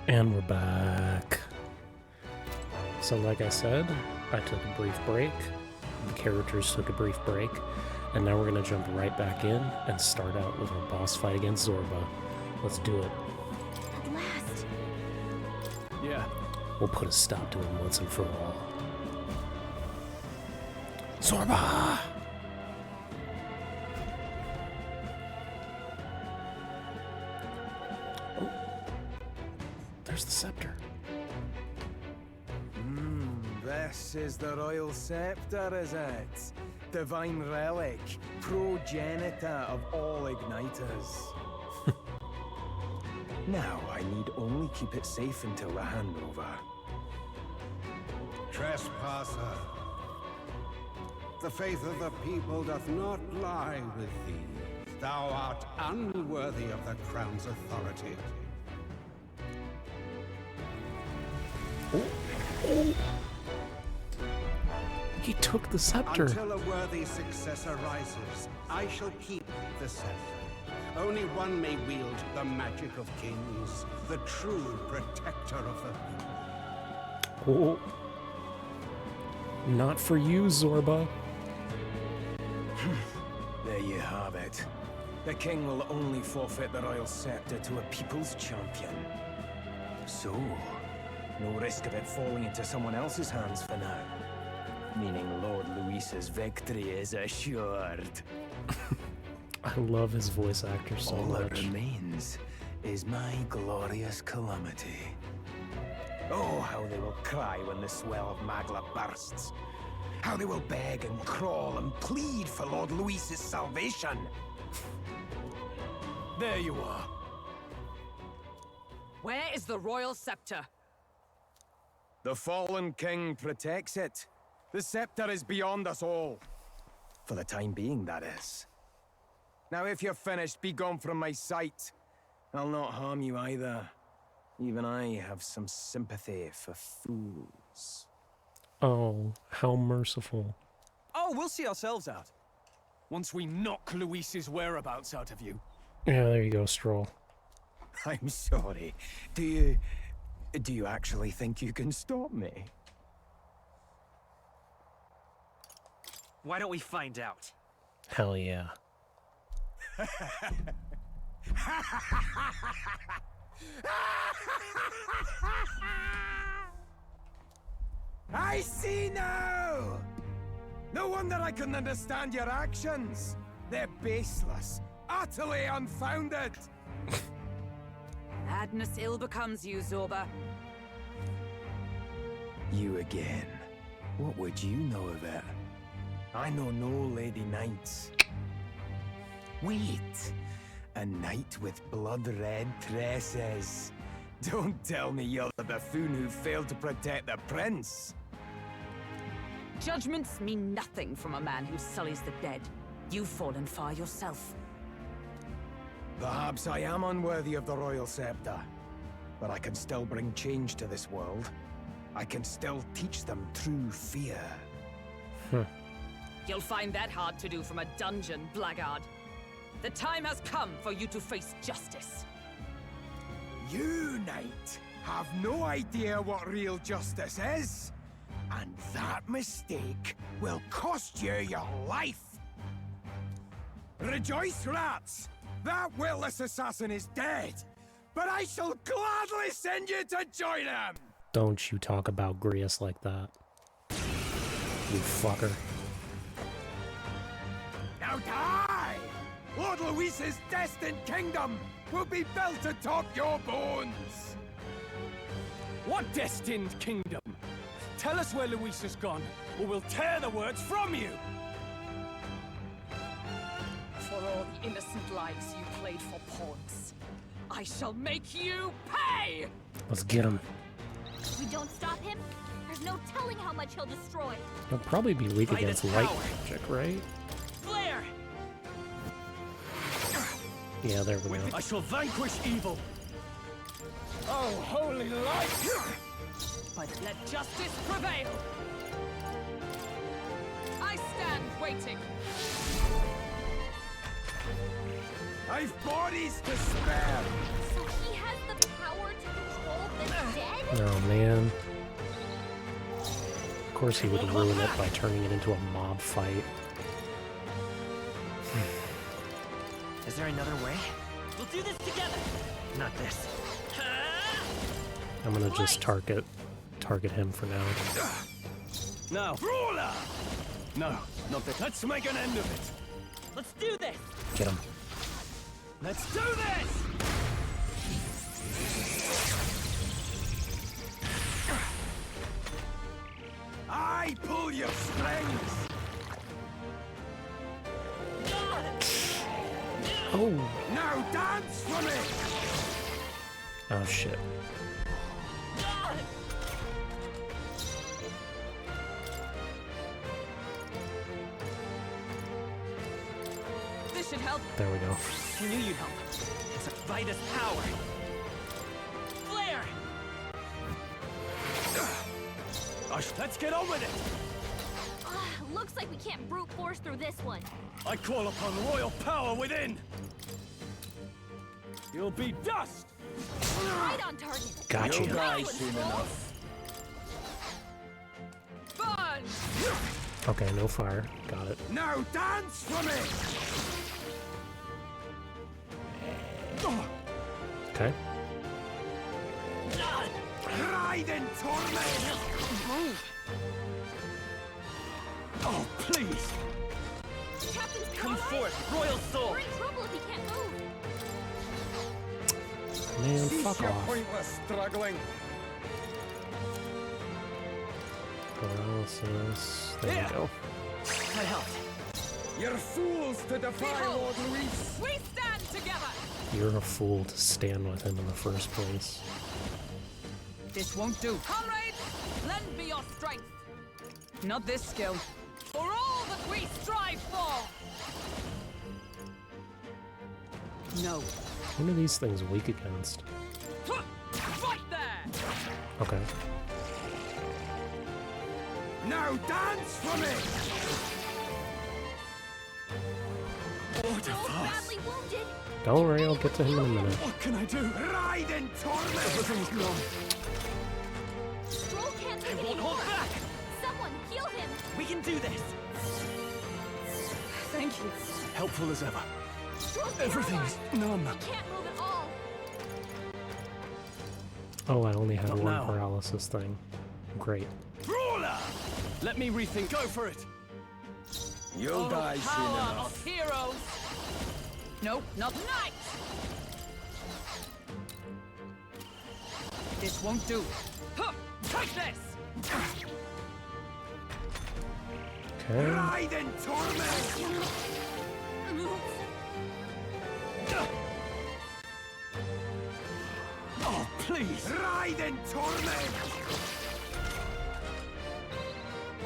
And we're back. So like I said, I took a brief break, the characters took a brief break, and now we're going to jump right back in and start out with our boss fight against Zorba. Let's do it. At last. Yeah. We'll put a stop to him once and for all. Zorba! Oh. There's the scepter. This is the royal scepter, is it? Divine relic, progenitor of all igniters. Now, I need only keep it safe until the handover. Trespasser, the faith of the people doth not lie with thee. Thou art unworthy of the crown's authority. He took the scepter. Until a worthy successor rises, I shall keep the scepter. Only one may wield the magic of kings, the true protector of the people. Oh. Not for you, Zorba. There you have it. The king will only forfeit the royal scepter to a people's champion. So, no risk of it falling into someone else's hands for now. Meaning Lord Luis's victory is assured. I love his voice actor so All much. that remains is my glorious calamity. Oh, how they will cry when the swell of Magla bursts. How they will beg and crawl and plead for Lord Luis's salvation. There you are. Where is the royal scepter? The fallen king protects it. The scepter is beyond us all. For the time being, that is. Now, if you're finished, be gone from my sight. I'll not harm you either. Even I have some sympathy for fools. Oh, how merciful. Oh, we'll see ourselves out. Once we knock Luis's whereabouts out of you. Yeah, there you go, Stroll. I'm sorry. Do you actually think you can stop me? Why don't we find out? Hell yeah. I see now! No wonder I couldn't understand your actions. They're baseless, utterly unfounded. Madness ill becomes you, Zorba. You again. What would you know of it? I know no lady knights. Wait! A knight with blood-red tresses. Don't tell me you're the buffoon who failed to protect the prince. Judgments mean nothing from a man who sullies the dead. You've fallen far yourself. Perhaps I am unworthy of the royal scepter, but I can still bring change to this world. I can still teach them true fear. You'll find that hard to do from a dungeon, blackguard. The time has come for you to face justice. You, knight, have no idea what real justice is. And that mistake will cost you your life. Rejoice, rats! That witless assassin is dead. But I shall gladly send you to join him! Don't you talk about Grius like that. You fucker. Now die! Lord Luis's destined kingdom will be built atop your bones! What destined kingdom? Tell us where Luis has gone, or we'll tear the words from you! For all the innocent lives you played for pawns, I shall make you pay! Let's get him. If we don't stop him, there's no telling how much he'll destroy. He'll probably be weak By the against light power. magic, right? Flare! Yeah, there we go. I shall vanquish evil! Oh, holy light! But let justice prevail! I stand waiting. I've bodies to spare! So he has the power to control Oh man. Of course he would ruin it by turning it into a mob fight. Is there another way? We'll do this together. Not this. I'm gonna just target him for now. Now, brawler! No, not this. Let's make an end of it. Let's do this. Get him. Let's do this! I pull your strings! Oh! Now dance for me! Oh shit. This should help. There we go. I knew you'd help. It's a Vitus power. Flare! Let's get on with it! Looks like we can't brute force through this one. I call upon royal power within! You'll be dust! Right on target. Gotcha. You'll die Nice one, soon Stroll. enough. Burn! Okay, no fire. Got it. Now dance for me! Okay. Ride in torment! Oh, please! Captain's Come paralyzed. forth, royal soul! We're in trouble if he can't move. Man, Cease fuck your off. pointless struggling. Paralysis. There we go. That helped. You're fools to defy Behold. Lord Luis. We stand together! You're a fool to stand with him in the first place. This won't do. Comrades, lend me your strength. Not this skill. For all that we strive for! No. What are these things weak against? Right there! Okay. Now dance for me! What a Stroll's farce! badly wounded. Don't worry, I'll get to him in a minute. What can I do? Ride in torment! Everything's wrong. Stroll can't take I any won't hold more. back! Someone heal him. We can do this! Thank you. Helpful as ever. Stroll's Everything's numb. paralyzed. He can't move at all. Oh, I only had Not one now. paralysis thing. Great. Brawler! Let me rethink. Go for it! You'll die soon Power enough. of heroes! No, not tonight! This won't do. Huh, take this! Okay. Ride in torment! Oh, please! Ride in torment!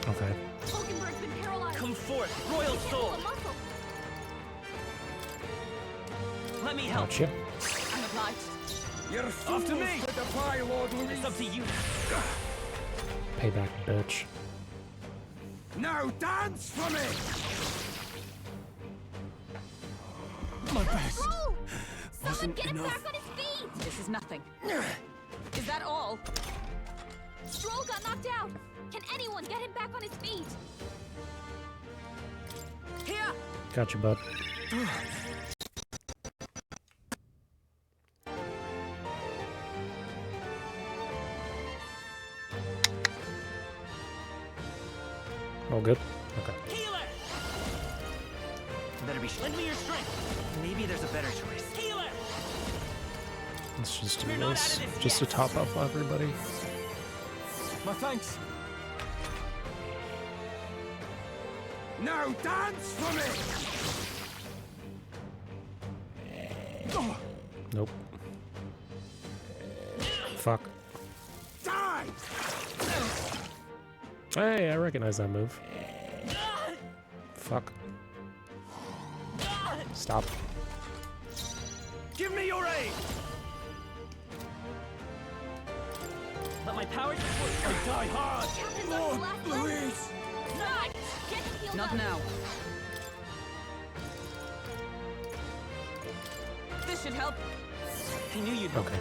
Okay. Hulkenberg's been paralyzed. Come forth, royal He can't soul! move a muscle. Let me help. Gotcha. I'm obliged. You're fools After me. to defy Lord Luis. It's up to you. Payback, bitch. Now dance for me! My best! Stroll! Someone Wasn't get him enough. back on his feet! This is nothing. Is that all? Stroll got knocked out. Can anyone get him back on his feet? Here! Gotcha, bud. All good? Okay. Healer! Better be. Lend me your strength. Maybe there's a better choice. Healer! Let's just do We're not this. out of this Just to yet. top up everybody. My thanks! Now dance for me! Oh, Nope. Fuck. Die! Hey, I recognize that move. Fuck. Stop. give me your aid! Let my powers I die hard! Captain's on his last legs. Luis! Not! Get him healed Not up. now. This should help. I knew you'd help. Okay.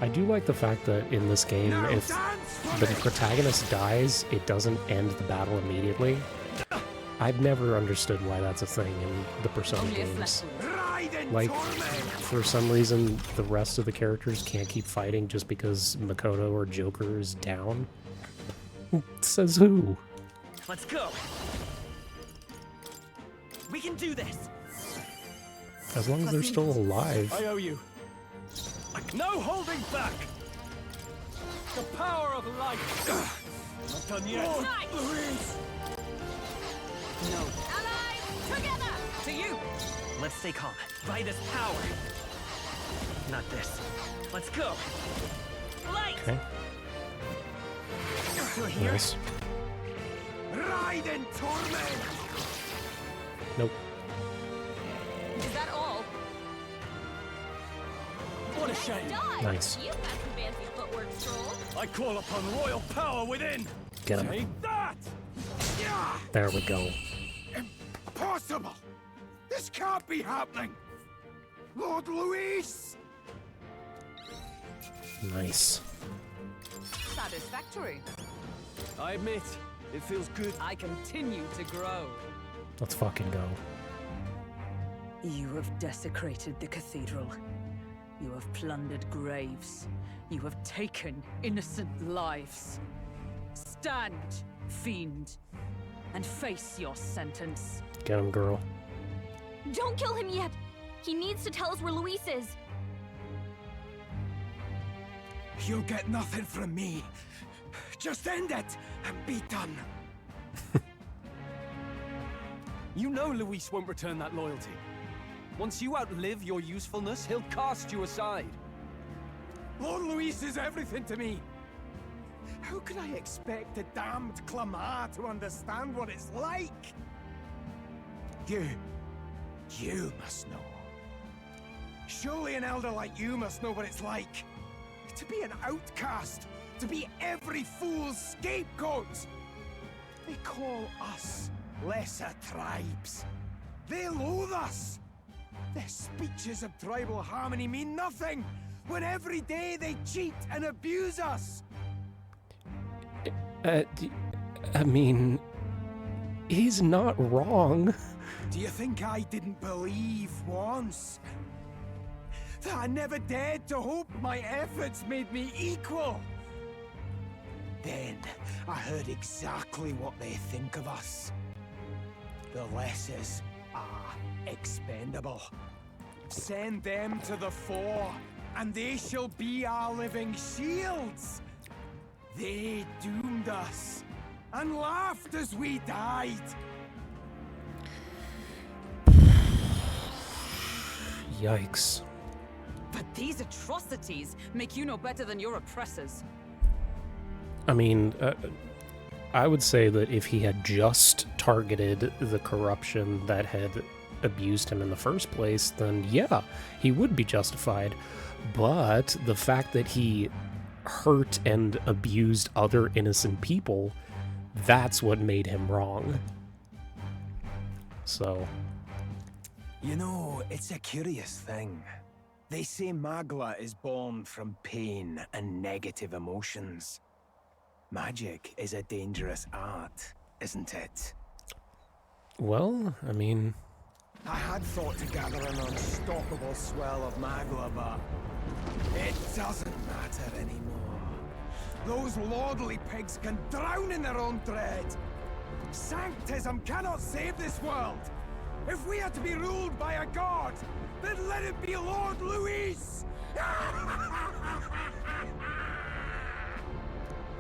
I do like the fact that in this game, if the protagonist dies, it doesn't end the battle immediately. I've never understood why that's a thing in the Persona Only a games. flesh. Like, for some reason, the rest of the characters can't keep fighting just because Makoto or Joker is down. Says who? Let's go. We can do this. As long as they're still alive. I owe you. No holding back! The power of life! Not done yet. Nice. Louise! No. Allies, together! To you! Let's stay calm. By this power. Not this. Let's go. Light! Okay, Still here? nice. Ride in torment! Nope. Is that all? What a shame. Done! Nice. You've got some fancy footwork, Stroll. I call upon royal power within. Get him. Take that! Yeah! There we go. Impossible! This can't be happening! Lord Luis! Nice. Satisfactory. I admit, it feels good. I continue to grow. Let's fucking go. You have desecrated the cathedral. You have plundered graves. You have taken innocent lives. Stand, fiend, and face your sentence. Get him, girl. Don't kill him yet! He needs to tell us where Luis is. You'll get nothing from me. Just end it and be done. You know Luis won't return that loyalty. Once you outlive your usefulness, he'll cast you aside. Lord Luis is everything to me. How can I expect the damned Clamar to understand what it's like? You must know. Surely an elder like you must know what it's like. To be an outcast, to be every fool's scapegoat. They call us lesser tribes. They loathe us. Their speeches of tribal harmony mean nothing when every day they cheat and abuse us. I mean, he's not wrong. Do you think I didn't believe once? That I never dared to hope my efforts made me equal? Then I heard exactly what they think of us. The lessers are expendable. Send them to the fore, and they shall be our living shields. They doomed us, and laughed as we died. Yikes. But these atrocities make you no better than your oppressors. I mean, I would say that if he had just targeted the corruption that had abused him in the first place, then yeah, he would be justified. But the fact that he hurt and abused other innocent people, that's what made him wrong. So... You know, it's a curious thing. They say Magla is born from pain and negative emotions. Magic is a dangerous art, isn't it? Well, I mean... I had thought to gather an unstoppable swell of Magla, but it doesn't matter anymore. Those lordly pigs can drown in their own dread. Sanctism cannot save this world. If we are to be ruled by a god, then let it be Lord Luis!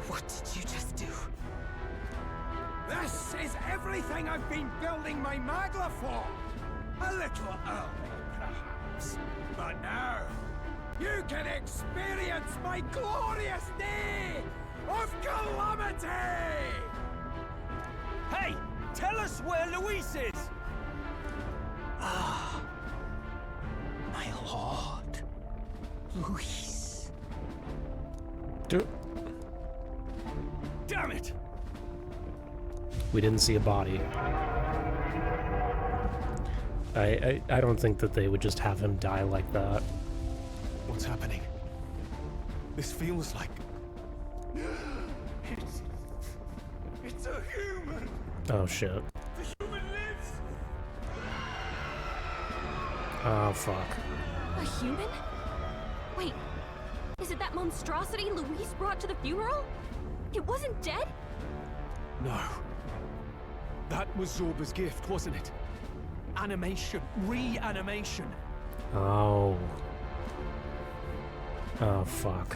What did you just do? This is everything I've been building my Magla for! A little early, perhaps. But now, you can experience my glorious day of calamity! Hey! Tell us where Luis is! Ah, my lord, Luis. Damn it! We didn't see a body. I don't think that they would just have him die like that. What's happening? This feels like... It's a human! Oh shit. The human lives! Oh fuck. A human? Wait, is it that monstrosity Luis brought to the funeral? It wasn't dead? No. That was Zorba's gift, wasn't it? Animation. Reanimation. Oh. Oh fuck.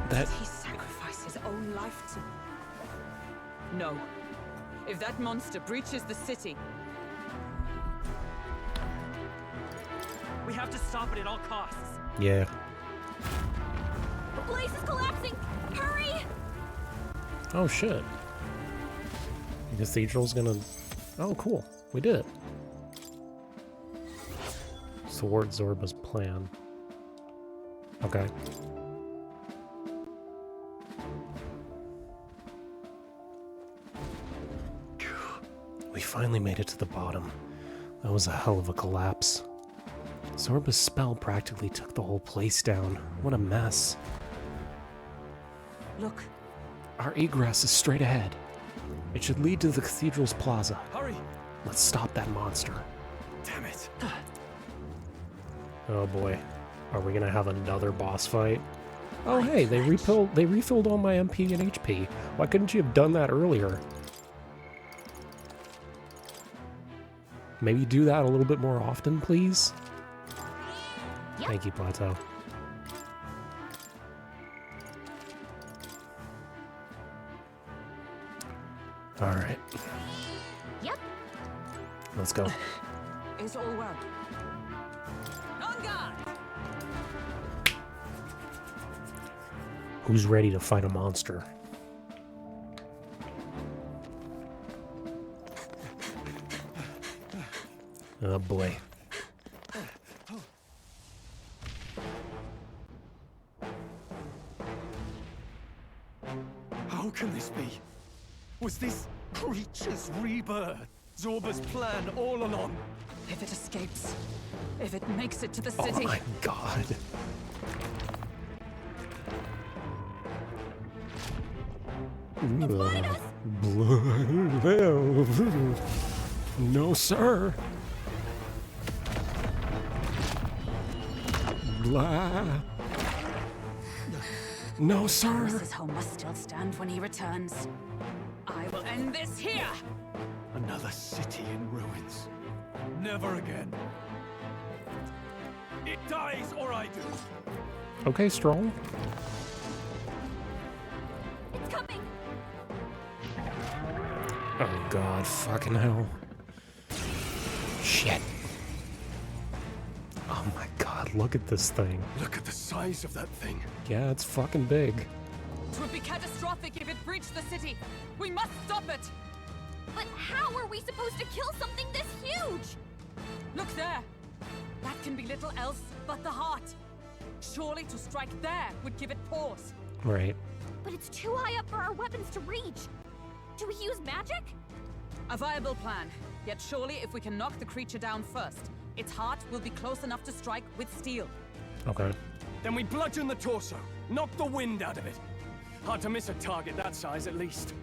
That... He sacrificed his own life to... No. If that monster breaches the city... We have to stop it at all costs. Yeah. The place is collapsing! Hurry! Oh shit. The cathedral's gonna... Oh cool. We did it. Thwart Zorba's plan. Okay. We finally made it to the bottom. That was a hell of a collapse. Zorba's spell practically took the whole place down. What a mess. Look. Our egress is straight ahead. It should lead to the cathedral's plaza. Hurry! Let's stop that monster. Damn it. Oh boy. Are we gonna have another boss fight? Oh hey, they refilled all my MP and HP. Why couldn't you have done that earlier? Maybe do that a little bit more often, please? Yep. Thank you, Plateau. Alright, Yep. let's go. Is all well. On guard! Who's ready to fight a monster? Oh boy. How can this be? Was this creature's rebirth Zorba's plan all along? If it escapes, if it makes it to the Oh city, my god. Find us! No, sir. Blah. No, sir. Mrs. Home must still stand when he returns. I will end this here! Another city in ruins. Never again. It dies or I do. Okay, Strong. It's coming! Oh god, fucking hell. Shit. Oh my god, look at this thing. Look at the size of that thing. Yeah, it's fucking big. It would be catastrophic if it breached the city! We must stop it! But how are we supposed to kill something this huge? Look there! That can be little else but the heart. Surely to strike there would give it pause. Right. But it's too high up for our weapons to reach. Do we use magic? A viable plan. Yet surely if we can knock the creature down first, its heart will be close enough to strike with steel. Okay. Then we bludgeon the torso. Knock the wind out of it. Hard to miss a target that size, at least.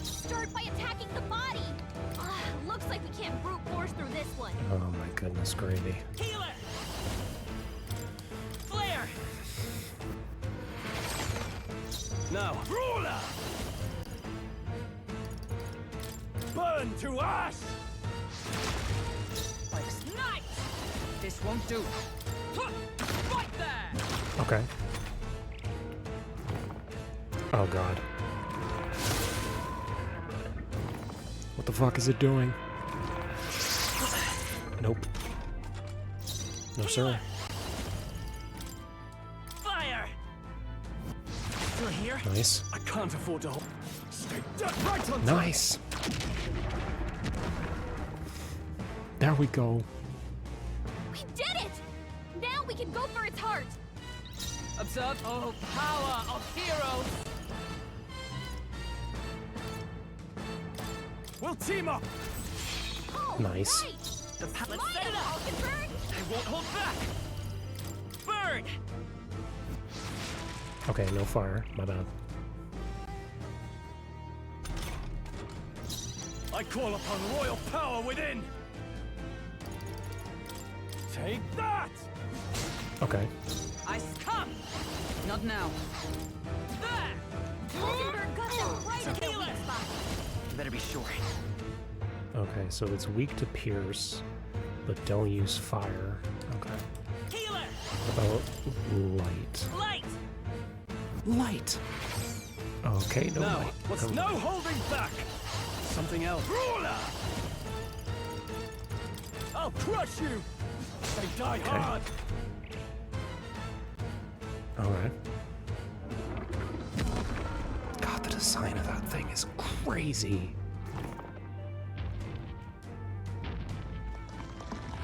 Start by attacking the body. Looks like we can't brute force through this one. Oh my goodness gravy. Healer! Flare! Now, ruler! Burn to ash! Nice! This won't do. Right there! Okay. Oh god. What the fuck is it doing? Nope. No, sir. Fire! Still here? Nice. I can't afford to hold. Stay dead right on top. Nice. There we go. We did it! Now we can go for its heart. Observe, oh, power of heroes! We'll team up! Oh, Nice. Right. Let's Light set it up! Mockingbird! I won't hold back! Burn! Okay, no fire. My bad. I call upon royal power within! Take that! Okay. I succumb! Not now. There! Hulkenberg got them right at the weak spot. You better be sure. Okay, so it's weak to pierce, but don't use fire. Okay. Healer! What about light? Light! Light! Okay, no Now, light. what's Okay. no holding back? Something else. Ruler! I'll crush you! They die Okay. hard! Alright. God, the design of that thing is crazy.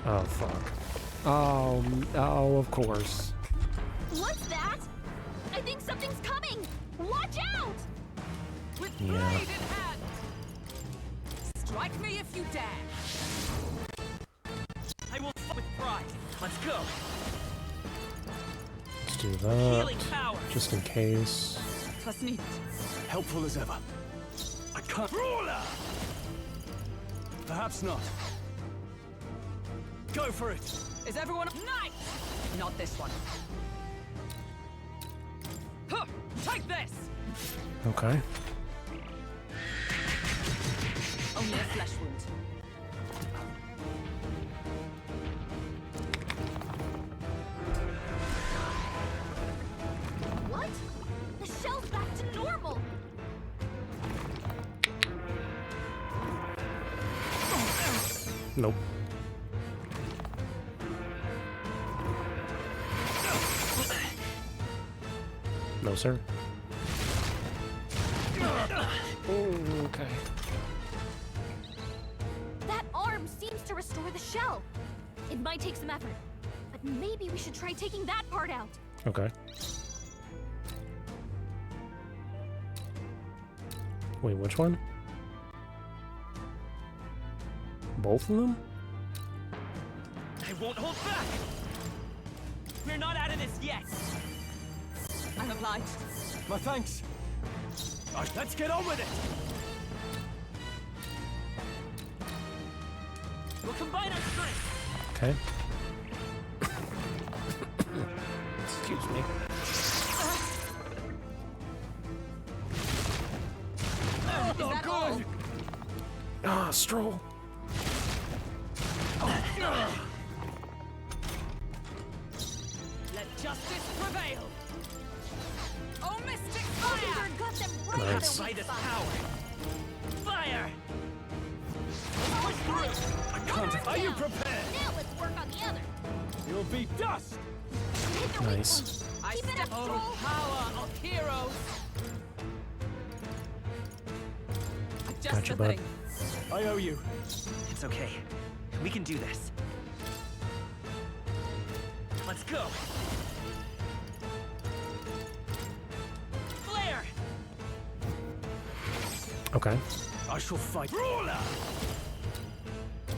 Oh, fuck. Oh, of course. What's that? I think something's coming! Watch out! With Yeah. blade in hand! Strike me if you dare! I will fight with pride. Let's go. Let's do that. Healing power. Just in case. Was nicht. Helpful as ever. I can't. Ruler! Perhaps not. Go for it! Is everyone nice? Not this one. Huh, take this! Okay. Only a flesh wound. What? The shell's back to normal! Nope. No, sir. Okay. That arm seems to restore the shell. It might take some effort, but maybe we should try taking that part out. Okay. Wait, which one? Both of them? I won't hold back. We're not out of this yet. I'm obliged. My thanks. Let's get on with it! We'll combine our strength. Okay. Excuse me. Is that all? Ah, Stroll. Let justice prevail. Oh, mystic fire! Hulkenberg got them right Nice. at the Fight weak this spot. power. Fire! Push through! I can't. Are you down. prepared? Now let's work on the other. You'll be dust! Hit their Nice. weak points. I Keep it step up, on Stroll. power of heroes. Just Gotcha, the bud. thing. I owe you. It's okay. We can do this. Let's go. Flare! Okay. I shall fight. Ruler!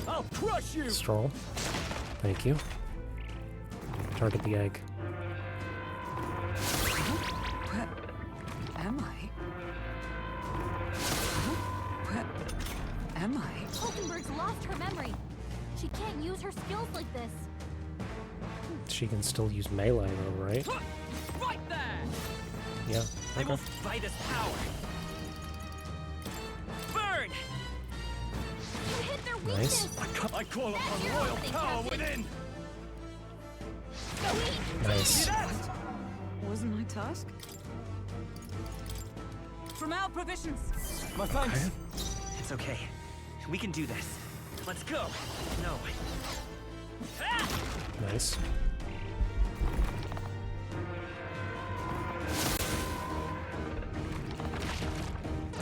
I'll crush you! Stroll. Thank you. Target the egg. Where am I? Where am I? Hulkenberg's lost her memory. She can't use her skills like this. She can still use melee though, right? Right there! Yeah. I will Okay. fight this power. Burn! You hit their Nice. weakness. I call That's upon your royal opening, power Captain. within! Sweet. Nice. Wasn't my task? From our provisions. My thanks. It's okay. We can do this. Let's go. No. Ah! Nice.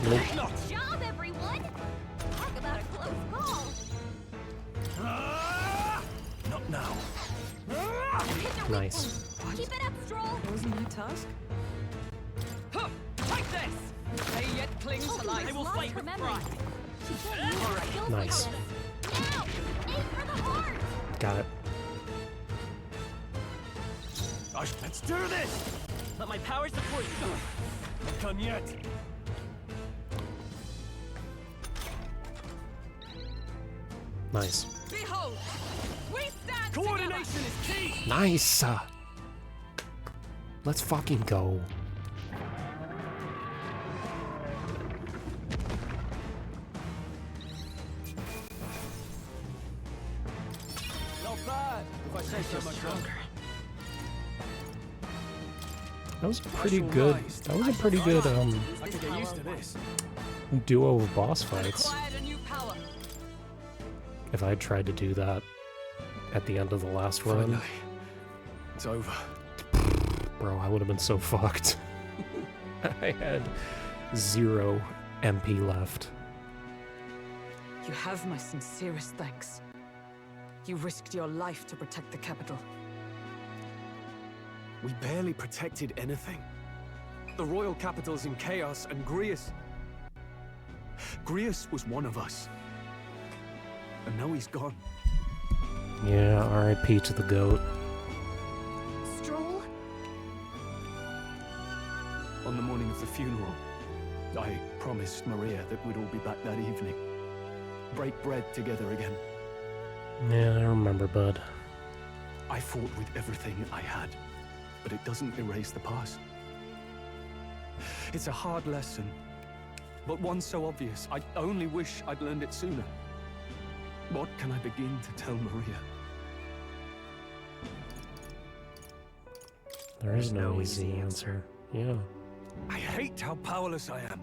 Nope. Nice job, everyone. Talk about a close call. Ah! Not now. Ah! Hit their weak Nice. points. Keep it up, Stroll. Wasn't my task? Huh! Take this! They yet cling to Hulkenberg's life. I will lost fight her with memory. pride. She can't use her skills Nice. like this. Now, aim for the heart. Got it. Let's do this! Let my power support you. Not done yet. Nice. Behold, we stand Coordination together. is key! Nice! Let's fucking go. Not bad, if I say so myself. That was a pretty good. That was a pretty good I can get used to this. duo of boss fights. Acquired a new power. If I had tried to do that at the end of the last run, Finally. It's over. bro, I would have been so fucked. I had 0 MP left. You have my sincerest thanks. You risked your life to protect the capital. We barely protected anything. The royal capital's in chaos, and Grius... Grius was one of us. And now he's gone. Yeah, R.I.P. to the goat. Stroll? On the morning of the funeral, I promised Maria that we'd all be back that evening. Break bread together again. Yeah, I remember, bud. I fought with everything I had, but it doesn't erase the past. It's a hard lesson, but one so obvious. I only wish I'd learned it sooner. What can I begin to tell Maria? There is no easy answer. Yeah. I hate how powerless I am.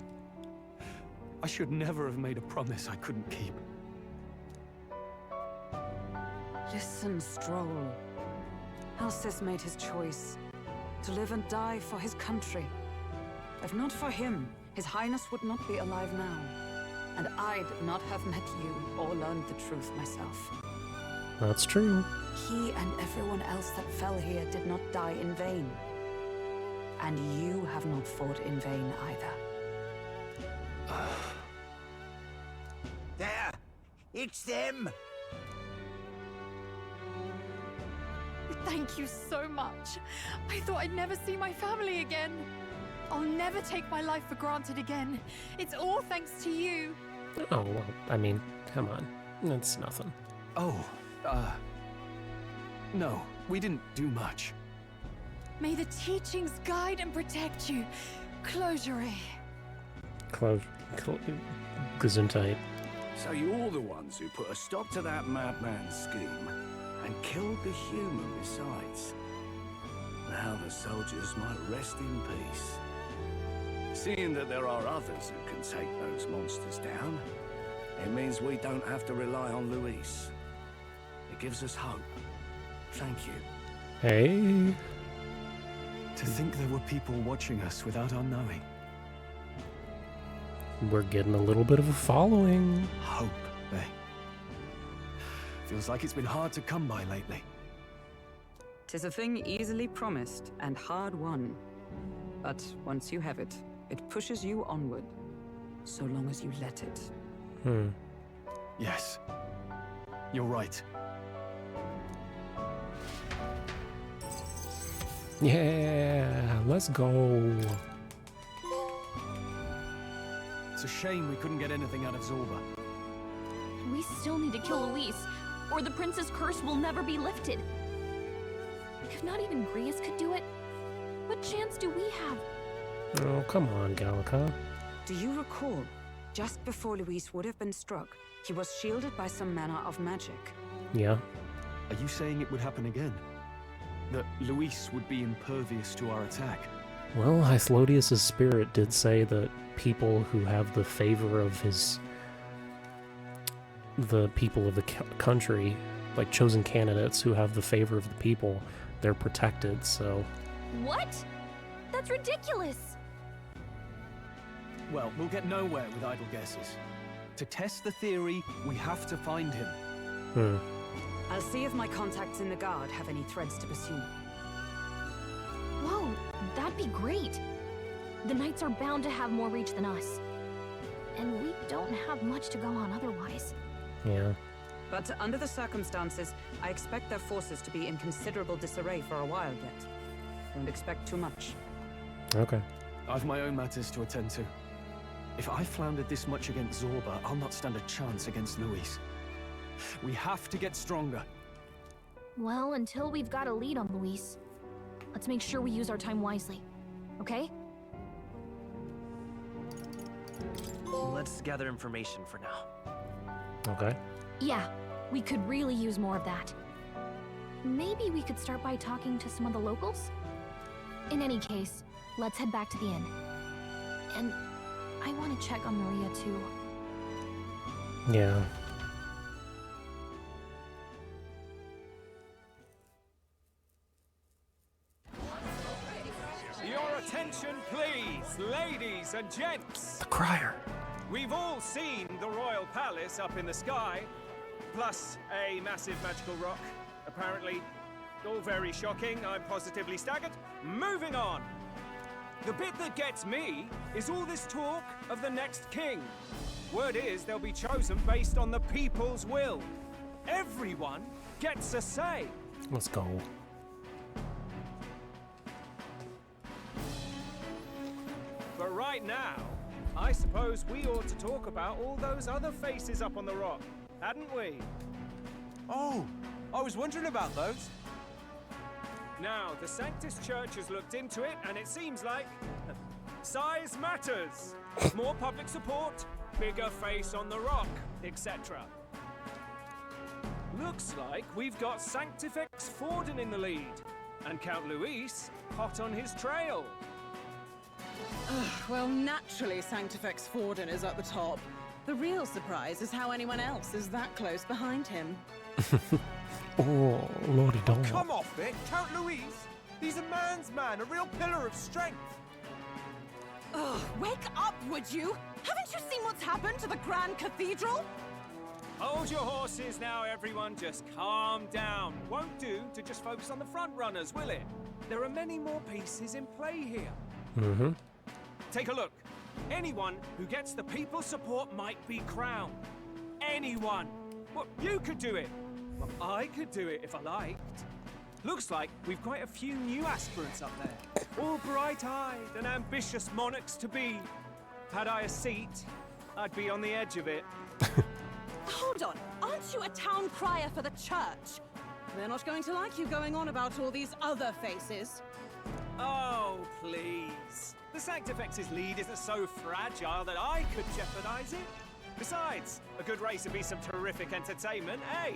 I should never have made a promise I couldn't keep. Listen, Stroll. Alcest made his choice. To live and die for his country. If not for him, His Highness would not be alive now. And I'd not have met you or learned the truth myself. That's true. He and everyone else that fell here did not die in vain. And you have not fought in vain either. There! It's them! Thank you so much. I thought I'd never see my family again. I'll never take my life for granted again. It's all thanks to you. Oh, well, I mean, come on. It's nothing. Oh, no, we didn't do much. May the teachings guide and protect you. Closure. Gesundheit. So you're the ones who put a stop to that madman's scheme, and killed the human besides. Now the soldiers might rest in peace. Seeing that there are others who can take those monsters down, it means we don't have to rely on Luis. It gives us hope. Thank you. Hey. To think there were people watching us without our knowing. We're getting a little bit of a following. Hope, eh? Feels like it's been hard to come by lately. 'Tis a thing easily promised and hard won. But once you have it, it pushes you onward. So long as you let it. Yes. You're right. Yeah, let's go. It's a shame we couldn't get anything out of Zorba. We still need to kill Luis, or the prince's curse will never be lifted. If not even Grius could do it, what chance do we have? Oh, come on, Gallica. Do you recall, just before Luis would have been struck, he was shielded by some manner of magic? Yeah. Are you saying it would happen again? That Luis would be impervious to our attack? Well, Hythlodius' spirit did say that people who have the favor of the people of the country, like chosen candidates who have the favor of the people, they're protected, so... What? That's ridiculous! Well, we'll get nowhere with idle guesses. To test the theory, we have to find him. I'll see if my contacts in the Guard have any threads to pursue. Whoa, that'd be great. The Knights are bound to have more reach than us. And we don't have much to go on otherwise. Yeah. But under the circumstances, I expect their forces to be in considerable disarray for a while yet. Don't expect too much. Okay. I've my own matters to attend to. If I floundered this much against Zorba, I'll not stand a chance against Luis. We have to get stronger. Well, until we've got a lead on Luis, let's make sure we use our time wisely. Okay? Let's gather information for now. Okay. Yeah, we could really use more of that. Maybe we could start by talking to some of the locals? In any case, let's head back to the inn. And I want to check on Maria too. Yeah. Your attention, please, ladies and gents. The crier. We've all seen the royal palace up in the sky, plus a massive magical rock, apparently. All very shocking, I'm positively staggered. Moving on! The bit that gets me is all this talk of the next king. Word is they'll be chosen based on the people's will. Everyone gets a say. Let's go. But right now, I suppose we ought to talk about all those other faces up on the rock, hadn't we? Oh, I was wondering about those. Now, the Sanctus Church has looked into it, and it seems like size matters. More public support, bigger face on the rock, etc. Looks like we've got Sanctifex Forden in the lead, and Count Luis hot on his trail. Well, naturally, Sanctifex Forden is at the top. The real surprise is how anyone else is that close behind him. Oh, lordy dog. Come off it, Count Luis. He's a man's man, a real pillar of strength. Ugh, wake up, would you? Haven't you seen what's happened to the Grand Cathedral? Hold your horses now, everyone. Just calm down. Won't do to just focus on the front runners, will it? There are many more pieces in play here. Mm-hmm. Take a look. Anyone who gets the people's support might be crowned. Anyone. Well, you could do it. Well, I could do it if I liked. Looks like we've quite a few new aspirants up there. All bright-eyed and ambitious monarchs to be. Had I a seat, I'd be on the edge of it. Hold on, aren't you a town crier for the church? They're not going to like you going on about all these other faces. Oh, please. The Sanctifex's lead isn't so fragile that I could jeopardize it. Besides, a good race would be some terrific entertainment, eh?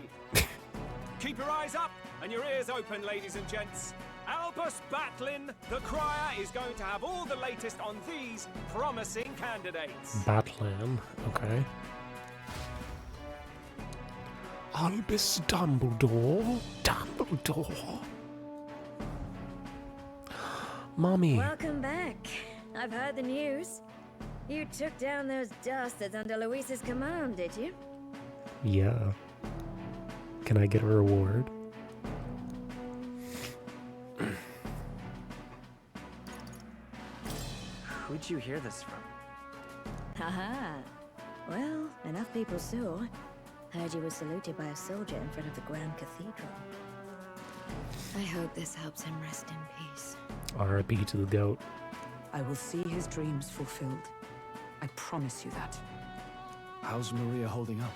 Keep your eyes up and your ears open, ladies and gents. Albus Batlin, the crier, is going to have all the latest on these promising candidates. Batland. Okay. Albus Dumbledore. Dumbledore. Mommy. Welcome back. I've heard the news. You took down those dastards under Luis's command, did you? Yeah. Can I get a reward? Who'd you hear this from? Haha. Well, enough people saw. Heard you were saluted by a soldier in front of the Grand Cathedral. I hope this helps him rest in peace. R.I.P. to the goat. I will see his dreams fulfilled. I promise you that. How's Maria holding up?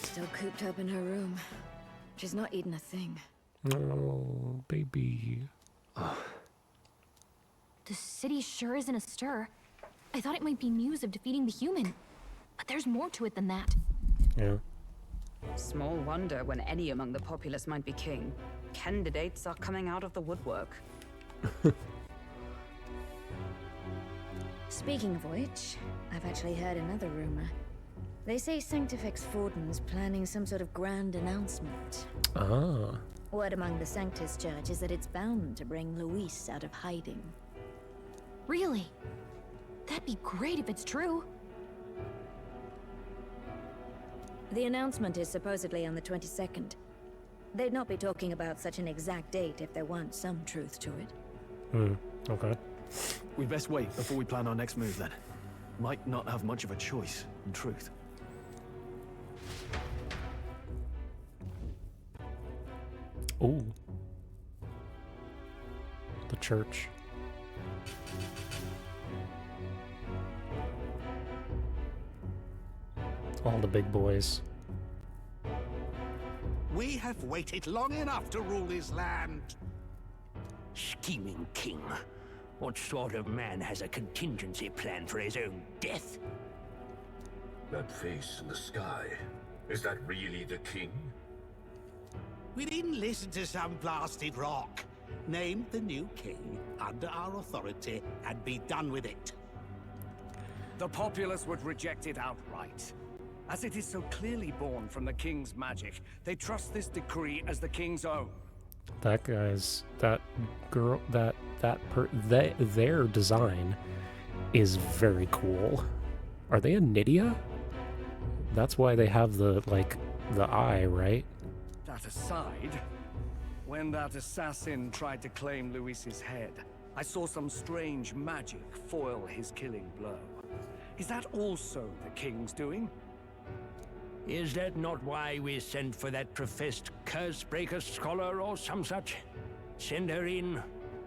Still cooped up in her room. She's not eaten a thing. Oh, baby. The city sure isn't astir. I thought it might be news of defeating the human. But there's more to it than that. Yeah. Small wonder when any among the populace might be king. Candidates are coming out of the woodwork. Speaking of which, I've actually heard another rumor. They say Sanctifex Forden's planning some sort of grand announcement. Ah. Word among the Sanctus Church is that it's bound to bring Luis out of hiding. Really? That'd be great if it's true. The announcement is supposedly on the 22nd. They'd not be talking about such an exact date if there weren't some truth to it. Okay. We'd best wait before we plan our next move then. Might not have much of a choice, in truth. Ooh. the church. All the big boys. We have waited long enough to rule this land. Scheming king. What sort of man has a contingency plan for his own death? That face in the sky, is that really the king? We didn't listen to some blasted rock. Name the new king under our authority and be done with it. The populace would reject it outright. As it is so clearly born from the king's magic, they trust this decree as the king's own. That guy's, that girl, their design is very cool. Are they a Nydia? That's why they have the, like, the eye, right? That aside, when that assassin tried to claim Luis's head, I saw some strange magic foil his killing blow. Is that also the king's doing? Is that not why we sent for that professed curse-breaker scholar or some such? Send her in,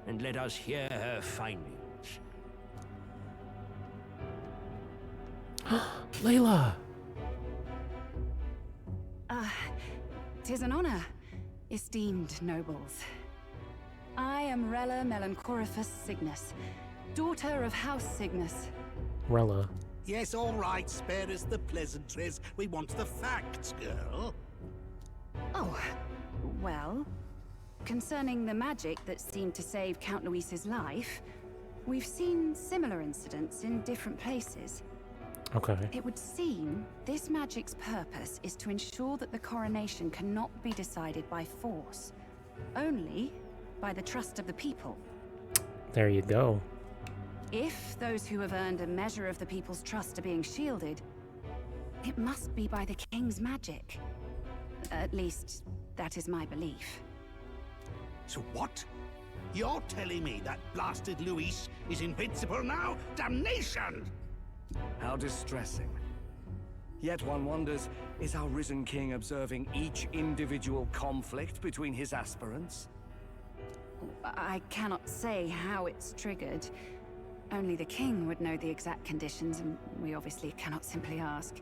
and let us hear her findings. Layla! Tis an honor, esteemed nobles. I am Rella Melanchorophus Cygnus, daughter of House Cygnus. Rella. Yes, all right, spare us the pleasantries. We want the facts, girl. Oh, well, concerning the magic that seemed to save Count Luis's life, we've seen similar incidents in different places. Okay. It would seem this magic's purpose is to ensure that the coronation cannot be decided by force, only by the trust of the people. There you go. If those who have earned a measure of the people's trust are being shielded, it must be by the king's magic. At least, that is my belief. So what? You're telling me that blasted Luis is invincible now? Damnation! How distressing. Yet one wonders, is our risen king observing each individual conflict between his aspirants? I cannot say how it's triggered. Only the king would know the exact conditions, and we obviously cannot simply ask.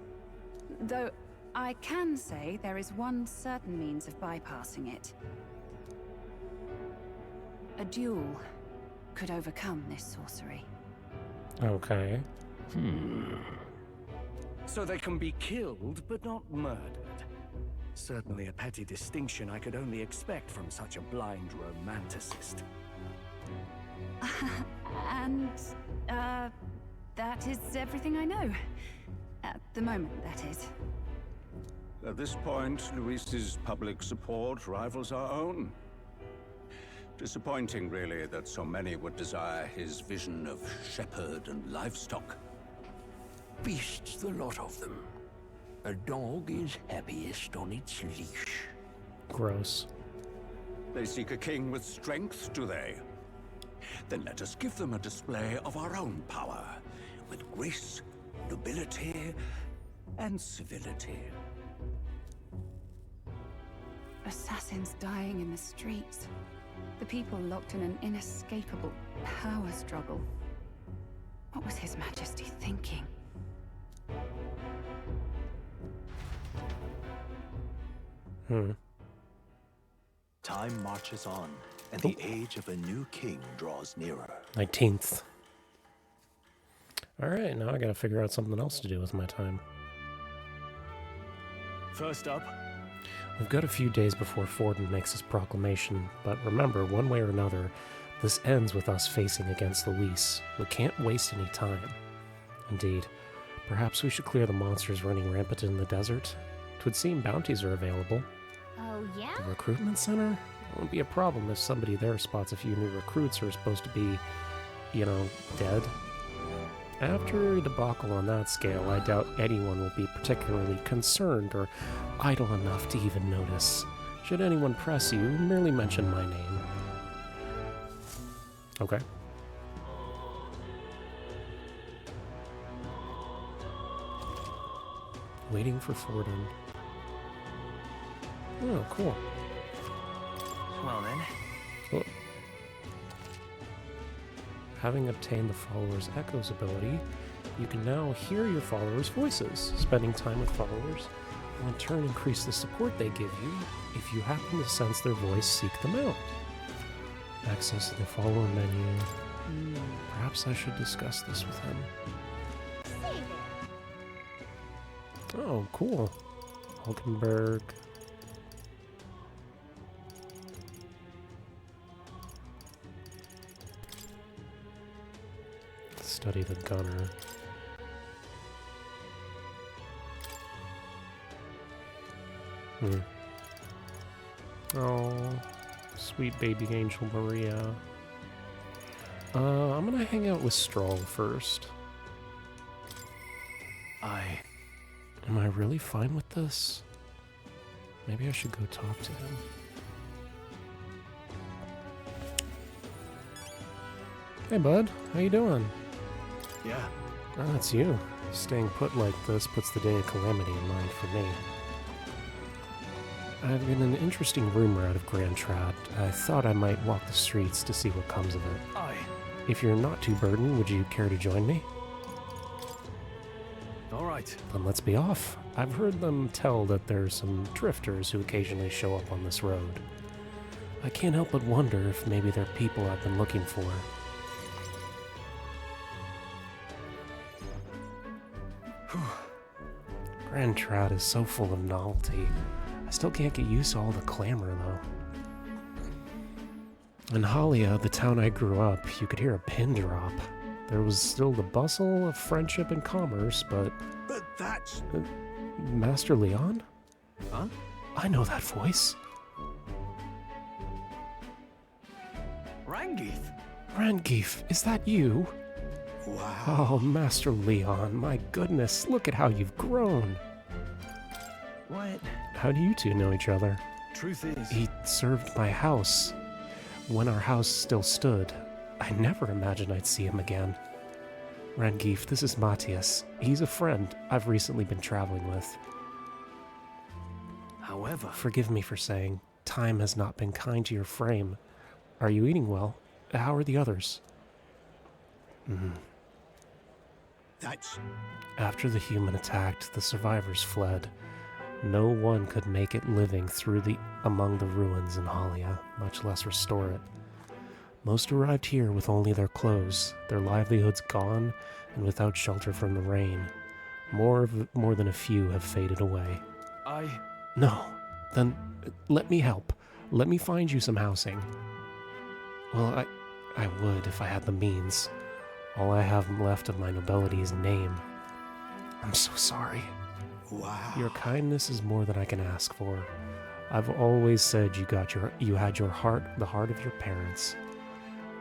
Though, I can say there is one certain means of bypassing it. A duel could overcome this sorcery. Okay. So they can be killed, but not murdered. Certainly a petty distinction I could only expect from such a blind romanticist. And, that is everything I know. At the moment, that is. At this point, Luis's public support rivals our own. Disappointing, really, that so many would desire his vision of shepherd and livestock. Beasts, the lot of them. A dog is happiest on its leash. Gross. They seek a king with strength, do they? Then let us give them a display of our own power, with grace, nobility, and civility. Assassins dying in the streets. The people locked in an inescapable power struggle. What was His Majesty thinking? Time marches on, and the age of a new king draws nearer. 19th. Alright, now I gotta figure out something else to do with my time. First up, We've got a few days before Forden makes his proclamation, but remember, one way or another, this ends with us facing against Luis. We can't waste any time. Indeed, perhaps we should clear the monsters running rampant in the desert. 'Twould seem bounties are available. Oh, yeah? The recruitment center? It won't be a problem if somebody there spots a few new recruits who are supposed to be, you know, dead. After a debacle on that scale, I doubt anyone will be particularly concerned or idle enough to even notice. Should anyone press you, merely mention my name. Okay. Waiting for Forden. Oh, cool. Well then, Oh. Having obtained the follower's echoes ability, you can now hear your followers' voices. Spending time with followers will in turn increase the support they give you. If you happen to sense their voice, seek them out. Access the follower menu. Perhaps I should discuss this with him. Oh, cool. Hulkenberg. Study the gunner. Oh, sweet baby angel Maria. I'm gonna hang out with Stroll first. Am I really fine with this? Maybe I should go talk to him. Hey bud, how you doing? Yeah. Oh, it's you. Staying put like this puts the day of calamity in mind for me. I've been an interesting rumor out of Grand Trad. I thought I might walk the streets to see what comes of it. If you're not too burdened, would you care to join me? All right. Then let's be off. I've heard them tell that there's some drifters who occasionally show up on this road. I can't help but wonder if maybe they're people I've been looking for. Grand Trad is so full of novelty. I still can't get used to all the clamor, though. In Halia, the town I grew up, you could hear a pin drop. There was still the bustle of friendship and commerce, but... But that's... Master Leon? Huh? I know that voice. Rangeith! Rangeith, is that you? Wow. Oh, Master Leon, my goodness, look at how you've grown. What? How do you two know each other? Truth is... He served my house when our house still stood. I never imagined I'd see him again. Rangeith, this is Matthias. He's a friend I've recently been traveling with. However... Forgive me for saying, time has not been kind to your frame. Are you eating well? How are the others? That's... After the human attacked, the survivors fled. No one could make it living among the ruins in Halia, much less restore it. Most arrived here with only their clothes, their livelihoods gone, and without shelter from the rain. More than a few have faded away. No. Then let me help. Let me find you some housing. Well, I would if I had the means. All I have left of my nobility is name. I'm so sorry. Wow. Your kindness is more than I can ask for. I've always said you had the heart of your parents.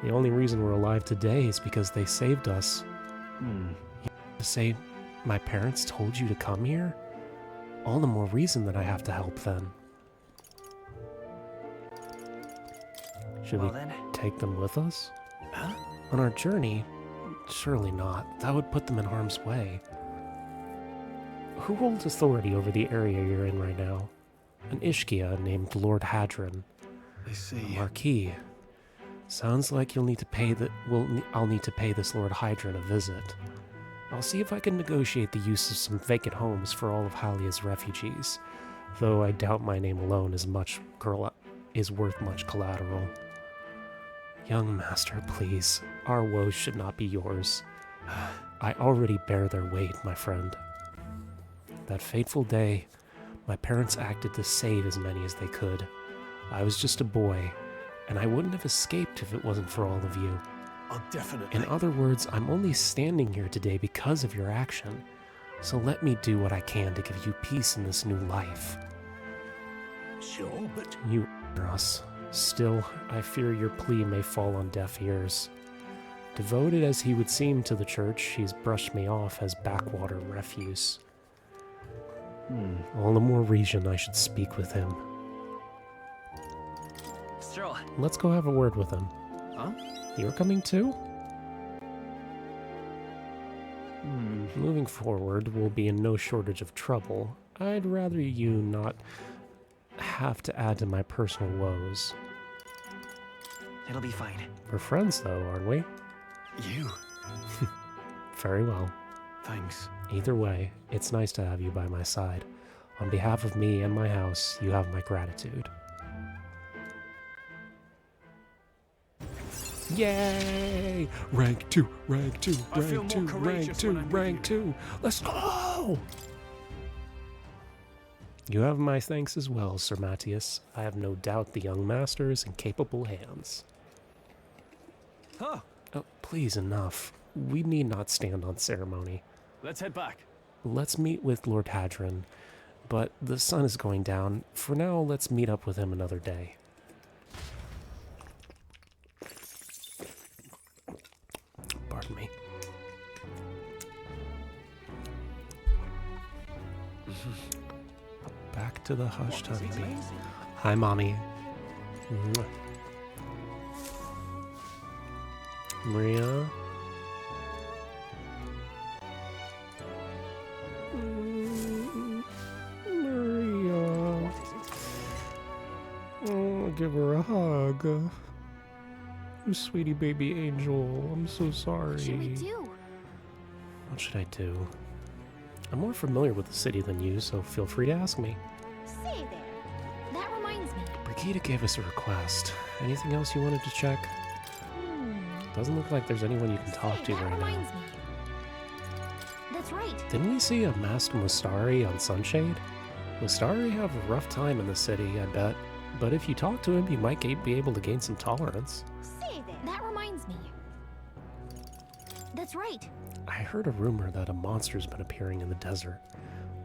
The only reason we're alive today is because they saved us. To say my parents told you to come here? All the more reason that I have to help then. Should we take them with us? Huh? On our journey? Surely not. That would put them in harm's way. Who holds authority over the area you're in right now? An Ishkia named Lord Hadron. I see. A Marquis. Sounds like I'll need to pay this Lord Hadron a visit. I'll see if I can negotiate the use of some vacant homes for all of Halia's refugees, though I doubt my name alone is worth much collateral. Young master, please. Our woes should not be yours. I already bear their weight, my friend. That fateful day, my parents acted to save as many as they could. I was just a boy, and I wouldn't have escaped if it wasn't for all of you. I'll definitely... In other words, I'm only standing here today because of your action. So let me do what I can to give you peace in this new life. Sure, but... You honor us. Still, I fear your plea may fall on deaf ears. Devoted as he would seem to the church, he's brushed me off as backwater refuse. All the more reason I should speak with him. Stroll. Let's go have a word with him. Huh? You're coming too? Moving forward, we'll be in no shortage of trouble. I'd rather you not have to add to my personal woes. It'll be fine. We're friends, though, aren't we? You. Very well. Thanks. Either way, it's nice to have you by my side. On behalf of me and my house, you have my gratitude. Yay! Rank 2, rank 2, I feel rank more 2, rank courageous 2, when I'm with rank you. 2. Let's go! You have my thanks as well, Sir Matthias. I have no doubt the young master is in capable hands. Huh. Oh, please, enough. We need not stand on ceremony. Let's head back. Let's meet with Lord Hadron, but the sun is going down. For now, let's meet up with him another day. Pardon me. Back to the hushed honeybee. Hi, Mommy. Mwah. Maria. Maria. Oh, give her a hug. Oh, sweetie baby angel, I'm so sorry. What should we do? What should I do? I'm more familiar with the city than you, so feel free to ask me. Say there. That reminds me. Brigida gave us a request. Anything else you wanted to check? Doesn't look like there's anyone you can talk to that right reminds now. me. That's right. Didn't we see a masked Mustari on Sunshade? Mustari have a rough time in the city, I bet. But if you talk to him, you might be able to gain some tolerance. Say there. That reminds me. That's right. I heard a rumor that a monster's been appearing in the desert.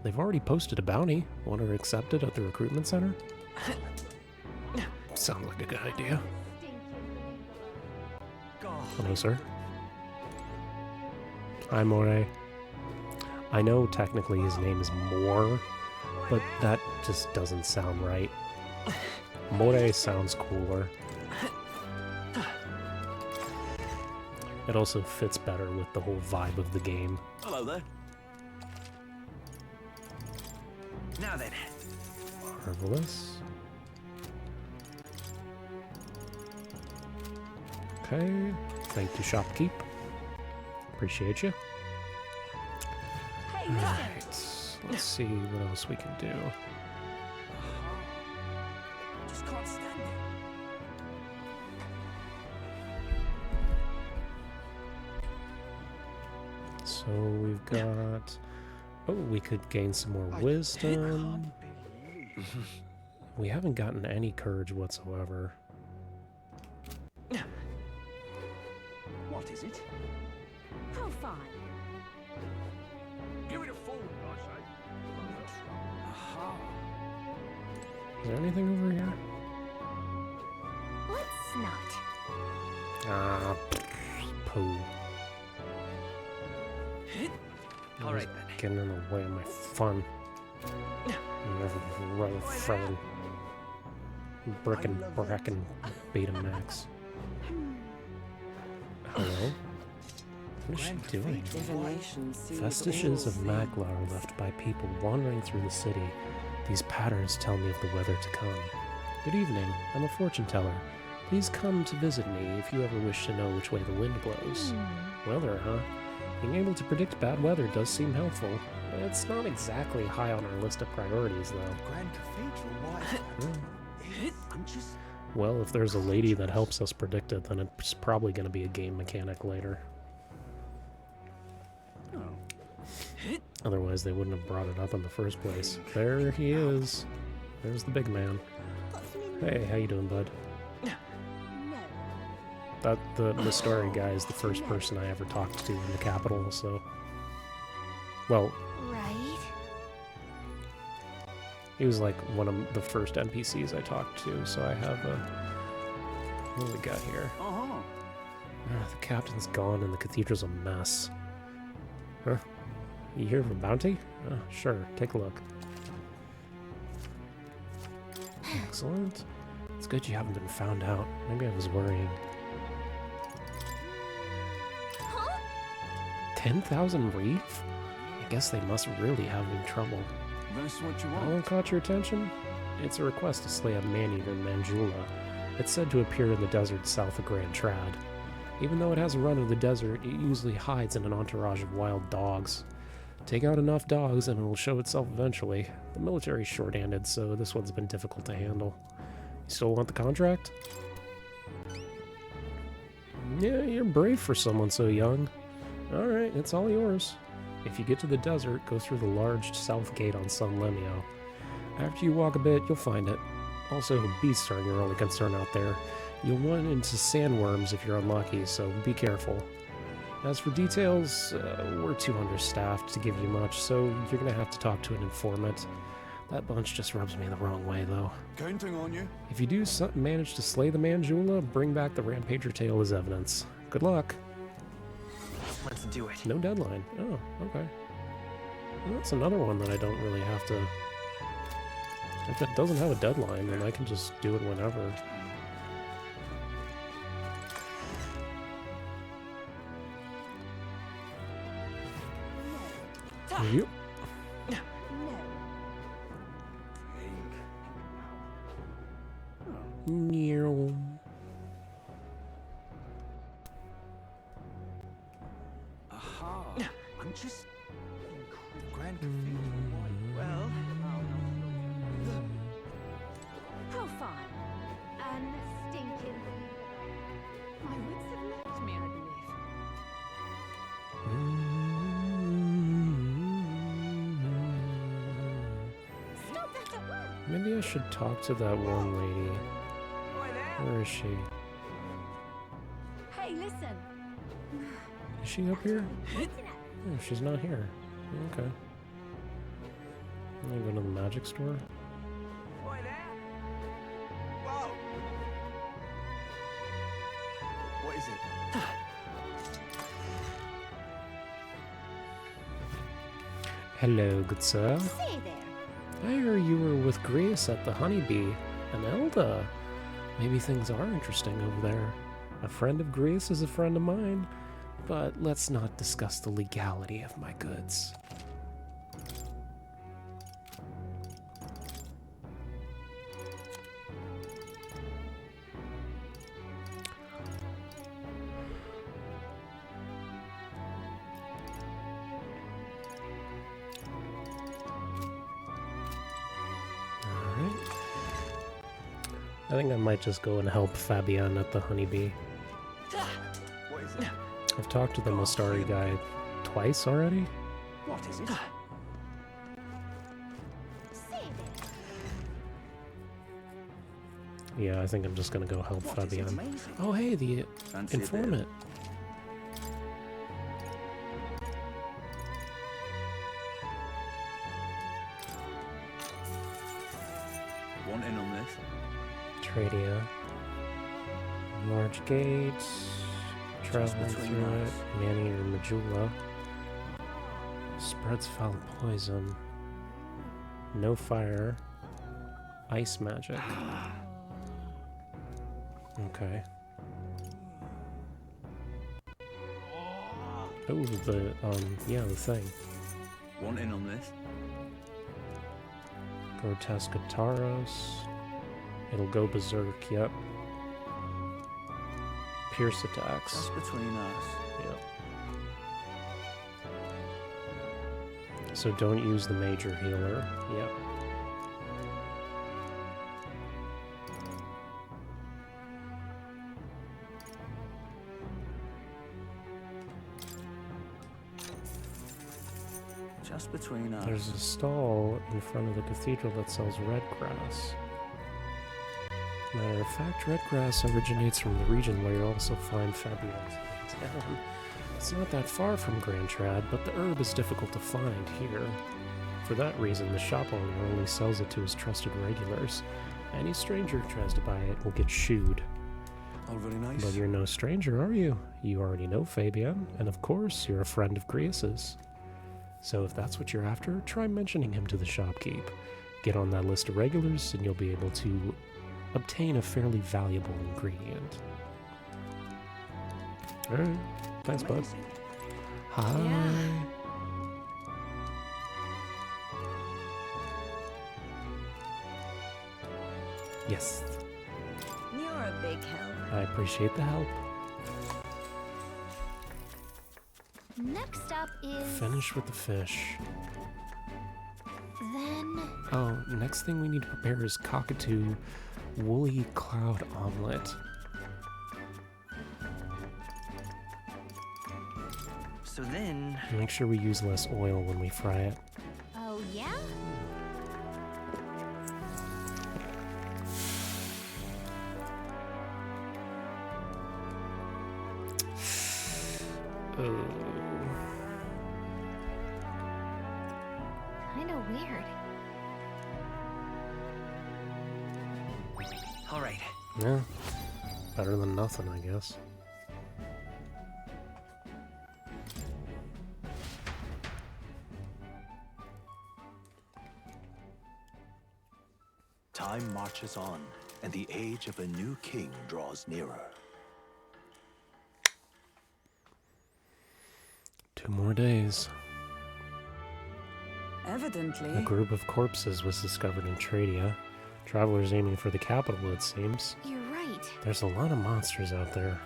They've already posted a bounty. Want to accept it at the recruitment center? Sounds like a good idea. Hello, sir. Hi, More. I know technically his name is Moore, but that just doesn't sound right. More sounds cooler. It also fits better with the whole vibe of the game. Hello there. Now then. Marvelous. Okay. Thank you, shopkeep. Appreciate you. Alright. Let's see what else we can do. Just can't stand it. So we've got... Oh, we could gain some more wisdom. We haven't gotten any courage whatsoever. What is it? How fine. Give it a fool, I say. Aha. Is there anything over here? Let's not. Ah, poo. All right then. Getting in the way of my fun. Right, friend. Brick and Betamax. Hello? What is she doing? Vestiges of magla are left by people wandering through the city. These patterns tell me of the weather to come. Good evening. I'm a fortune teller. Please come to visit me if you ever wish to know which way the wind blows. Weather, huh? Being able to predict bad weather does seem helpful. It's not exactly high on our list of priorities, though. Grand Cathedral, why? I'm just... Well, if there's a lady that helps us predict it, then it's probably going to be a game mechanic later. Otherwise, they wouldn't have brought it up in the first place. There he is. There's the big man. Hey, how you doing, bud? The story guy is the first person I ever talked to in the capital, so... Well... Right? He was like one of the first NPCs I talked to, so I have a... What do we got here? The captain's gone and the cathedral's a mess. Huh? You here for bounty? Sure, take a look. Excellent. It's good you haven't been found out. Maybe I was worrying. 10,000 reef? I guess they must really have in trouble. That's what you That want. one caught your attention? It's a request to slay a man-eater Manjula. It's said to appear in the desert south of Grand Trad. Even though it has a run of the desert, it usually hides in an entourage of wild dogs. Take out enough dogs and it'll show itself eventually. The military's short-handed, so this one's been difficult to handle. You still want the contract? Yeah, you're brave for someone so young. Alright, it's all yours. If you get to the desert, go through the large south gate on San Lemio. After you walk a bit, you'll find it. Also, beasts aren't your only concern out there. You'll run into sandworms if you're unlucky, so be careful. As for details, we're too understaffed to give you much, so you're gonna have to talk to an informant. That bunch just rubs me the wrong way, though. Counting on you. If you do manage to slay the Manjula, bring back the Rampager tail as evidence. Good luck. Let's do it. No deadline. Oh, okay. Well, that's another one that I don't really have to... If it doesn't have a deadline, then I can just do it whenever. Yep. No. Aha. I'm just... Grand Cathedral. Well... How fun. And stinking. My wits have left me, I believe. Stop that at once! Maybe I should talk to that one lady. Where is she? Hey, listen. Is she up here? Oh, she's not here. Okay. I'm gonna go to the magic store. Whoa. What is it? Hello, good sir. Say there. I heard you were with Grace at the Honeybee and Elda. Maybe things are interesting over there. A friend of Grace is a friend of mine, but let's not discuss the legality of my goods. I think I might just go and help Fabian at the Honeybee. What is it? I've talked to the Mostari guy twice already. What is it? Yeah, I think I'm just gonna go help What is it? Fabian. Amazing. Oh, hey, the Fancy a bit? informant. Want in on this? Tradia. Large gates. Traveling between through it. us. Manny or Majula. Spreads foul poison. No fire. Ice magic. Okay. Oh, yeah, the thing. Want in on this? Grotesque Taros. It'll go berserk, yep. Pierce attacks. Just between us. Yep. So don't use the major healer. Yep. Just between us. There's a stall in front of the cathedral that sells red grass. Matter of fact, red grass originates from the region where you'll also find Fabian's town. It's not that far from Grand Trad, but the herb is difficult to find here. For that reason, the shop owner only sells it to his trusted regulars. Any stranger who tries to buy it will get shooed. All very nice. But you're no stranger, are you? You already know Fabian, and of course, you're a friend of Grease's. So if that's what you're after, try mentioning him to the shopkeep. Get on that list of regulars, and you'll be able to obtain a fairly valuable ingredient. Alright, thanks, bud. Hi. Yeah. Yes, You're a big help. I appreciate the help. Next up is... Finish with the fish. Then... Oh, next thing we need to prepare is cockatoo woolly cloud omelet. So then... Make sure we use less oil when we fry it. Oh, yeah? Kinda weird. All right. Yeah. Better than nothing, I guess. Time marches on, and the age of a new king draws nearer. 2 more days. Evidently. A group of corpses was discovered in Tradia. Travelers aiming for the capital, it seems. You're right. There's a lot of monsters out there.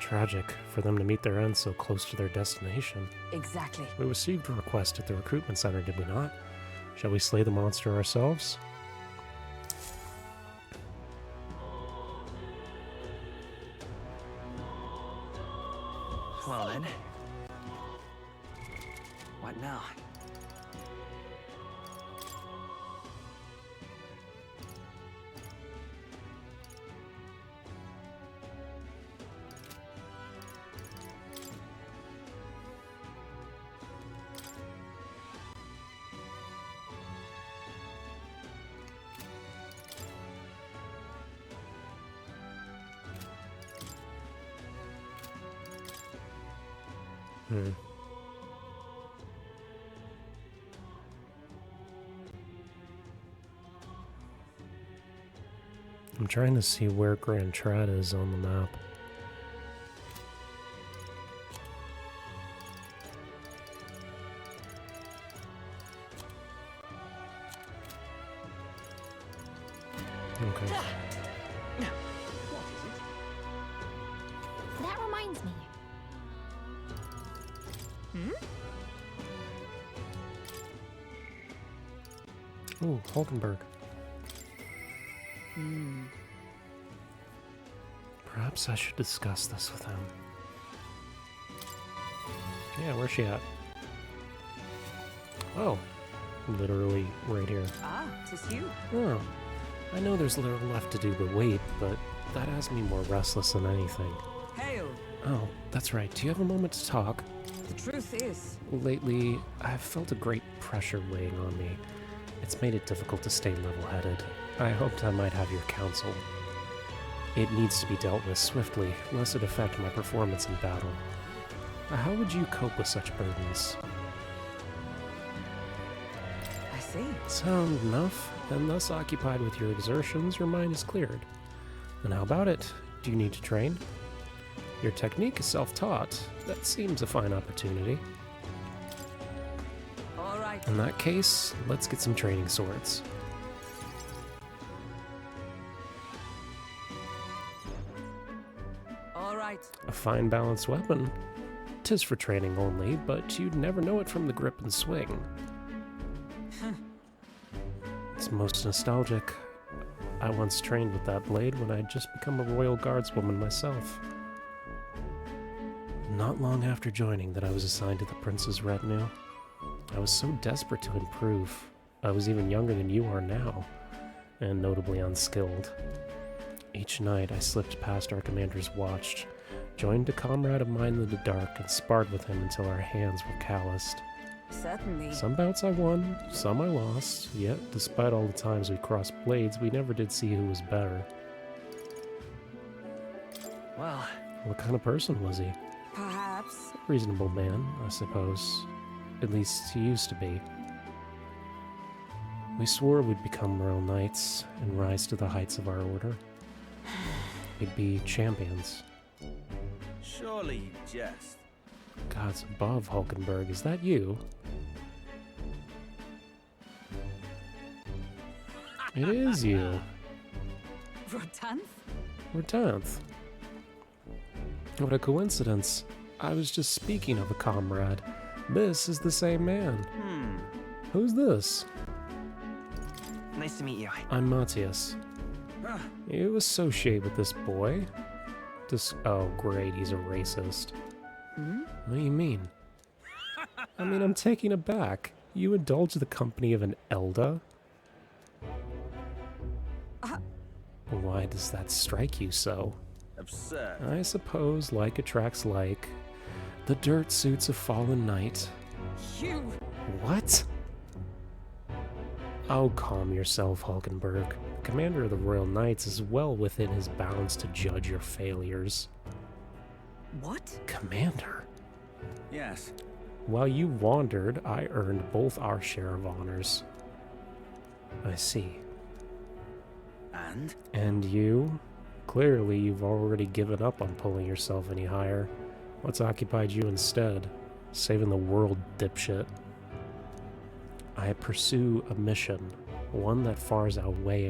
Tragic for them to meet their end so close to their destination. Exactly. We received a request at the recruitment center, did we not? Shall we slay the monster ourselves? Well then. What now? I'm trying to see where Grand Trad is on the map. Okay. That reminds me. Ooh, Hulkenberg. Perhaps I should discuss this with him. Yeah, where's she at? Oh, literally right here. Ah, 'tis you. Oh, I know there's little left to do but wait, but that has me more restless than anything. Hail. Oh, that's right. Do you have a moment to talk? The truth is, Lately, I've felt a great pressure weighing on me. It's made it difficult to stay level-headed. I hoped I might have your counsel. It needs to be dealt with swiftly, lest it affect my performance in battle. How would you cope with such burdens? I see. Sound enough, and thus occupied with your exertions, your mind is cleared. And how about it? Do you need to train? Your technique is self-taught. That seems a fine opportunity. All right. In that case, let's get some training swords. All right. A fine balanced weapon. 'Tis for training only, but you'd never know it from the grip and swing. It's most nostalgic. I once trained with that blade when I'd just become a royal guardswoman myself. Not long after joining that I was assigned to the prince's retinue. I was so desperate to improve. I was even younger than you are now, and notably unskilled. Each night I slipped past our commander's watch, joined a comrade of mine in the dark, and sparred with him until our hands were calloused. Certainly. Some bouts I won, some I lost, yet despite all the times we crossed blades, we never did see who was better. Well, What kind of person was he? Perhaps. Reasonable man, I suppose. At least he used to be. We swore we'd become royal knights and rise to the heights of our order. We'd be champions. Surely you jest. Gods above, Hulkenberg, is that you? It is you. Rotanth? We're 10th. What a coincidence. I was just speaking of a comrade. This is the same man. Who's this? Nice to meet you. I'm Matthias. You associate with this boy? Oh, great, he's a racist. What do you mean? I mean, I'm taken aback. You indulge the company of an Elda? Why does that strike you so? Absurd. I suppose like attracts like. The dirt suits a fallen knight. You! What? Oh, calm yourself, Hulkenberg. The commander of the Royal Knights is well within his bounds to judge your failures. What? Commander? Yes. While you wandered, I earned both our share of honors. I see. And? And you? Clearly, you've already given up on pulling yourself any higher. What's occupied you instead? Saving the world, dipshit. I pursue a mission, one that fars to outweigh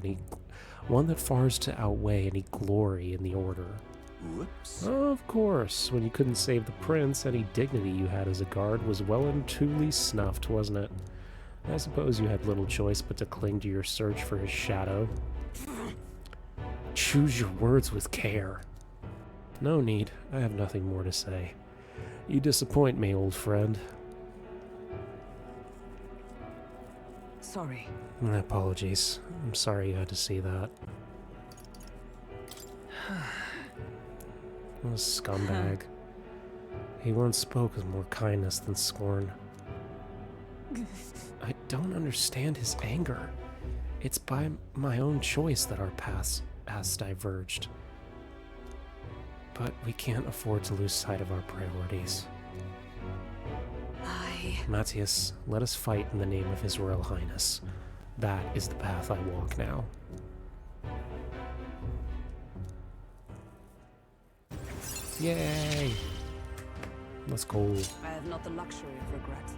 any glory in the Order. Whoops. Of course, when you couldn't save the prince, any dignity you had as a guard was well and truly snuffed, wasn't it? I suppose you had little choice but to cling to your search for his shadow. Choose your words with care. No need, I have nothing more to say. You disappoint me, old friend. Sorry. My apologies. I'm sorry you had to see that. What a scumbag. He once spoke with more kindness than scorn. I don't understand his anger. It's by my own choice that our paths diverged. But we can't afford to lose sight of our priorities. Matthias, let us fight in the name of His Royal Highness. That is the path I walk now. Yay! Let's go. I have not the luxury of regret.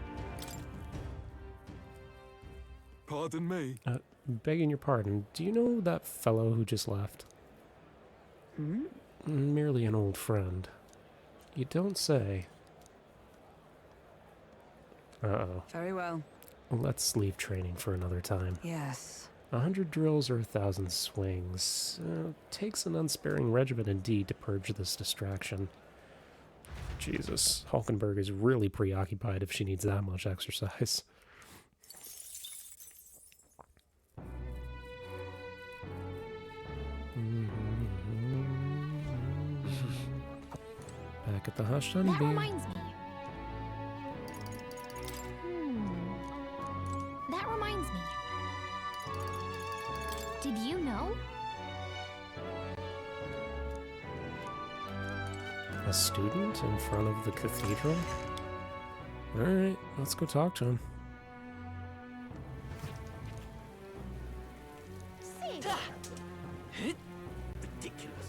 Pardon me. Begging your pardon, do you know that fellow who just left? Merely an old friend. You don't say. Uh-oh. Very well. Let's leave training for another time. Yes. 100 drills or 1,000 swings. Takes an unsparing regiment indeed to purge this distraction. Jesus, Hulkenberg is really preoccupied if she needs that much exercise. Back at the Hush That Honeybee. reminds me. That reminds me. Did you know? A student in front of the cathedral? Alright, let's go talk to him. Ridiculous.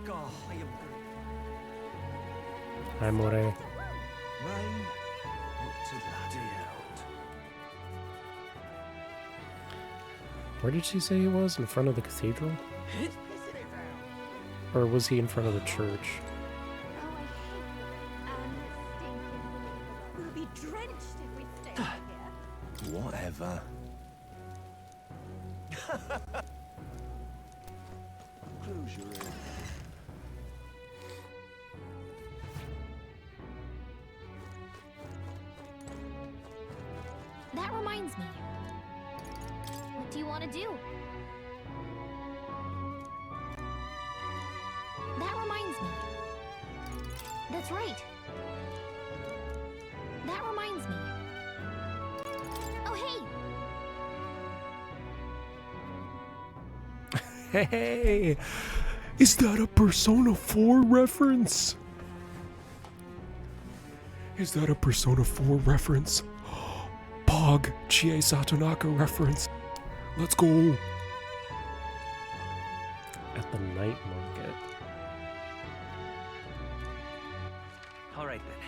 God, I am Hi, More. Rain, up to bloody hell. Where did she say he was? In front of the cathedral? Or was he in front of the church? We'll be drenched if we stay here. Whatever. Close your ears. That reminds me. What do you want to do? That reminds me. That's right. That reminds me. Oh, hey! Hey! Is that a Persona 4 reference? Is that a Persona 4 reference? Pog Chie Satonaka reference. Let's go! At the night market. All right then.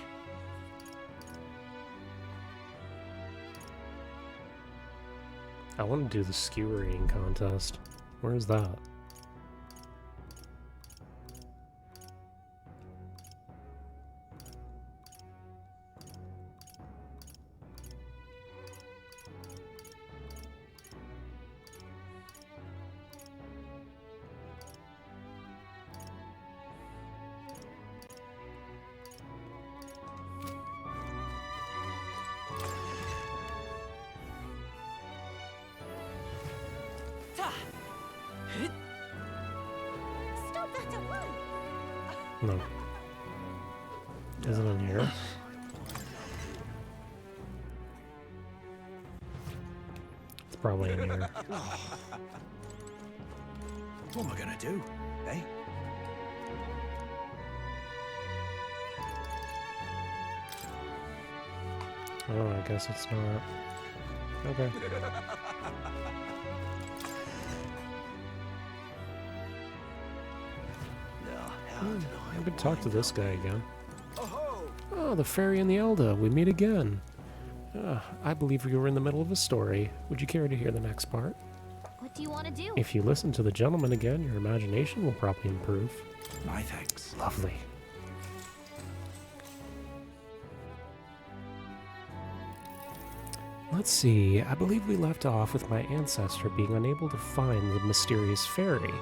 I want to do the skewering contest. Where's that? No. Is it in here? It's probably in here. What am I gonna do, eh? Oh, I guess it's not. Okay. I could talk to this guy again. Oh, the fairy and the Elda. We meet again. I believe you were in the middle of a story. Would you care to hear the next part? What do you want to do? If you listen to the gentleman again, your imagination will probably improve. My thanks. Lovely. Let's see, I believe we left off with my ancestor being unable to find the mysterious fairy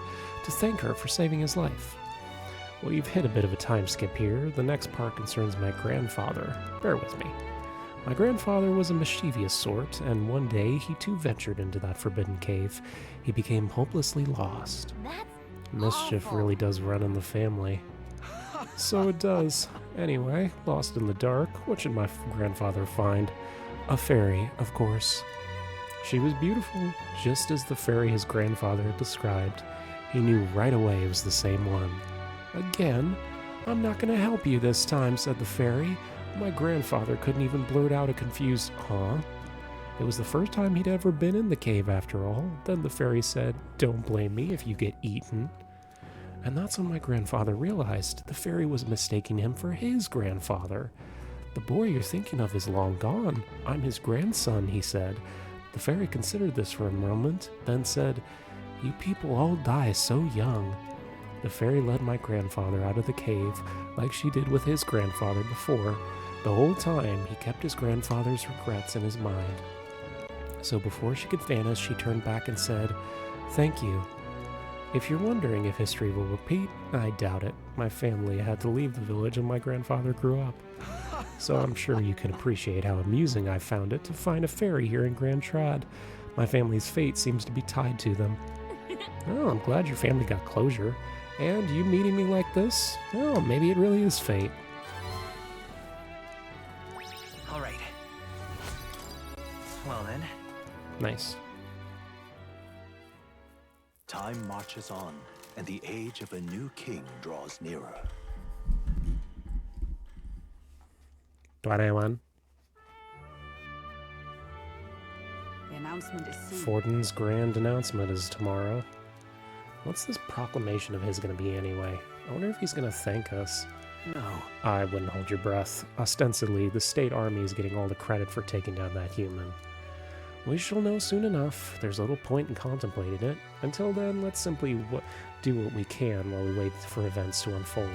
to thank her for saving his life. Well, you've hit a bit of a time skip here. The next part concerns my grandfather. Bear with me. My grandfather was a mischievous sort, and one day he too ventured into that forbidden cave. He became hopelessly lost. That's Mischief awful. really does run in the family. So it does. Anyway, lost in the dark, what should my grandfather find? A fairy, of course. She was beautiful, just as the fairy his grandfather had described. He knew right away it was the same one. Again? I'm not going to help you this time, said the fairy. My grandfather couldn't even blurt out a confused, huh? It was the first time he'd ever been in the cave after all. Then the fairy said, don't blame me if you get eaten. And that's when my grandfather realized the fairy was mistaking him for his grandfather. The boy you're thinking of is long gone. I'm his grandson, he said. The fairy considered this for a moment, then said, you people all die so young. The fairy led my grandfather out of the cave, like she did with his grandfather before. The whole time, he kept his grandfather's regrets in his mind. So before she could vanish, she turned back and said, thank you. If you're wondering if history will repeat, I doubt it. My family had to leave the village and my grandfather grew up. So I'm sure you can appreciate how amusing I found it to find a fairy here in Grand Trad. My family's fate seems to be tied to them. Oh, I'm glad your family got closure. And you meeting me like this? Oh, maybe it really is fate. All right. Well then. Nice. Time marches on, and the age of a new king draws nearer. 21. The announcement is soon. Fortin's grand announcement is tomorrow. What's this proclamation of his going to be anyway? I wonder if he's going to thank us. No. I wouldn't hold your breath. Ostensibly, the state army is getting all the credit for taking down that human. We shall know soon enough. There's little point in contemplating it. Until then, let's simply do what we can while we wait for events to unfold.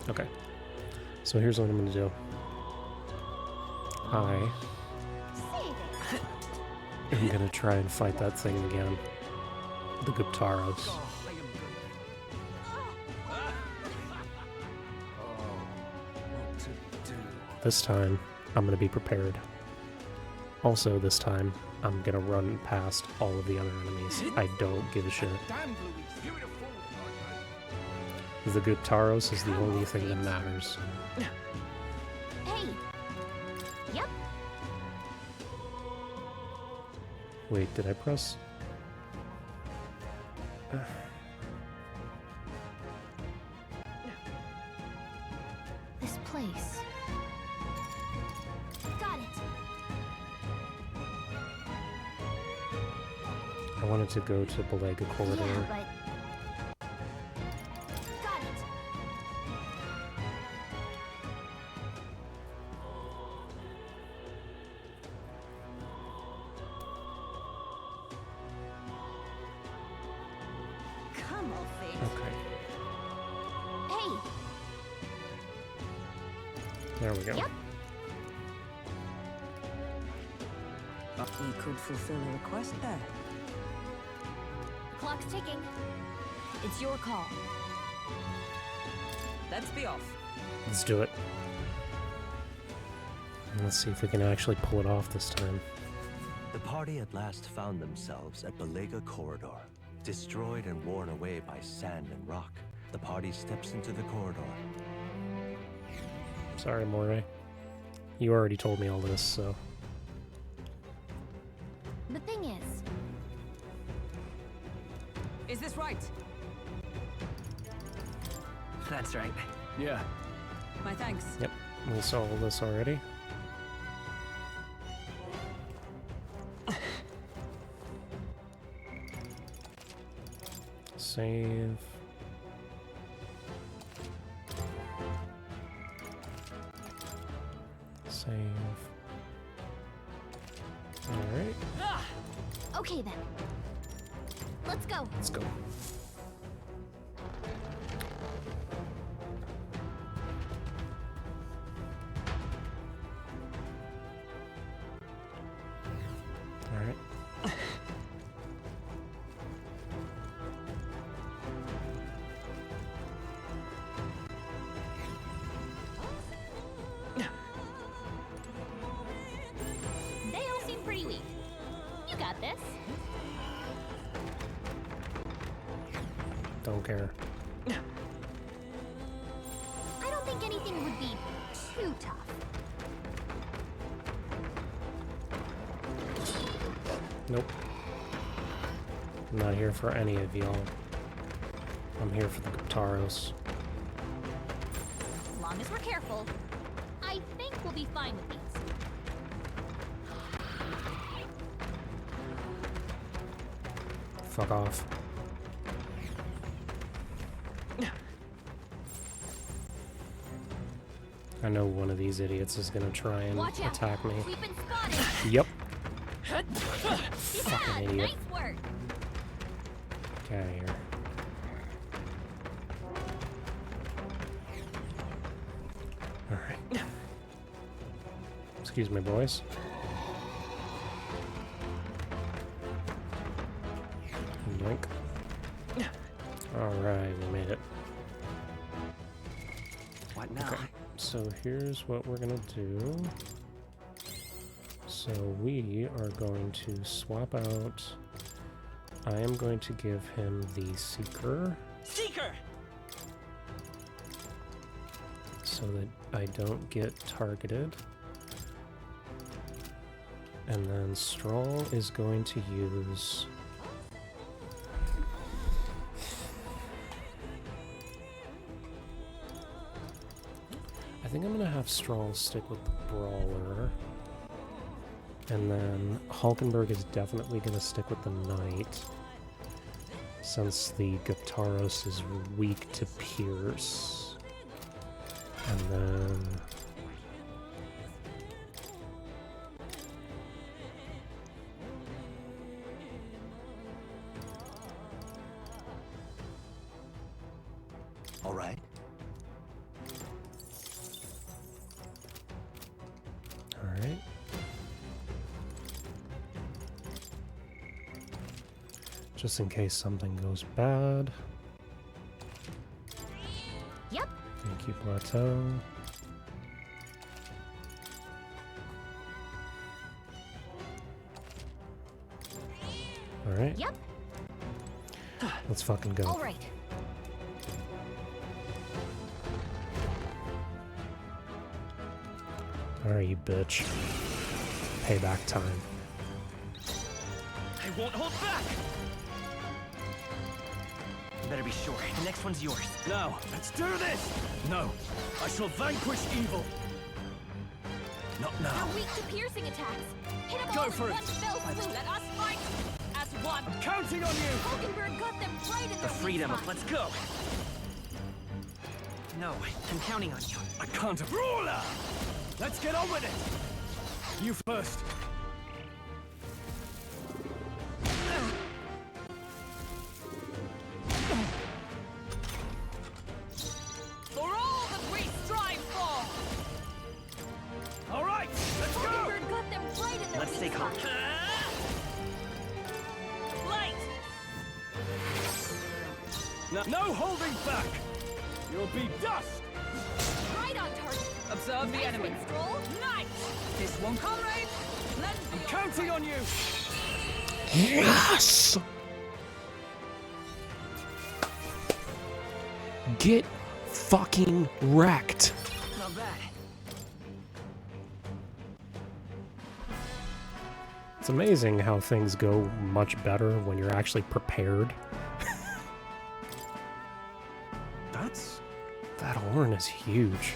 Okay. So here's what I'm going to do. I'm going to try and fight that thing again. The Guptaros. This time, I'm going to be prepared. Also, this time, I'm going to run past all of the other enemies. I don't give a shit. The Guptaros is the only thing that matters. Hey. Yep. Wait, did I press? This place. Got it. I wanted to go to Belega Corridor. Yeah, but got it. Come off it. Okay, Hey. there we go. Yep. You could fulfill a request there. Clock's ticking. It's your call. Let's be off. Let's do it. Let's see if we can actually pull it off this time. The party at last found themselves at Belega Corridor, Destroyed and worn away by sand and rock, the party steps into the corridor. Sorry, Moray. You already told me all this, so... The thing is... Is this right? That's right. Yeah. My thanks. Yep, we saw all this already. Save. Save. Alright. Okay then. Let's go. Let's go. Alright. They all seem pretty weak. You got this. Don't care. I don't think anything would be too tough. Nope. I'm not here for any of y'all. I'm here for the Gataros. As long as we're careful, I think we'll be fine with these. Fuck off. I know one of these idiots is gonna try and Watch out. attack me. We've been spotted. Yep. Yeah, Fucking idiot. nice work. Get out of here. Alright. Excuse me, boys. Yoink. Alright, we made it. What now? Okay, so here's what we're gonna do. So we are going to swap out. I am going to give him the Seeker Seeker! so that I don't get targeted. And then Strahl is going to use... I think I'm going to have Strahl stick with the Brawler. And then Hulkenberg is definitely going to stick with the Knight, since the Gataros is weak to Pierce. And then... All right. Alright. Just in case something goes bad. Yep. Thank you, Plateau. Alright. Yep. Let's fucking go. All right. Alright, you bitch. Payback time. I won't hold back! You better be sure. The next one's yours. Now, let's do this! No, I shall vanquish evil. Not now. They're weak to piercing attacks. Hit them Go all for in it. one fell swoop. Let us fight as one. I'm counting on you! Hulkenberg got them right in The their freedom weak of spot. let's go! No, I'm counting on you. I can't. Brawler! Let's get on with it! You first. For all that we strive for! All right, let's go! Hulkenberg got them right in their Let's weak stay calm. spot. Light! No holding back! You'll be dust! Right on target. Observe the Nice enemy. one, Stroll. Night! This one, comrade! Lend me your Counting on you! Yes! Get fucking wrecked. Not bad. It's amazing how things go much better when you're actually prepared. That horn is huge.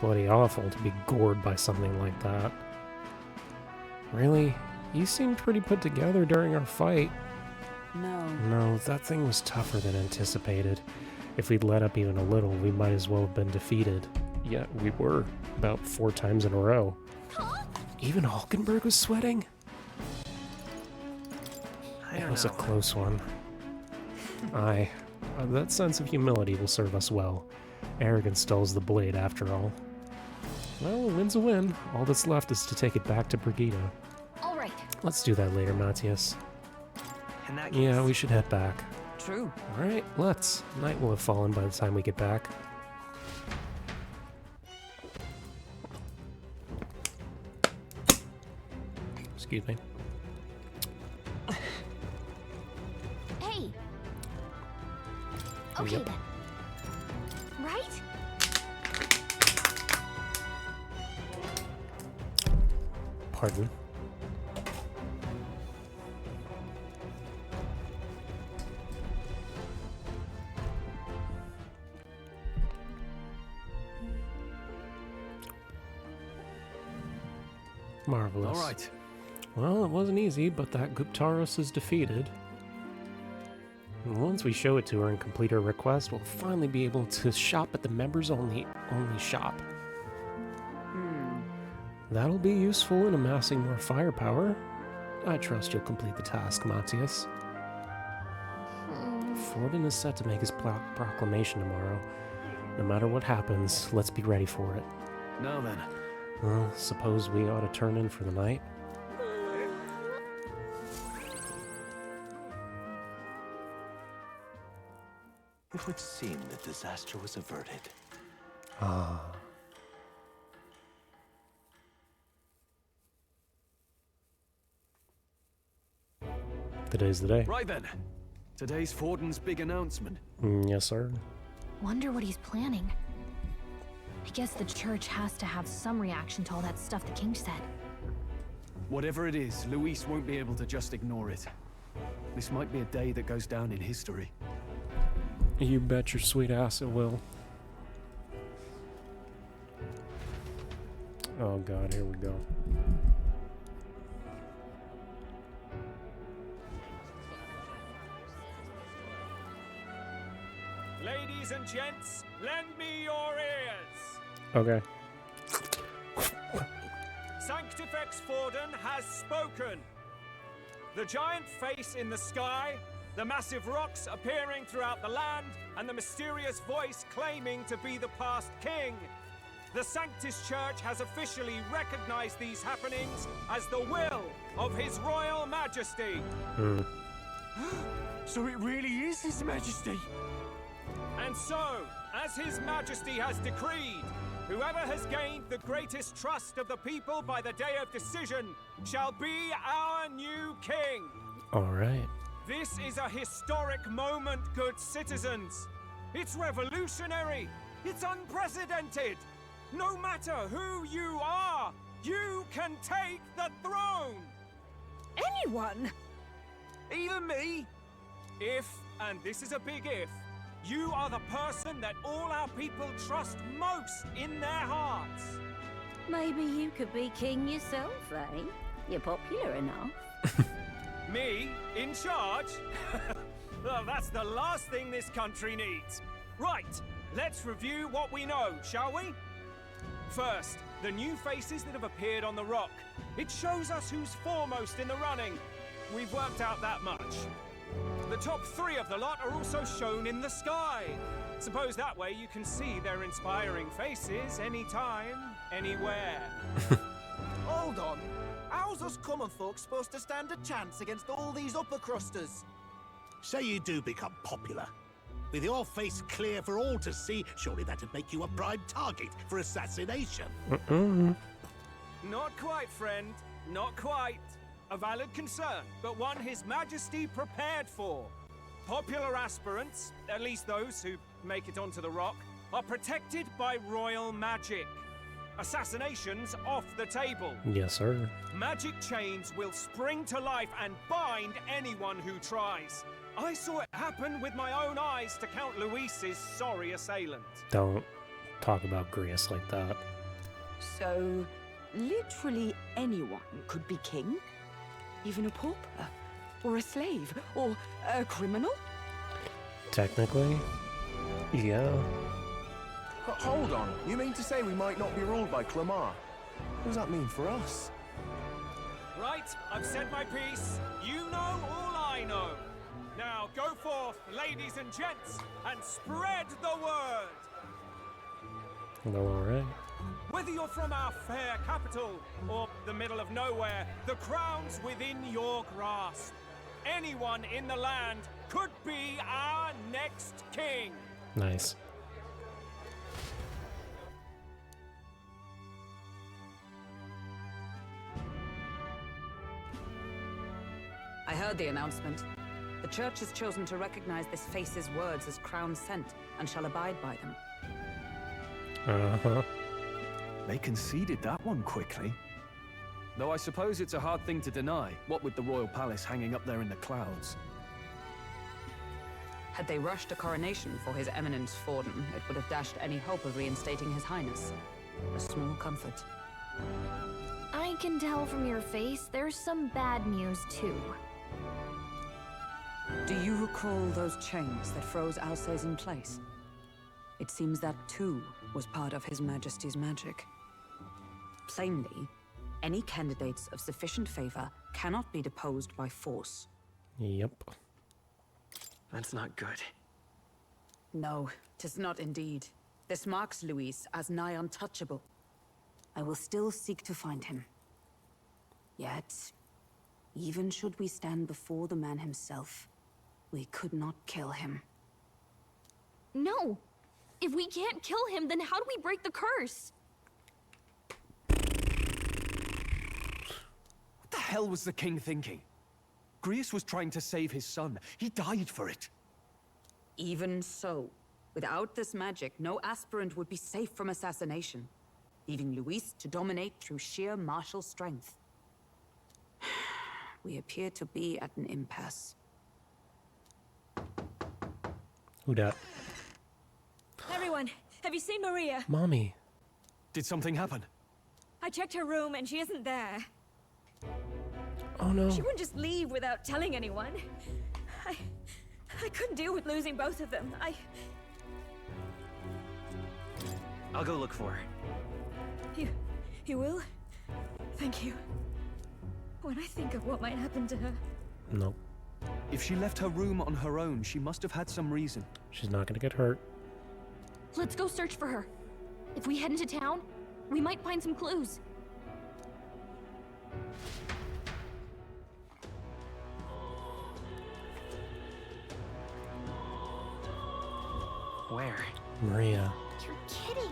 Bloody awful to be gored by something like that. Really? You seemed pretty put together during our fight. No. No, that thing was tougher than anticipated. If we'd let up even a little, we might as well have been defeated. Yet we were, about 4 times in a row. Even Hulkenberg was sweating? It was a close one. Aye, that sense of humility will serve us well. Arrogance dulls the blade, after all. Well, a win's a win. All that's left is to take it back to Brigida. All right. Let's do that later, Matthias. In that Yeah, we should head back. True. Alright, let's. Night will have fallen by the time we get back. Excuse me. Hey. Okay Yep. then. Right? Pardon. Marvelous. All right. Well, it wasn't easy, but that Guptaros is defeated. And once we show it to her and complete her request, we'll finally be able to shop at the members-only shop. That'll be useful in amassing more firepower. I trust you'll complete the task, Matthias. Forden is set to make his proclamation tomorrow. No matter what happens, let's be ready for it. Now then. Well, suppose we ought to turn in for the night. It would seem that disaster was averted. Ah. Today's the day. Right then. Today's Forden's big announcement. Yes, sir. Wonder what he's planning. I guess the church has to have some reaction to all that stuff the king said. Whatever it is, Luis won't be able to just ignore it. This might be a day that goes down in history. You bet your sweet ass it will. Oh god, here we go. Ladies and gents, lend me your ears. Okay. Sanctifex Forden has spoken. The giant face in the sky, the massive rocks appearing throughout the land, and the mysterious voice claiming to be the past king. The Sanctus Church has officially recognized these happenings as the will of His Royal Majesty. So it really is His Majesty? And so, as His Majesty has decreed, whoever has gained the greatest trust of the people by the day of decision shall be our new king. Alright. This is a historic moment, good citizens. It's revolutionary. It's unprecedented. No matter who you are, you can take the throne. Anyone? Even me? If, and this is a big if, you are the person that all our people trust most in their hearts. Maybe you could be king yourself, eh? You're popular enough. Me? In charge? Well, that's the last thing this country needs. Right, let's review what we know, shall we? First, the new faces that have appeared on the rock. It shows us who's foremost in the running. We've worked out that much. The top 3 of the lot are also shown in the sky. Suppose that way you can see their inspiring faces anytime, anywhere. Hold on. How's us common folk supposed to stand a chance against all these upper crusters? Say you do become popular. With your face clear for all to see, surely that'd make you a prime target for assassination. Not quite, friend. Not quite. A valid concern, but one His Majesty prepared for. Popular aspirants, at least those who make it onto the rock are protected by royal magic. Assassinations off the table. Yes, sir. Magic chains will spring to life and bind anyone who tries. I saw it happen with my own eyes to Count Luis's sorry assailant. Don't talk about Grius like that. So, literally anyone could be king? Even a pauper? Or a slave? Or a criminal? Technically, yeah. Hold on, you mean to say we might not be ruled by Clamar? What does that mean for us? Right, I've said my piece. You know all I know. Now go forth, ladies and gents, and spread the word. Well, alright. Whether you're from our fair capital or the middle of nowhere, the crown's within your grasp. Anyone in the land could be our next king. Nice. I heard the announcement. The Church has chosen to recognize this face's words as crown sent, and shall abide by them. Uh-huh. They conceded that one quickly. Though I suppose it's a hard thing to deny, what with the royal palace hanging up there in the clouds. Had they rushed a coronation for His Eminence Forden, it would have dashed any hope of reinstating His Highness. A small comfort. I can tell from your face there's some bad news too. Do you recall those chains that froze Alsace in place? It seems that too was part of His Majesty's magic. Plainly, any candidates of sufficient favor cannot be deposed by force. Yep. That's not good. No, 'tis not indeed. This marks Luis as nigh untouchable. I will still seek to find him. Yet, even should we stand before the man himself, we could not kill him. No! If we can't kill him, then how do we break the curse? What the hell was the king thinking? Grius was trying to save his son. He died for it. Even so, without this magic, no aspirant would be safe from assassination, leaving Luis to dominate through sheer martial strength. We appear to be at an impasse. Who dat? Everyone, have you seen Maria? Mommy. Did something happen? I checked her room and she isn't there. Oh no. She wouldn't just leave without telling anyone. I couldn't deal with losing both of them. I'll go look for her. You will? Thank you. When I think of what might happen to her. Nope. If she left her room on her own, she must have had some reason. She's not gonna get hurt. Let's go search for her. If we head into town, we might find some clues. Where? Maria. You're kidding!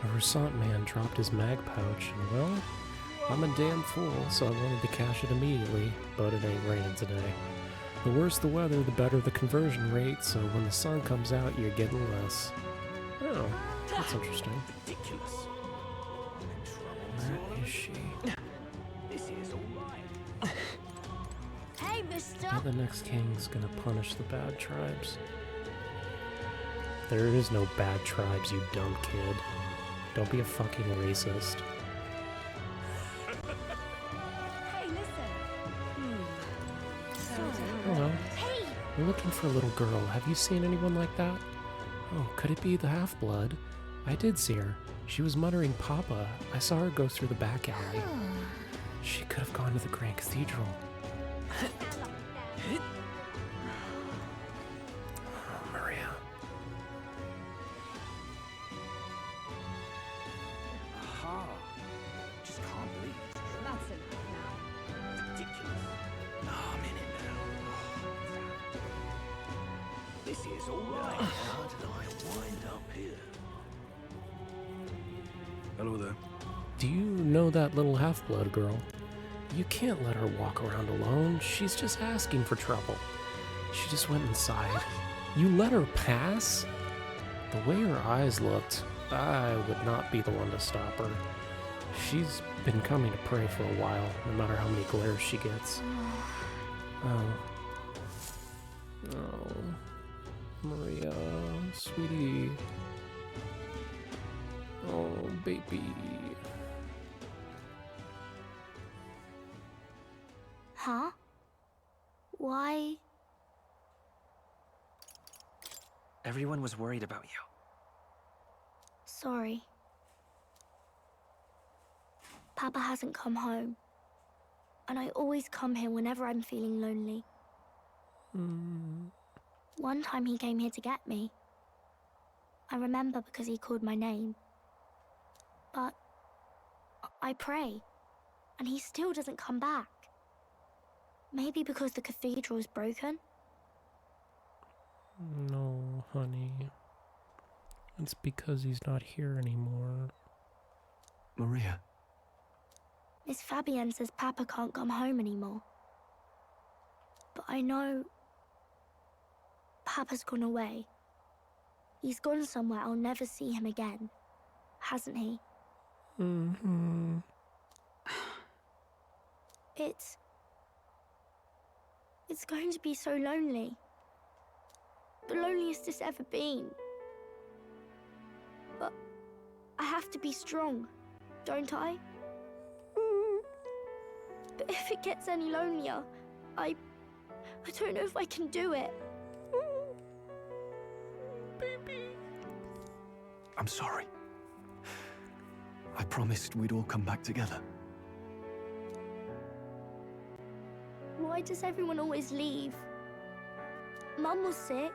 A Versant man dropped his mag pouch, and well, I'm a damn fool, so I wanted to cash it immediately, but it ain't raining today. The worse the weather, the better the conversion rate, so when the sun comes out, you're getting less. Oh, that's interesting. Ridiculous. Where is she? This is all right. Hey, mister! Now the next king's gonna punish the bad tribes. There is no bad tribes, you dumb kid. Don't be a fucking racist. Hey, listen. Hello. Hey! We're looking for a little girl. Have you seen anyone like that? Oh, could it be the half-blood? I did see her. She was muttering Papa. I saw her go through the back alley. She could have gone to the Grand Cathedral. Oh, Maria. Aha. Just can't believe it. That's enough now. Ridiculous. Oh, I'm in it now. This is all right. How did I wind up here? Hello there. Do you know that little half-blood girl? You can't let her walk around alone. She's just asking for trouble. She just went inside. You let her pass? The way her eyes looked, I would not be the one to stop her. She's been coming to pray for a while, no matter how many glares she gets. Oh. Oh. Maria, sweetie. Oh, baby. Huh? Why? Everyone was worried about you. Sorry. Papa hasn't come home. And I always come here whenever I'm feeling lonely. One time he came here to get me. I remember because he called my name. But I pray, and he still doesn't come back. Maybe because the cathedral's broken? No, honey. It's because he's not here anymore. Maria. Miss Fabienne says Papa can't come home anymore. But I know Papa's gone away. He's gone somewhere I'll never see him again, hasn't he? Mm-hmm. It's going to be so lonely. The loneliest it's ever been. But I have to be strong, don't I? But if it gets any lonelier, I don't know if I can do it. Baby. I'm sorry. I promised we'd all come back together. Why does everyone always leave? Mum was sick.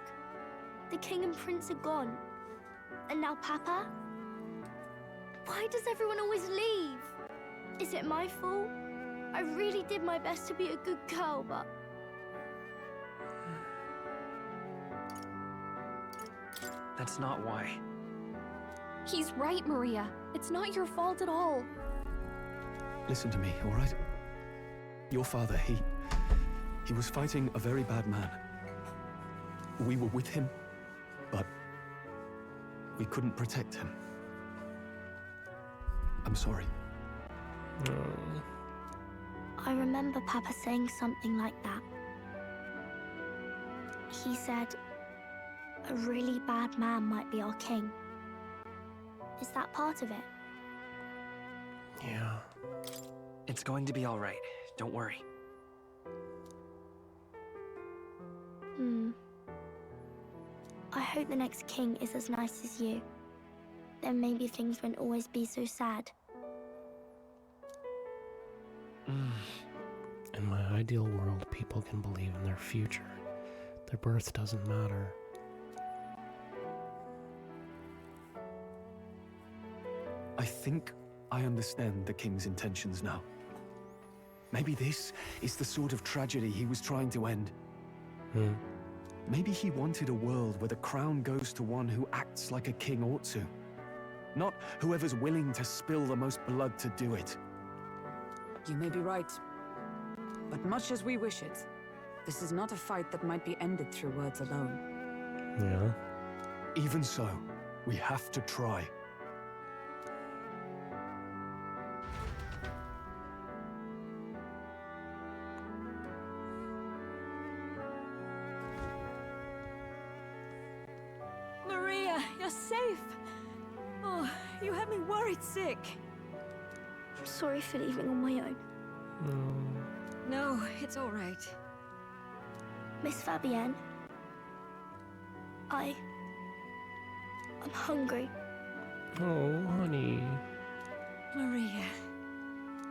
The king and prince are gone. And now Papa? Why does everyone always leave? Is it my fault? I really did my best to be a good girl, but... That's not why. He's right, Maria. It's not your fault at all. Listen to me, all right? Your father, he was fighting a very bad man. We were with him, but we couldn't protect him. I'm sorry. I remember Papa saying something like that. He said, a really bad man might be our king. Is that part of it? Yeah. It's going to be all right. Don't worry. I hope the next king is as nice as you. Then maybe things won't always be so sad. In my ideal world, people can believe in their future. Their birth doesn't matter. I think I understand the king's intentions now. Maybe this is the sort of tragedy he was trying to end. Maybe he wanted a world where the crown goes to one who acts like a king ought to. Not whoever's willing to spill the most blood to do it. You may be right. But much as we wish it, this is not a fight that might be ended through words alone. Yeah. Even so, we have to try. Maria, you're safe. Oh, you had me worried sick. I'm sorry for leaving on my own. No, it's all right. Miss Fabienne, I'm hungry. Oh, honey. Maria.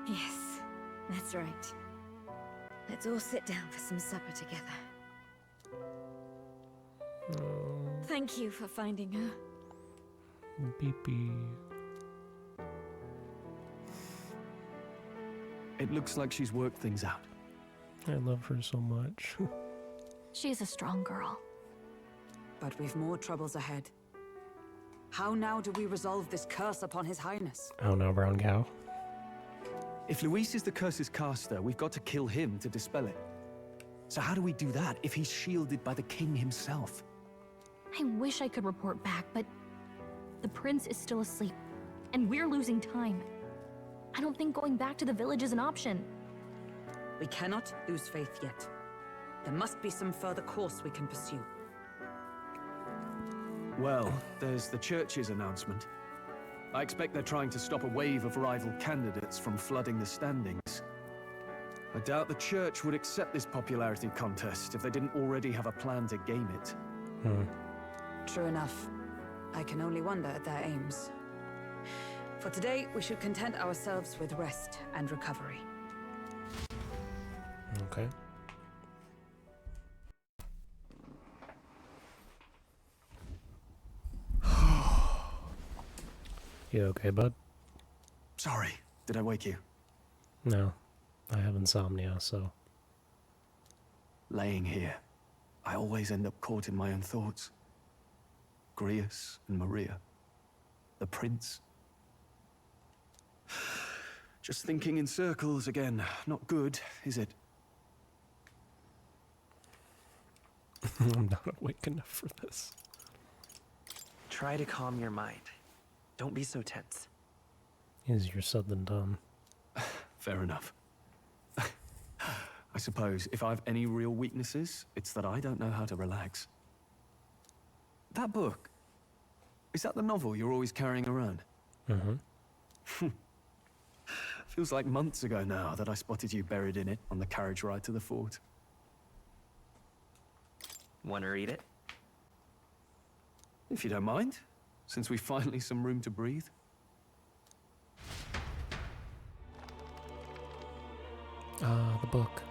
Yes, that's right. Let's all sit down for some supper together. Thank you for finding her. Beepy. It looks like she's worked things out. I love her so much. She's a strong girl. But we've more troubles ahead. How now do we resolve this curse upon His Highness? Oh no, brown cow. If Luis is the curse's caster, we've got to kill him to dispel it. So how do we do that if he's shielded by the king himself? I wish I could report back, but the prince is still asleep, and we're losing time. I don't think going back to the village is an option. We cannot lose faith yet. There must be some further course we can pursue. Well, there's the church's announcement. I expect they're trying to stop a wave of rival candidates from flooding the standings. I doubt the church would accept this popularity contest if they didn't already have a plan to game it. True enough. I can only wonder at their aims. For today, we should content ourselves with rest and recovery. Okay. You okay, bud? Sorry, did I wake you? No, I have insomnia, so... Laying here, I always end up caught in my own thoughts. Grius and Maria. The prince. Just thinking in circles again. Not good, is it? I'm not awake enough for this. Try to calm your mind. Don't be so tense. Easier said than done. Fair enough. I suppose if I have any real weaknesses, it's that I don't know how to relax. That book, is that the novel you're always carrying around? Mm-hmm. Feels like months ago now that I spotted you buried in it on the carriage ride to the fort. Want to read it? If you don't mind, since we've finally some room to breathe. The book.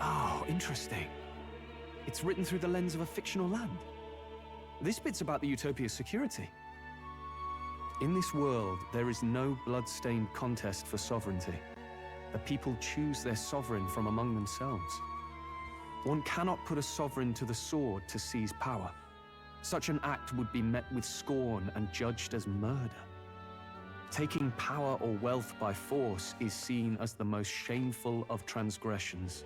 Oh, interesting. It's written through the lens of a fictional land. This bit's about the Utopia's security. In this world, there is no blood-stained contest for sovereignty. The people choose their sovereign from among themselves. One cannot put a sovereign to the sword to seize power. Such an act would be met with scorn and judged as murder. Taking power or wealth by force is seen as the most shameful of transgressions.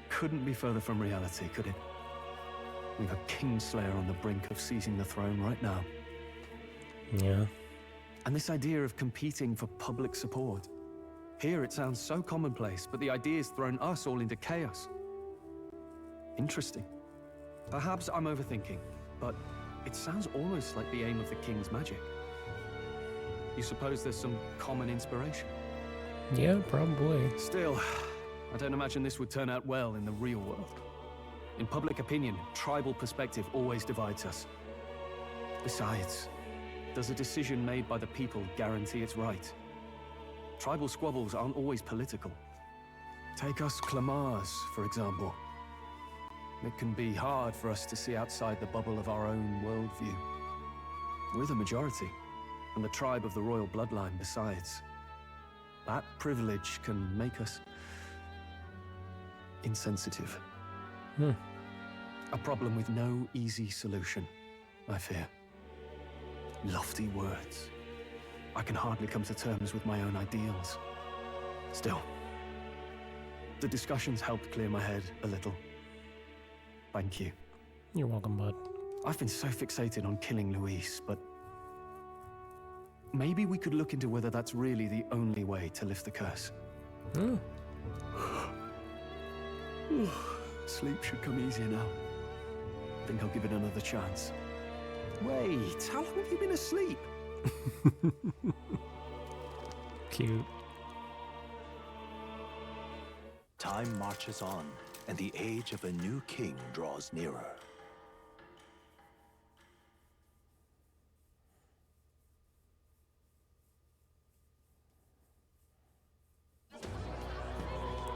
Couldn't be further from reality, could it? We've a Kingslayer on the brink of seizing the throne right now. Yeah. And this idea of competing for public support. Here it sounds so commonplace, but the idea's thrown us all into chaos. Interesting. Perhaps I'm overthinking, but it sounds almost like the aim of the king's magic. You suppose there's some common inspiration? Yeah, probably. Still, I don't imagine this would turn out well in the real world. In public opinion, tribal perspective always divides us. Besides, does a decision made by the people guarantee it's right? Tribal squabbles aren't always political. Take us Clamars, for example. It can be hard for us to see outside the bubble of our own worldview. We're the majority, and the tribe of the royal bloodline besides. That privilege can make us insensitive. A problem with no easy solution, I fear. Lofty words. I can hardly come to terms with my own ideals. Still, the discussions helped clear my head a little. Thank you. You're welcome, bud. I've been so fixated on killing Luis, but maybe we could look into whether that's really the only way to lift the curse. Sleep should come easier now. Think I'll give it another chance. Wait, how long have you been asleep? Cute. Time marches on, and the age of a new king draws nearer.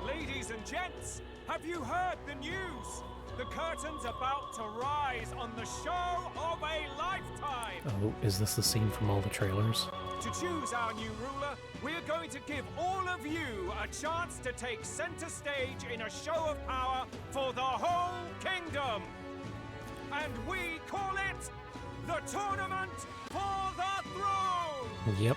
Ladies and gents, have you heard the news? The curtain's about to rise on the show of a lifetime! Oh, is this the scene from all the trailers? To choose our new ruler, we're going to give all of you a chance to take center stage in a show of power for the whole kingdom! and we call it the Tournament for the Throne! Yep.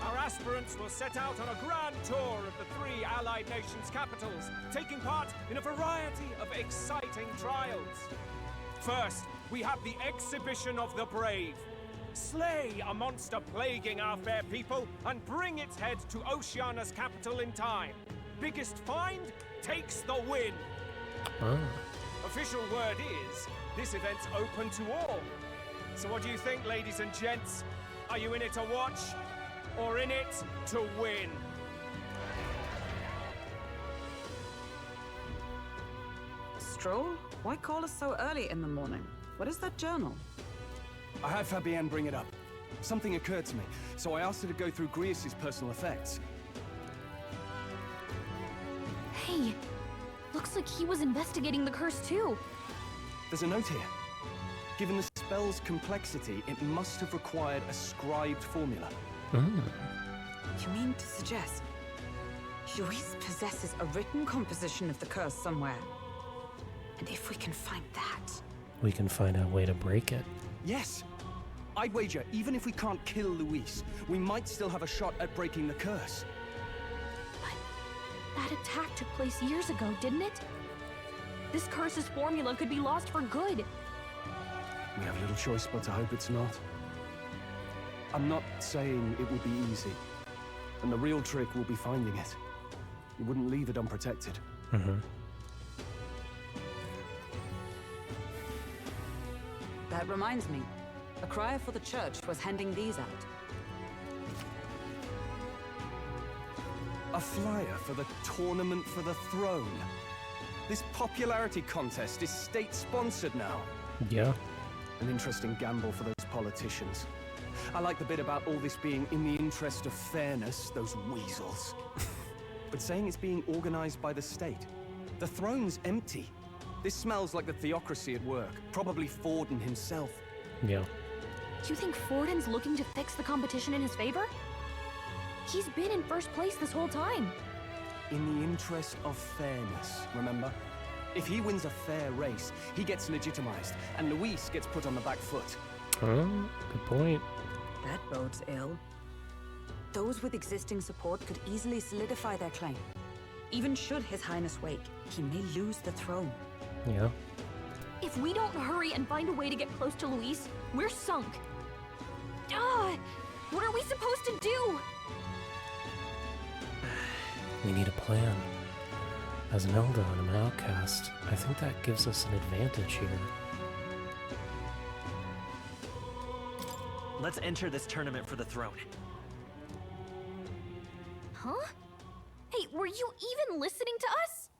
Our aspirants will set out on a grand tour of the 3 allied nations' capitals, taking part in a variety of exciting trials. First, we have the Exhibition of the Brave. Slay a monster plaguing our fair people and bring its head to Oceania's capital in time. Biggest find takes the win. Oh. Official word is, this event's open to all. So what do you think, ladies and gents? Are you in it to watch, or in it to win? Stroll? Why call us so early in the morning? What is that journal? I had Fabienne bring it up. Something occurred to me, so I asked her to go through Grius' personal effects. Hey, looks like he was investigating the curse too. There's a note here. Given the spell's complexity, it must have required a scribed formula. You mean to suggest Luis possesses a written composition of the curse somewhere? And if we can find that... We can find a way to break it. Yes! I'd wager, even if we can't kill Luis, we might still have a shot at breaking the curse. That attack took place years ago, didn't it? This curse's formula could be lost for good. We have little choice but to hope it's not. I'm not saying it will be easy. And the real trick will be finding it. You wouldn't leave it unprotected. That reminds me. A crier for the church was handing these out. A flyer for the Tournament for the Throne. This popularity contest is state-sponsored now. Yeah. An interesting gamble for those politicians. I like the bit about all this being in the interest of fairness, those weasels. But saying it's being organized by the state. The throne's empty. This smells like the theocracy at work. Probably Forden himself. Yeah. Do you think Forden's looking to fix the competition in his favor? He's been in first place this whole time. In the interest of fairness, remember? If he wins a fair race, he gets legitimized, and Luis gets put on the back foot. Oh, good point. That bodes ill. Those with existing support could easily solidify their claim. Even should His Highness wake, he may lose the throne. Yeah. If we don't hurry and find a way to get close to Luis, we're sunk. What are we supposed to do? We need a plan. As an Eldon and an outcast, I think that gives us an advantage here. Let's enter this tournament for the throne. Huh? Hey, were you even listening to us?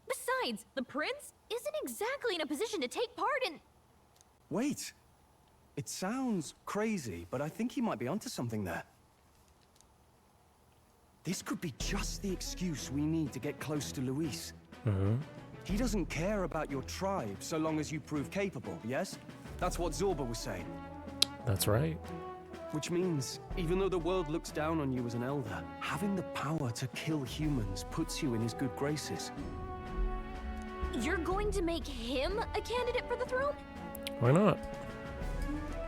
Besides, the prince isn't exactly in a position to take part in... Wait. It sounds crazy, but I think he might be onto something there. This could be just the excuse we need to get close to Luis. He doesn't care about your tribe so long as you prove capable, yes? That's what Zorba was saying. That's right. Which means, even though the world looks down on you as an elder, having the power to kill humans puts you in his good graces. You're going to make him a candidate for the throne? Why not?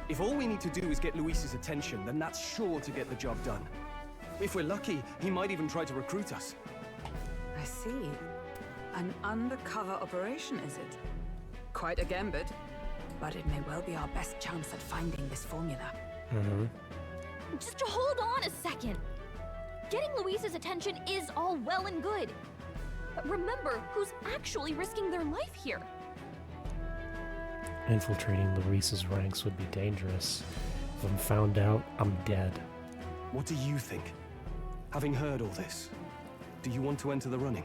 If all we need to do is get Luis's attention, then that's sure to get the job done. If we're lucky, he might even try to recruit us. I see. An undercover operation, is it? Quite a gambit, but it may well be our best chance at finding this formula. Just hold on a second. Getting Luis's attention is all well and good. But remember who's actually risking their life here. Infiltrating Luis's ranks would be dangerous. If I'm found out, I'm dead. What do you think? Having heard all this, do you want to enter the running?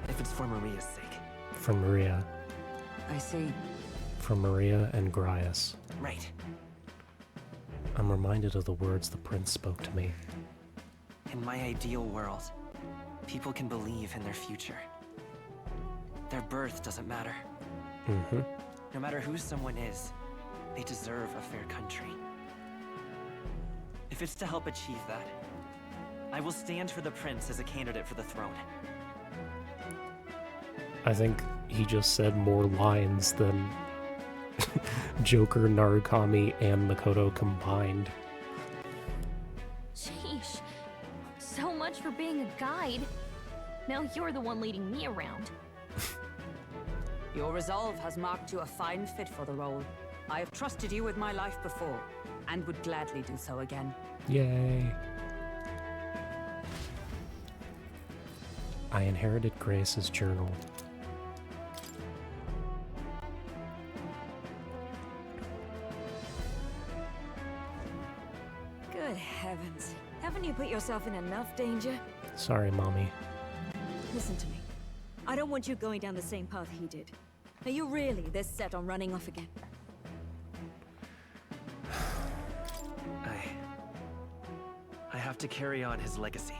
If it's for Maria's sake. For Maria. I see. For Maria and Grius. Right. I'm reminded of the words the prince spoke to me. In my ideal world, people can believe in their future. Their birth doesn't matter. No matter who someone is, they deserve a fair country. If it's to help achieve that, I will stand for the prince as a candidate for the throne. I think he just said more lines than Joker, Narukami, and Makoto combined. Sheesh. So much for being a guide. Now you're the one leading me around. Your resolve has marked you a fine fit for the role. I have trusted you with my life before, and would gladly do so again. Yay. I inherited Grace's journal. Good heavens. Haven't you put yourself in enough danger? Sorry, Mommy. Listen to me. I don't want you going down the same path he did. Are you really this set on running off again? I have to carry on his legacy.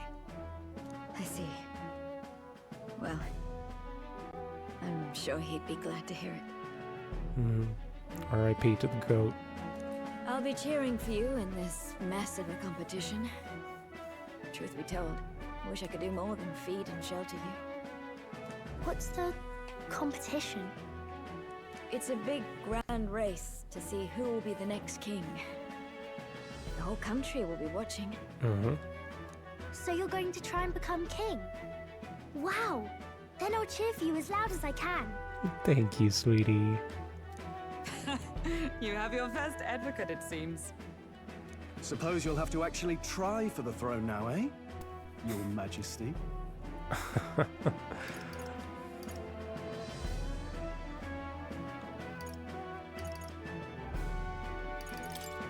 I see. Well, I'm sure he'd be glad to hear it. R.I.P. to the goat. I'll be cheering for you in this mess of a competition. Truth be told, I wish I could do more than feed and shelter you. What's the competition? It's a big, grand race to see who will be the next king. The whole country will be watching. So you're going to try and become king? Wow! Then I'll cheer for you as loud as I can. Thank you, sweetie. You have your first advocate, it seems. Suppose you'll have to actually try for the throne now, eh? Your Majesty.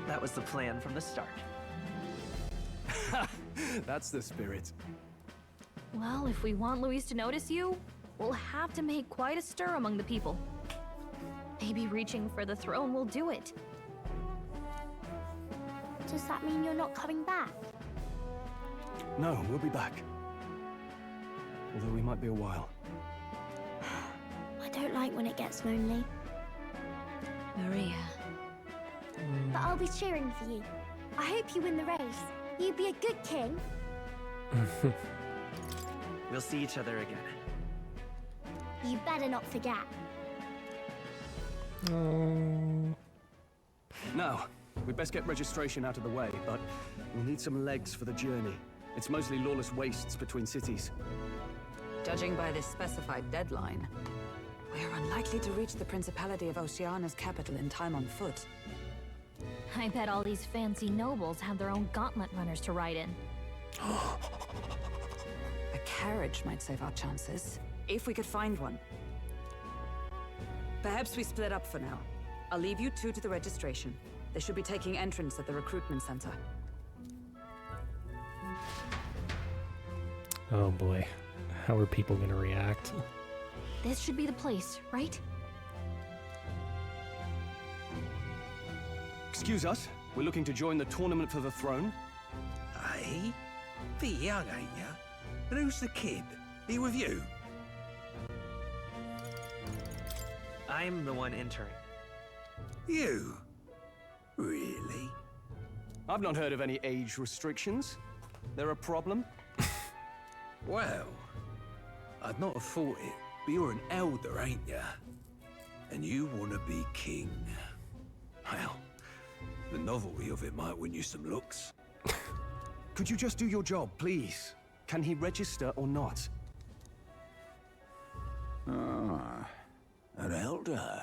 That was the plan from the start. That's the spirit. Well, if we want Luis to notice you, we'll have to make quite a stir among the people. Maybe reaching for the throne will do it. Does that mean you're not coming back? No, we'll be back. Although we might be a while. I don't like when it gets lonely. Maria. But I'll be cheering for you. I hope you win the race. You'd be a good king. We'll see each other again. You better not forget. Now, we'd best get registration out of the way, but we'll need some legs for the journey. It's mostly lawless wastes between cities. Judging by this specified deadline, we are unlikely to reach the Principality of Oceana's capital in time on foot. I bet all these fancy nobles have their own gauntlet runners to ride in. A carriage might save our chances, if we could find one. Perhaps we split up for now. I'll leave you two to the registration. They should be taking entrance at the recruitment center. Oh boy. How are people gonna react? This should be the place, right? Excuse us, we're looking to join the tournament for the throne. Aye? Bit young, ain't ya? And who's the kid? He with you? I'm the one entering. You? Really? I've not heard of any age restrictions. There a problem? Well, I'd not have thought it, but you're an elder, ain't ya? And you want to be king. Well, the novelty of it might win you some looks. Could you just do your job, please? Can he register or not? Ah, an elder.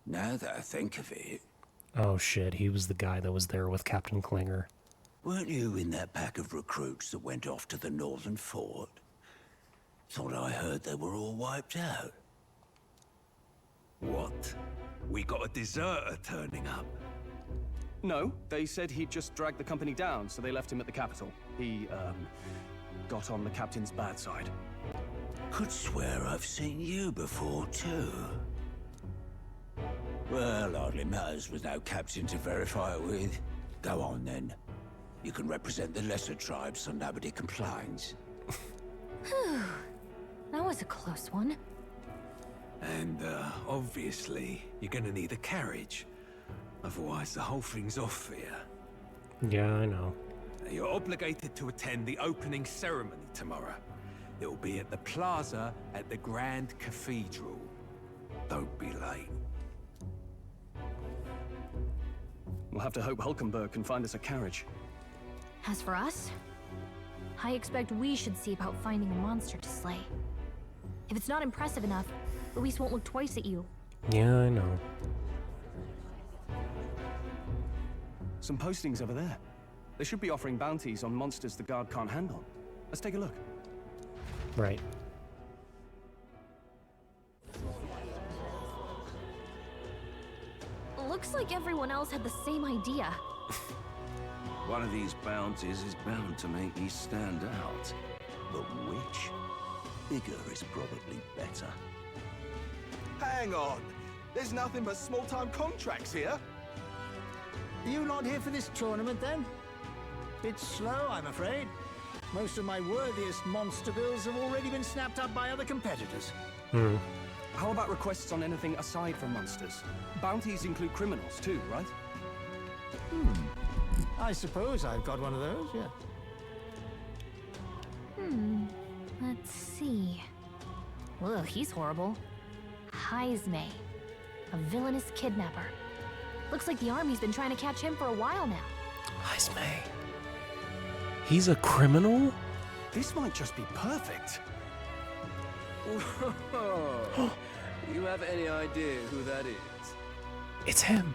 Now that I think of it. Oh shit, he was the guy that was there with Captain Klinger. Weren't you in that pack of recruits that went off to the northern fort? Thought I heard they were all wiped out. What? We got a deserter turning up? No, they said he'd just dragged the company down, so they left him at the capital. He, got on the captain's bad side. Could swear I've seen you before, too. Well, hardly matters with no captain to verify it with. Go on, then. You can represent the lesser tribes so nobody complains. Whew. That was a close one. And, obviously, you're gonna need a carriage. Otherwise, the whole thing's off here. Yeah, I know. You're obligated to attend the opening ceremony tomorrow. It'll be at the plaza at the Grand Cathedral. Don't be late. We'll have to hope Hulkenberg can find us a carriage. As for us, I expect we should see about finding a monster to slay. If it's not impressive enough, Luis won't look twice at you. Yeah, I know. Some postings over there. They should be offering bounties on monsters the guard can't handle. Let's take a look. Right. Looks like everyone else had the same idea. One of these bounties is bound to make me stand out. But which? Bigger is probably better. Hang on! There's nothing but small-time contracts here! Are you not here for this tournament, then? Bit slow, I'm afraid. Most of my worthiest monster bills have already been snapped up by other competitors. How about requests on anything aside from monsters? Bounties include criminals too, right? I suppose I've got one of those, yeah. Let's see. Ugh, he's horrible. Heisme, a villainous kidnapper. Looks like the army's been trying to catch him for a while now. Heisme. He's a criminal? This might just be perfect. Whoa. You have any idea who that is? It's him.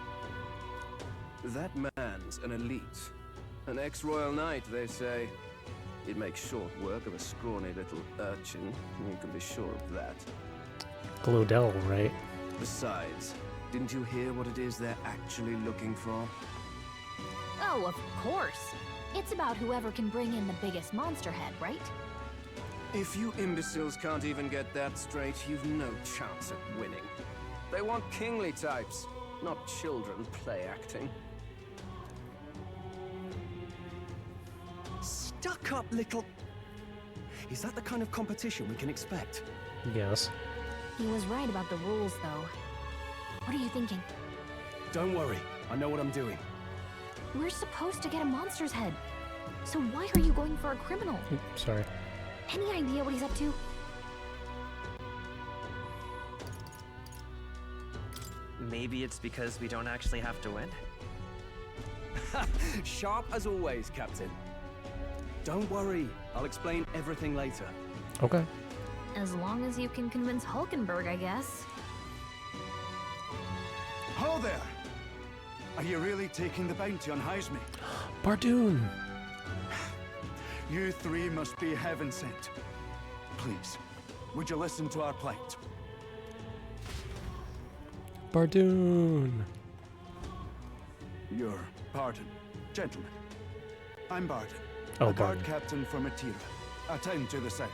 That man's an elite. An ex-royal knight, they say. He'd make short work of a scrawny little urchin. You can be sure of that. Glodell, right? Besides, didn't you hear what it is they're actually looking for? Oh, of course. It's about whoever can bring in the biggest monster head, right? If you imbeciles can't even get that straight, you've no chance at winning. They want kingly types, not children play acting. Stuck-up little... Is that the kind of competition we can expect? Yes. He was right about the rules, though. What are you thinking? Don't worry, I know what I'm doing. We're supposed to get a monster's head. So why are you going for a criminal? Sorry. Any idea what he's up to? Maybe it's because we don't actually have to win? Sharp as always, Captain. Don't worry, I'll explain everything later. Okay. As long as you can convince Hulkenberg, I guess. Ho there! Are you really taking the bounty on Heisme? Bardoon! You three must be heaven sent. Please, would you listen to our plight? Bardoon! Your pardon, gentlemen. I'm Barden, Oh, a guard Barden. captain for Matira, a town to the south.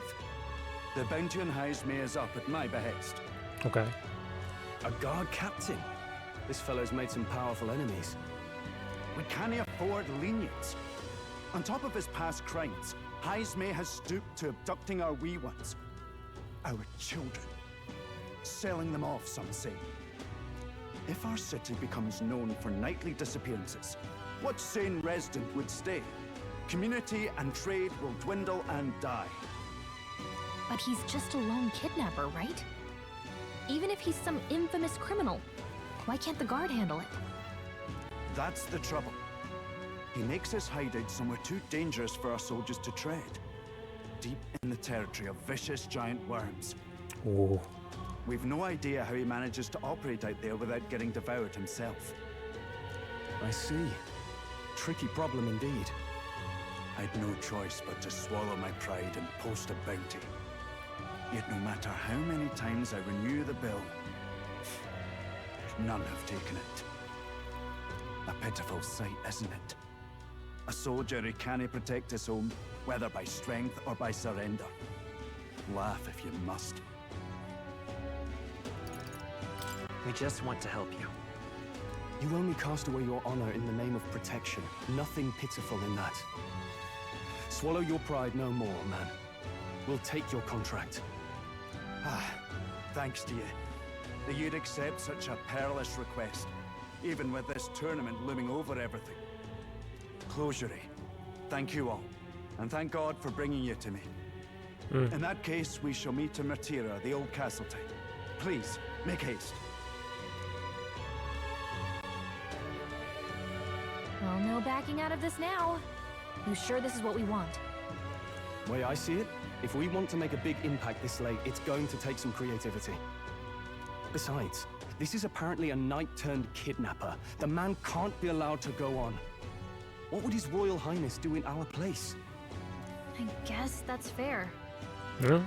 The bounty on Heisme is up at my behest. Okay. A guard captain? This fellow's made some powerful enemies. We can't afford lenience. On top of his past crimes, Heisme has stooped to abducting our wee ones. Our children. Selling them off, some say. If our city becomes known for nightly disappearances, what sane resident would stay? Community and trade will dwindle and die. But he's just a lone kidnapper, right? Even if he's some infamous criminal, why can't the guard handle it? That's the trouble. He makes his hideout somewhere too dangerous for our soldiers to tread. Deep in the territory of vicious giant worms. Oh. We've no idea how he manages to operate out there without getting devoured himself. I see. Tricky problem indeed. I'd no choice but to swallow my pride and post a bounty. Yet no matter how many times I renew the bill, none have taken it. A pitiful sight, isn't it? A soldier who can't protect his home, whether by strength or by surrender. Laugh if you must. We just want to help you. You only cast away your honor in the name of protection. Nothing pitiful in that. Swallow your pride no more, man. We'll take your contract. Ah, thanks to you. That you'd accept such a perilous request, even with this tournament looming over everything. Closure, thank you all, and thank God for bringing you to me. In that case, we shall meet in Martira, the old castle type. Please, make haste. Well, no backing out of this now. You sure this is what we want? Way I see it, if we want to make a big impact this late, it's going to take some creativity. Besides, this is apparently a knight-turned-kidnapper. The man can't be allowed to go on. What would His Royal Highness do in our place? I guess that's fair. Yeah.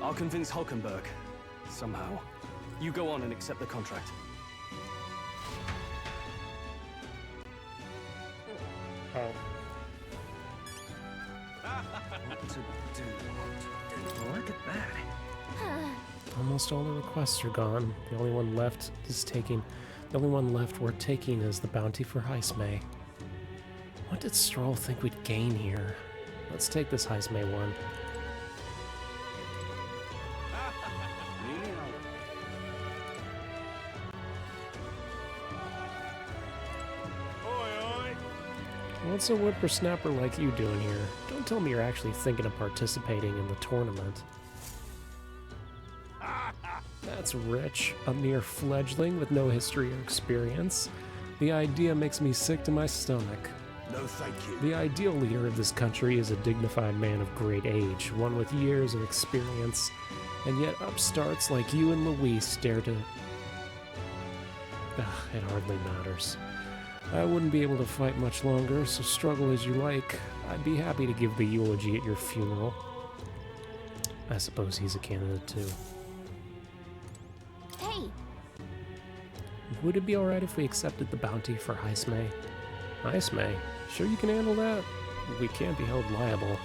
I'll convince Hulkenberg. Somehow. You go on and accept the contract. Oh. What to do? Look at that. Almost all the requests are gone. The only one left worth taking is the bounty for Heismay. What did Stroll think we'd gain here? Let's take this Heismay one. What's a whippersnapper like you doing here? Don't tell me you're actually thinking of participating in the tournament. That's rich. A mere fledgling with no history or experience. The idea makes me sick to my stomach. No, thank you. The ideal leader of this country is a dignified man of great age, one with years of experience, and yet upstarts like you and Luis dare to... it hardly matters. I wouldn't be able to fight much longer, so struggle as you like. I'd be happy to give the eulogy at your funeral. I suppose he's a candidate too. Hey! Would it be alright if we accepted the bounty for Heismay? Heismay? Sure you can handle that? We can't be held liable.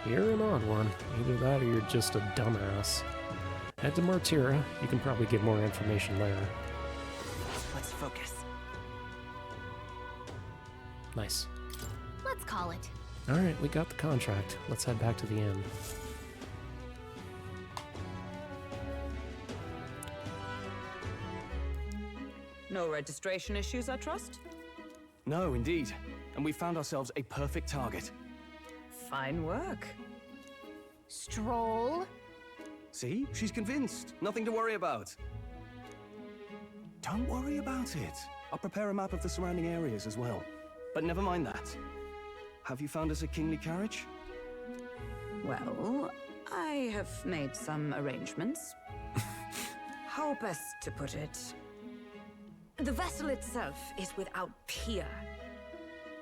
You're an odd one. Either that or you're just a dumbass. Head to Martira. You can probably get more information there. Let's focus. Nice. Let's call it. Alright, we got the contract. Let's head back to the inn. No registration issues, I trust? No, indeed. And we found ourselves a perfect target. Fine work. Stroll? See? She's convinced. Nothing to worry about. Don't worry about it. I'll prepare a map of the surrounding areas as well. But never mind that. Have you found us a kingly carriage? Well, I have made some arrangements. How best to put it? The vessel itself is without peer.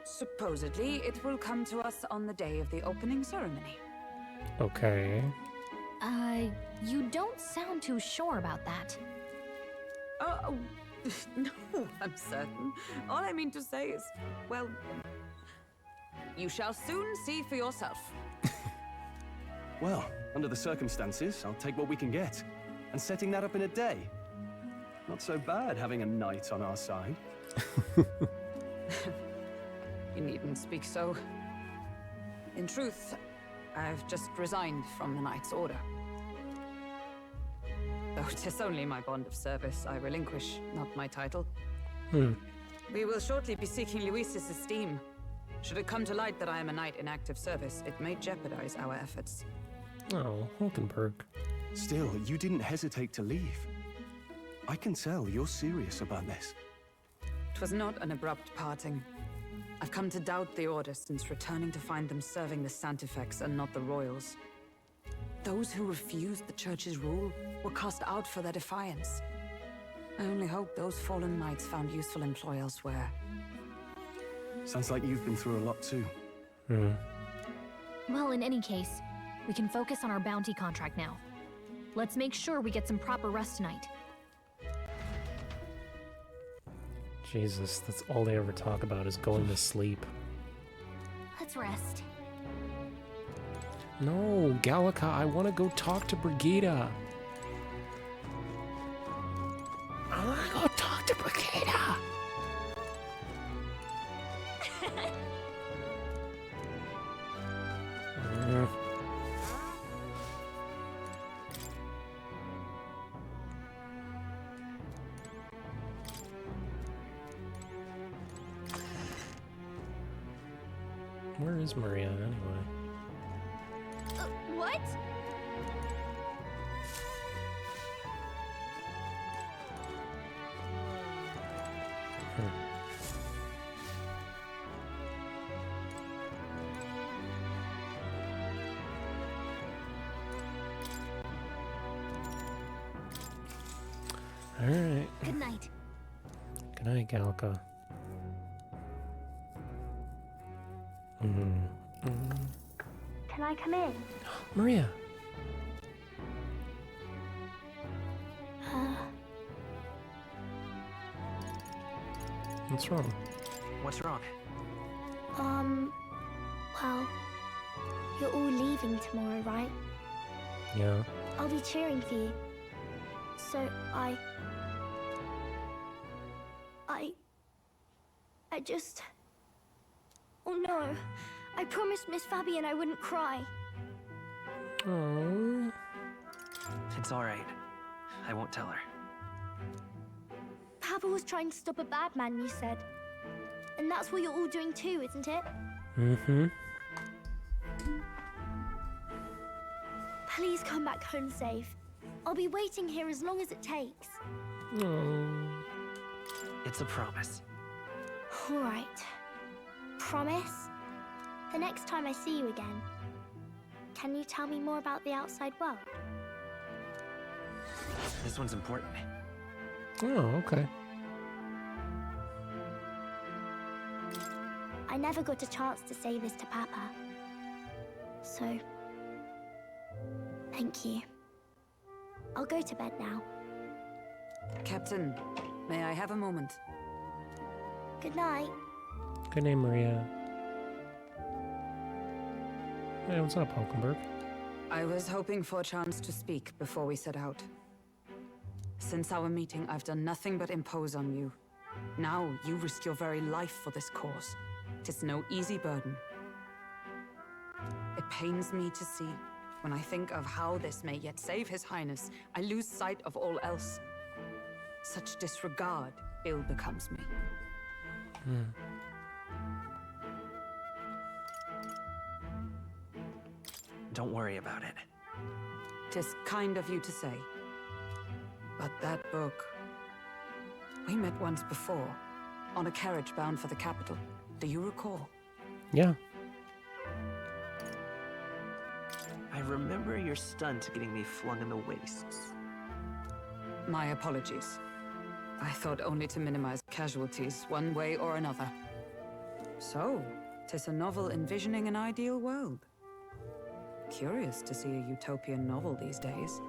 Supposedly, it will come to us on the day of the opening ceremony. Okay. You don't sound too sure about that. Oh, no, I'm certain. All I mean to say is, well, you shall soon see for yourself. Well, under the circumstances, I'll take what we can get. And setting that up in a day. Not so bad having a knight on our side. You needn't speak so. In truth, I've just resigned from the Knight's Order. Though 'tis only my bond of service I relinquish, not my title. We will shortly be seeking Luis's esteem. Should it come to light that I am a knight in active service, it may jeopardize our efforts. Oh, Hulkenberg. Still, you didn't hesitate to leave. I can tell you're serious about this. It was not an abrupt parting. I've come to doubt the Order since returning to find them serving the Santifex and not the Royals. Those who refused the Church's rule were cast out for their defiance. I only hope those fallen knights found useful employ elsewhere. Sounds like you've been through a lot too. Well, in any case, we can focus on our bounty contract now. Let's make sure we get some proper rest tonight. Jesus, that's all they ever talk about is going to sleep. Let's rest. No, Gallica, I want to go talk to Brigida. I want to go talk to Brigida. Where is Maria, anyway? What? Alright. Good night. Good night, Galka. Can I come in? Maria. What's wrong? What's wrong? Well, you're all leaving tomorrow, right? Yeah. I'll be cheering for you. So I just... Oh no. I promised Miss Fabian I wouldn't cry. Oh. It's all right. I won't tell her. Papa was trying to stop a bad man, you said. And that's what you're all doing too, isn't it? Mm-hmm. Please come back home safe. I'll be waiting here as long as it takes. Oh. It's a promise. All right. Promise? The next time I see you again, can you tell me more about the outside world? This one's important. Oh, okay. I never got a chance to say this to Papa. So, thank you. I'll go to bed now. Captain, may I have a moment? Good night. Good name, Maria. Hey, what's up, Hulkenberg? I was hoping for a chance to speak before we set out. Since our meeting, I've done nothing but impose on you. Now, you risk your very life for this cause. 'Tis no easy burden. It pains me to see. When I think of how this may yet save His Highness, I lose sight of all else. Such disregard ill becomes me. Don't worry about it. 'Tis kind of you to say. But that book... We met once before, on a carriage bound for the capital. Do you recall? Yeah. I remember your stunt getting me flung in the wastes. My apologies. I thought only to minimize casualties, one way or another. So, 'tis a novel envisioning an ideal world. Curious to see a utopian novel these days.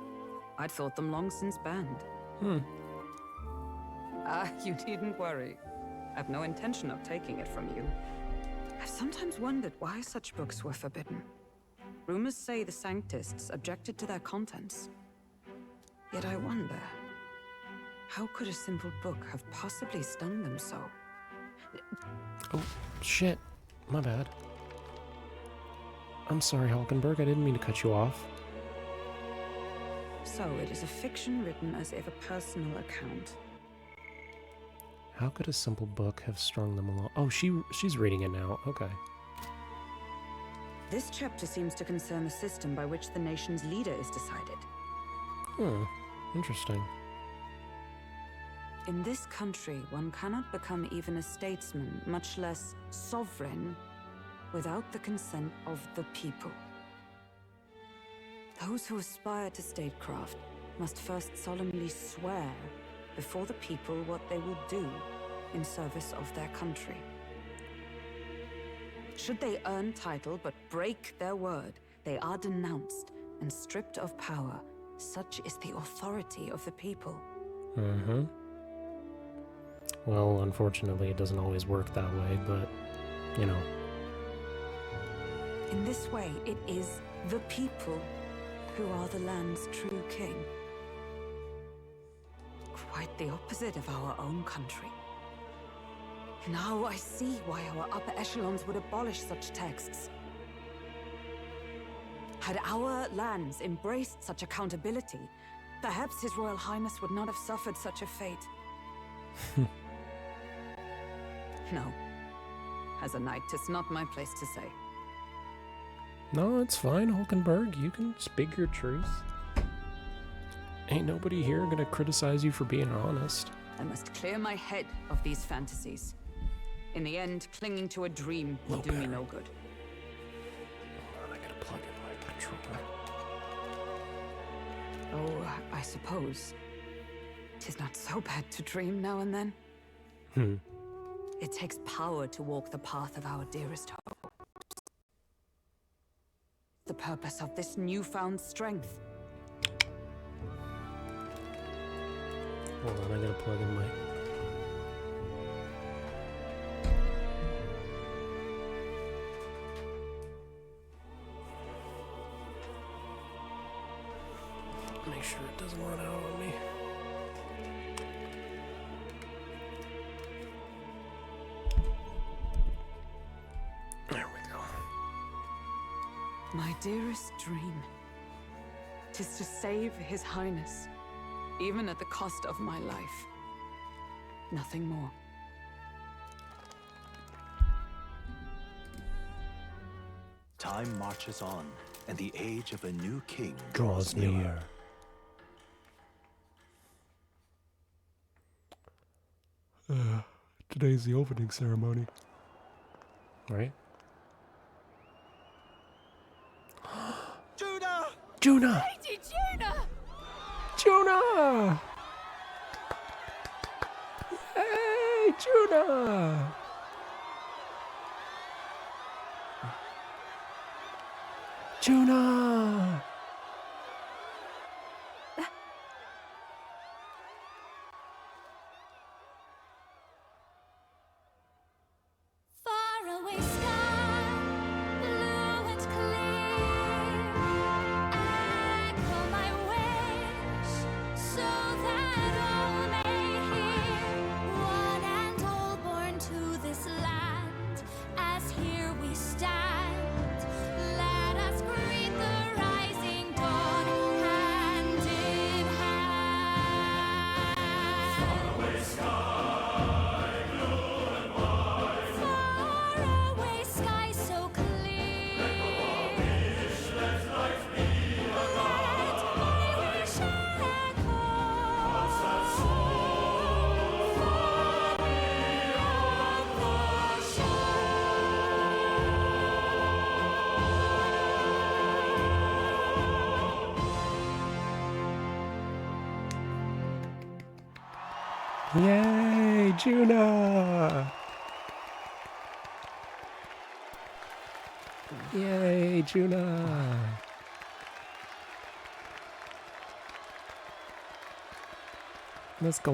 I'd thought them long since banned. You needn't worry. I've no intention of taking it from you. I've sometimes wondered why such books were forbidden. Rumors say the Sanctists objected to their contents. Yet I wonder, how could a simple book have possibly stung them so? Oh, shit. My bad. I'm sorry, Hulkenberg. I didn't mean to cut you off. So it is a fiction written as if a personal account. How could a simple book have strung them along? Oh, she's reading it now. Okay. This chapter seems to concern the system by which the nation's leader is decided. Interesting. In this country, one cannot become even a statesman, much less sovereign, without the consent of the people. Those who aspire to statecraft must first solemnly swear before the people what they will do in service of their country. Should they earn title but break their word, they are denounced and stripped of power. Such is the authority of the people. Well, unfortunately, it doesn't always work that way, but, you know. In this way, it is the people who are the land's true king. Quite the opposite of our own country. Now I see why our upper echelons would abolish such texts. Had our lands embraced such accountability, perhaps His Royal Highness would not have suffered such a fate. No. As a knight, 'tis not my place to say. No, it's fine, Hulkenberg. You can speak your truth. Ain't nobody here gonna criticize you for being honest. I must clear my head of these fantasies. In the end, clinging to a dream will do me no good. Hold on, I gotta plug in my controller. Oh, I suppose. 'Tis not so bad to dream now and then. It takes power to walk the path of our dearest hopes. The purpose of this newfound strength. Hold on, I gotta plug in my... Make sure it doesn't run out on me. There we go. My dearest dream. 'Tis to save His Highness, even at the cost of my life. Nothing more. Time marches on, and the age of a new king Draws near. Today's the opening ceremony. Right? Juna! Juna! Lady Juna! Juna! Hey, Juna! Juna! Faraway sky, blue and clear. Echo my wish, so that all may hear. One and all born to this land, as here we stand. Let us greet the rising dawn, hand in hand. Faraway sky, blue and white. Faraway sky so clear. Echo our wish, let life be alive. Let my wish echo. What's that soul far beyond the Yay, Juna! Yay, Juna! Let's go.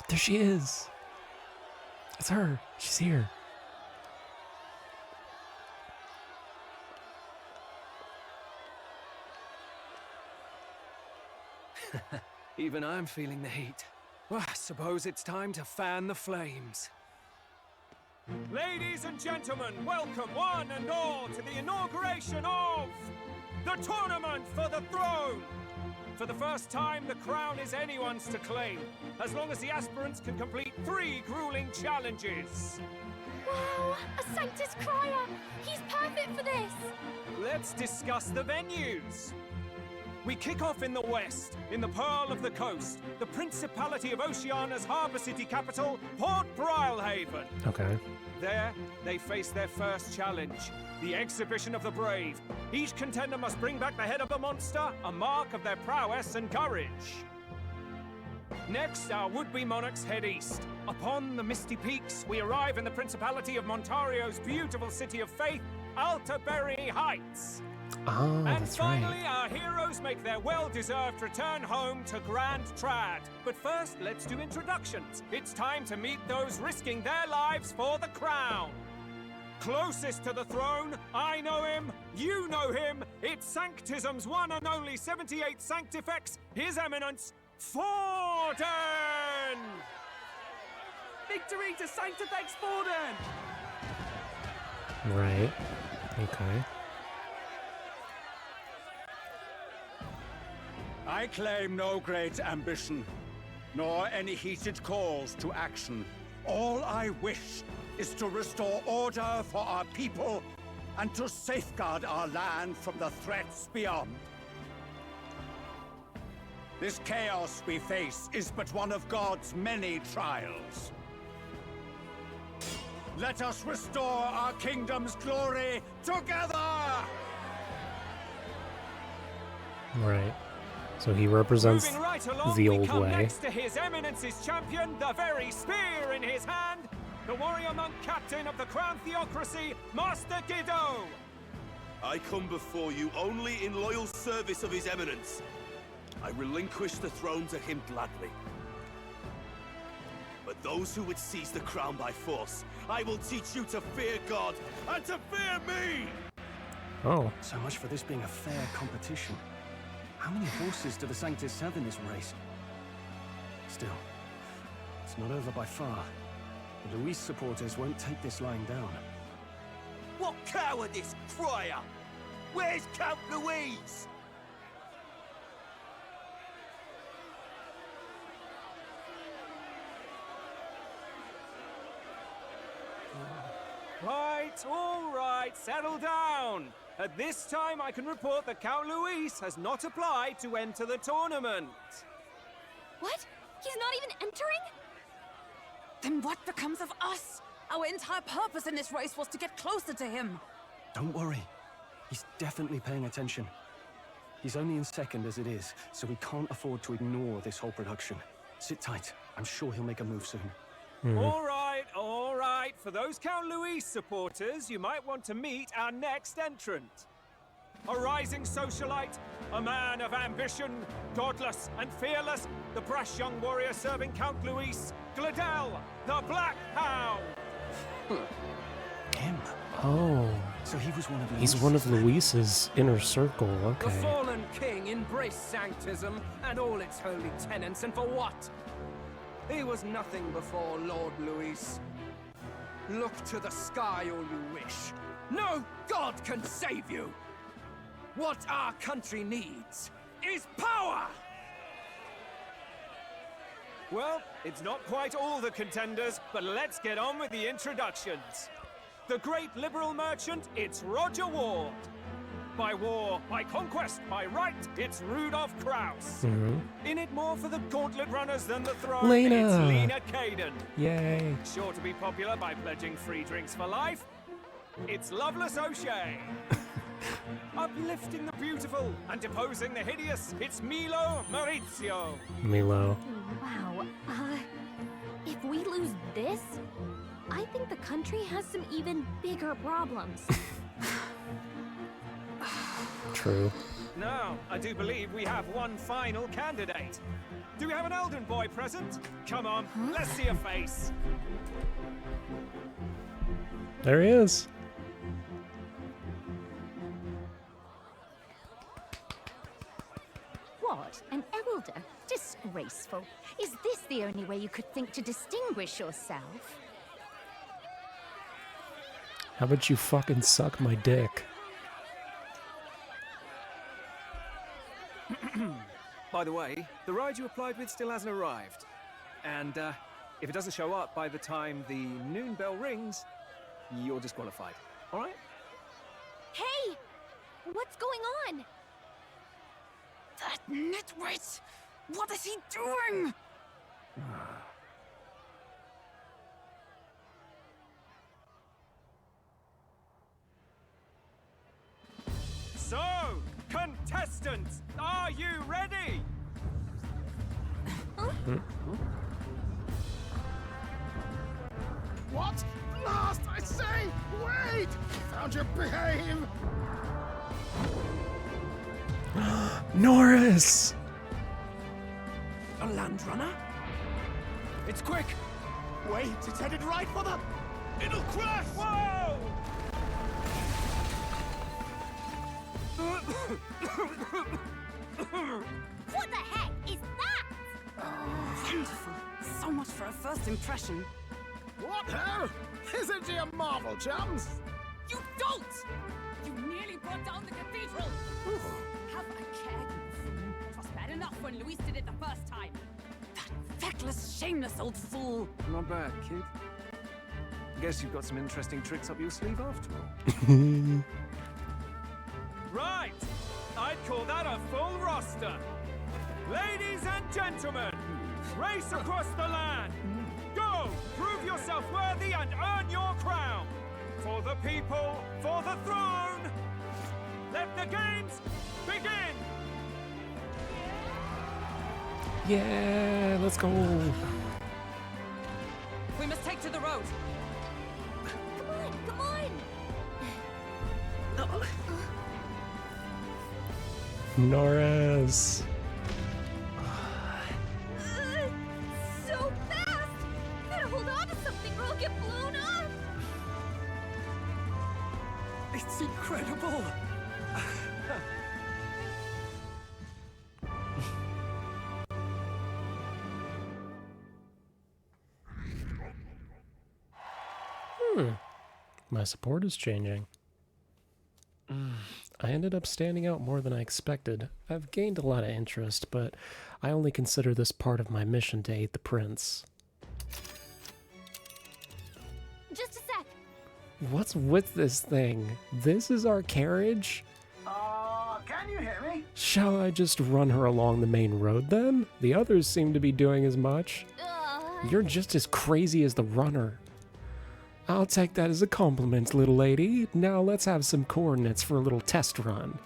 There she is. It's her. She's here. Even I'm feeling the heat. Well, I suppose it's time to fan the flames. Ladies and gentlemen, welcome one and all to the inauguration of the Tournament for the Throne! For the first time, the crown is anyone's to claim, as long as the aspirants can complete 3 grueling challenges. Wow, a Sanctus Crier! He's perfect for this! Let's discuss the venues. We kick off in the west, in the Pearl of the Coast, the Principality of Oceania's harbour city capital, Port Brilehaven. Okay. There, they face their first challenge, the Exhibition of the Brave. Each contender must bring back the head of the monster, a mark of their prowess and courage. Next, our would-be monarchs head east. Upon the misty peaks, we arrive in the Principality of Montario's beautiful city of faith, Altaberry Heights. Oh, And that's right. finally, our heroes make their well-deserved return home to Grand Trad. But first, let's do introductions. It's time to meet those risking their lives for the crown. Closest to the throne, I know him, you know him. It's Sanctism's one and only 78th Sanctifex, His Eminence, Forden! Victory to Sanctifex Forden! Right. Okay. I claim no great ambition, nor any heated calls to action. All I wish is to restore order for our people and to safeguard our land from the threats beyond. This chaos we face is but one of God's many trials. Let us restore our kingdom's glory together! Right. So he represents Moving right along, the we old come way. next to His Eminence's champion, the very spear in his hand, the warrior monk captain of the Crown Theocracy, Master Guido! I come before you only in loyal service of His Eminence. I relinquish the throne to him gladly. But those who would seize the crown by force, I will teach you to fear God and to fear me! Oh. So much for this being a fair competition. How many horses do the Sanctus have in this race? Still, it's not over by far. The Luis supporters won't take this lying down. What cowardice, crier! Where's Count Louise? All right, settle down. At this time, I can report that Count Luis has not applied to enter the tournament. What? He's not even entering? Then what becomes of us? Our entire purpose in this race was to get closer to him. Don't worry. He's definitely paying attention. He's only in second as it is, so we can't afford to ignore this whole production. Sit tight. I'm sure he'll make a move soon. All right, all right. For those Count Luis supporters, you might want to meet our next entrant. A rising socialite, a man of ambition, godless and fearless, the brash young warrior serving Count Luis, Gladel, the Black Hound. Him? Oh. So he was one of He's one of Luis's inner circle, The okay. fallen king embraced sanctism and all its holy tenets, and for what? He was nothing before Lord Luis. Look to the sky all you wish. No god can save you! What our country needs is power! Well, it's not quite all the contenders, but let's get on with the introductions. The great liberal merchant, it's Roger Ward. By war, by conquest, by right, it's Rudolph Krauss. In it more for the gauntlet runners than the throne, Lena. it's Lena Caden. Yay. Sure to be popular by pledging free drinks for life, it's Loveless O'Shea. Uplifting the beautiful and deposing the hideous, it's Milo Maurizio. Milo. Wow. If we lose this, I think the country has some even bigger problems. True. Now, I do believe we have one final candidate. Do we have an Elden boy present? Come on, let's see a face. There he is. What? An elder? Disgraceful. Is this the only way you could think to distinguish yourself? How about you fucking suck my dick? By the way, the ride you applied with still hasn't arrived. And if it doesn't show up by the time the noon bell rings, you're disqualified. All right? Hey! What's going on? That nitwit! What is he doing? So, contestants, are you ready? What? Last, I say! Wait! Found your behave! Norris! A land runner? It's quick! Wait, it's headed right for the... It'll crash! Whoa! What the heck is that? Wonderful. So much for a first impression. What hell? Isn't he a marvel, chums? You don't! You nearly brought down the cathedral! Have a care, you fool. It was bad enough when Luis did it the first time. That Feckless, shameless old fool! Not bad, kid. Guess you've got some interesting tricks up your sleeve after all. Right! I'd call that a full roster. Ladies and gentlemen, race across the land. Go! Prove yourself worthy and earn your crown. For the people, for the throne. Let the games begin! Yeah, let's go. We must take to the road. Come on, come on! Norris. So fast! Gotta hold on to something or I'll get blown up! It's incredible! My support is changing. I ended up standing out more than I expected. I've gained a lot of interest, but I only consider this part of my mission to aid the prince. Just a sec. What's with this thing? This is our carriage? Can you hear me? Shall I just run her along the main road then? The others seem to be doing as much. You're just as crazy as the runner. I'll take that as a compliment, little lady. Now let's have some coordinates for a little test run.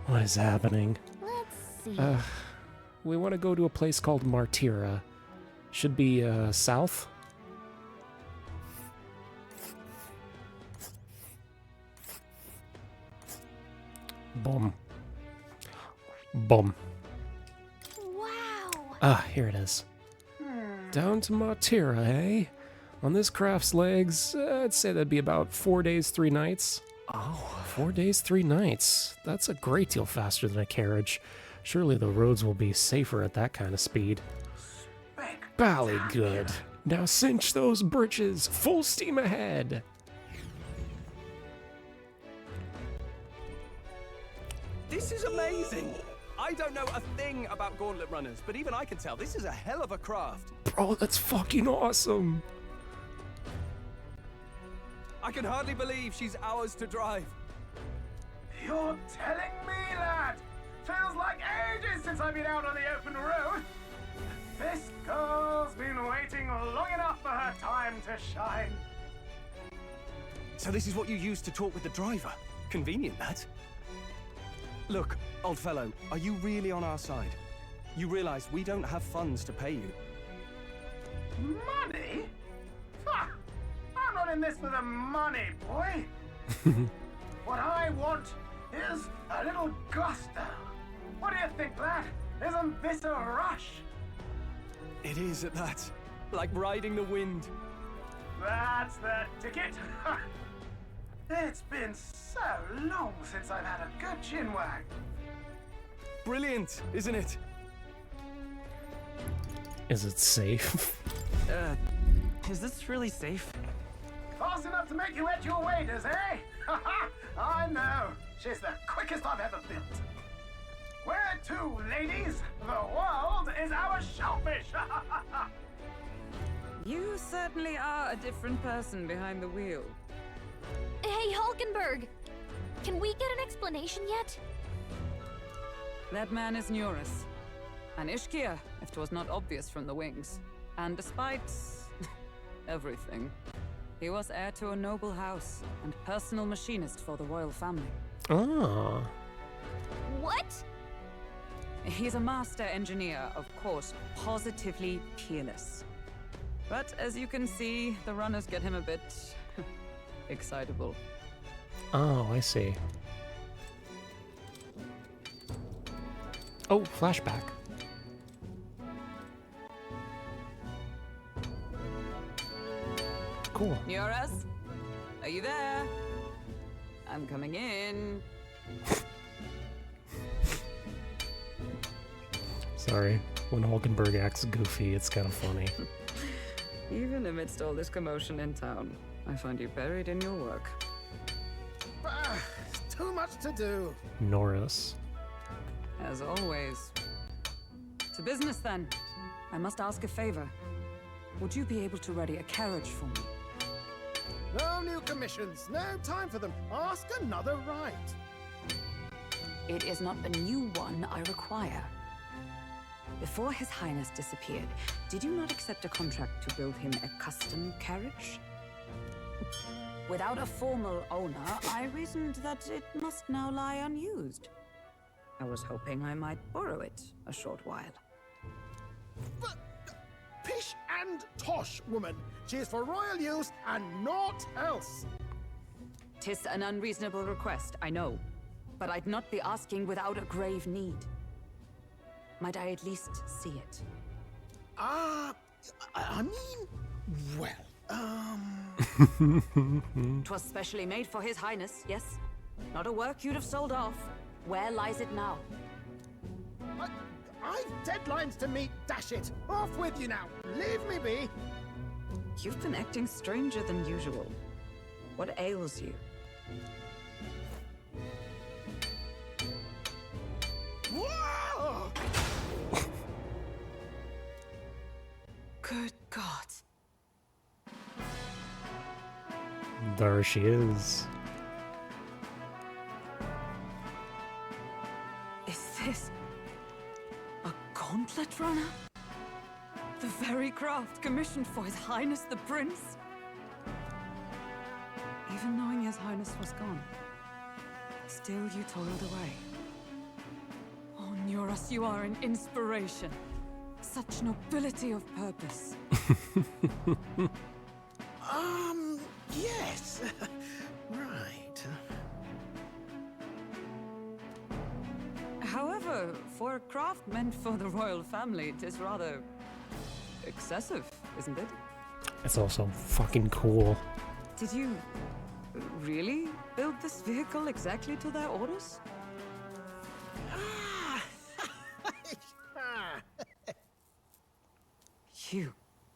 What is happening? Let's see. We want to go to a place called Martira. Should be, south? Boom. Boom. Wow! Ah, here it is. Down to Martira, eh? On this craft's legs, I'd say that'd be about 4 days, 3 nights. Oh, 4 days, 3 nights. That's a great deal faster than a carriage. Surely the roads will be safer at that kind of speed. Bally good. Now cinch those britches. Full steam ahead. This is amazing! I don't know a thing about gauntlet runners, but even I can tell this is a hell of a craft. Bro, that's fucking awesome. I can hardly believe she's ours to drive. You're telling me, lad? Feels like ages since I've been out on the open road. This girl's been waiting long enough for her time to shine. So this is what you use to talk with the driver? Convenient, that. Look, old fellow, are you really on our side? You realize we don't have funds to pay you. Money? Ha! I'm not in this for the money, boy. What I want is a little gusto. What do you think, lad? Isn't this a rush? It is at that. Like riding the wind. That's the ticket. It's been so long since I've had a good chinwag. Brilliant, isn't it? Is it safe? Is this really safe? Fast enough to make you edge your waders, eh? I know. She's the quickest I've ever built. Where to, ladies? The world is our shellfish. You certainly are a different person behind the wheel. Hey, Hulkenberg! Can we get an explanation yet? That man is Norris. An Ishkia, if 'twas not obvious from the wings. And despite everything, he was heir to a noble house and personal machinist for the royal family. Ah. What? He's a master engineer, of course, positively peerless. But as you can see, the runners get him a bit excitable. Oh, I see. Oh, flashback. Cool. Norris, are you there? I'm coming in. Sorry. When Hulkenberg acts goofy, it's kind of funny. Even amidst all this commotion in town, I find you buried in your work. It's too much to do. Norris. As always. To business then. I must ask a favor. Would you be able to ready a carriage for me? No new commissions. No time for them. Ask another right. It is not a new one I require. Before His Highness disappeared, did you not accept a contract to build him a custom carriage? Without a formal owner, I reasoned that it must now lie unused. I was hoping I might borrow it a short while. But, pish and tosh, woman. She is for royal use and naught else. 'Tis an unreasonable request, I know. But I'd not be asking without a grave need. Might I at least see it? I mean, well, 'Twas specially made for His Highness, yes? Not a work you'd have sold off. Where lies it now? I've deadlines to meet, dash it. Off with you now. Leave me be. You've been acting stranger than usual. What ails you? Whoa! Good God. There she is. Is this a gauntlet runner? The very craft commissioned for His Highness the Prince? Even knowing His Highness was gone, still you toiled away. Oh, Nuras, you are an inspiration. Such nobility of purpose. Yes. Right. However, for a craft meant for the royal family, it is rather excessive, isn't it? It's also fucking cool. Did you really build this vehicle exactly to their orders? You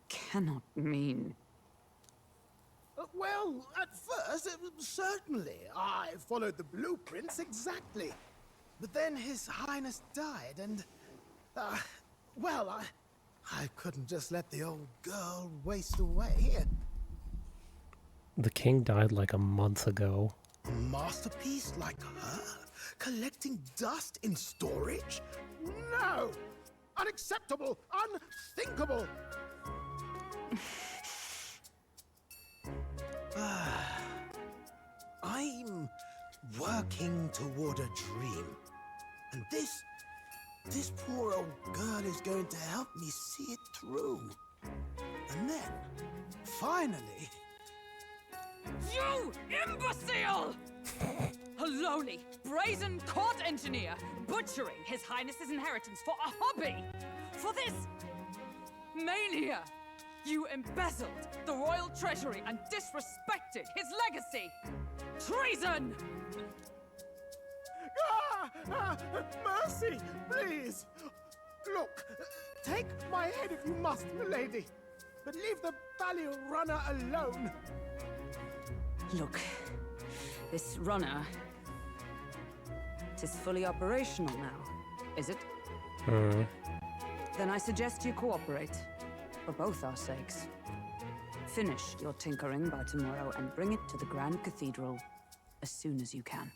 cannot mean... Well, at first, certainly. I followed the blueprints exactly. But then His Highness died, and... well, I couldn't just let the old girl waste away. The king died like a month ago. A masterpiece like her? Collecting dust in storage? No! Unacceptable! Unthinkable! I'm working toward a dream. And this poor old girl is going to help me see it through. And then, finally... You imbecile! A lowly, brazen court engineer, butchering His Highness's inheritance for a hobby! For this mania! You embezzled the royal treasury and disrespected his legacy! Treason! Mercy, please! Look, take my head if you must, milady, but leave the value runner alone. Look, this runner... 'tis fully operational now, is it? Then I suggest you cooperate, for both our sakes. Finish your tinkering by tomorrow and bring it to the Grand Cathedral as soon as you can.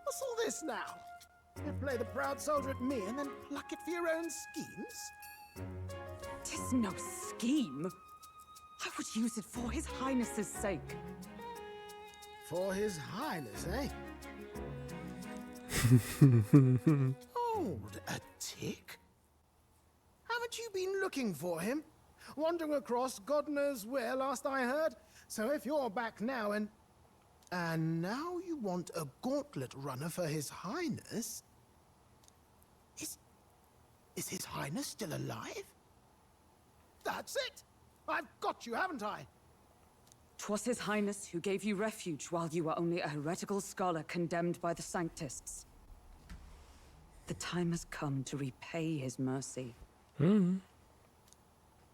What's all this now? You play the proud soldier at me and then pluck it for your own schemes? 'Tis no scheme. I would use it for His Highness's sake. For His Highness, eh? Hold a tick. Haven't you been looking for him? Wandering across God knows where last I heard? So if you're back now and now you want a gauntlet runner for His Highness? Is His Highness still alive? That's it! I've got you, haven't I? 'Twas His Highness who gave you refuge while you were only a heretical scholar condemned by the Sanctists. The time has come to repay his mercy.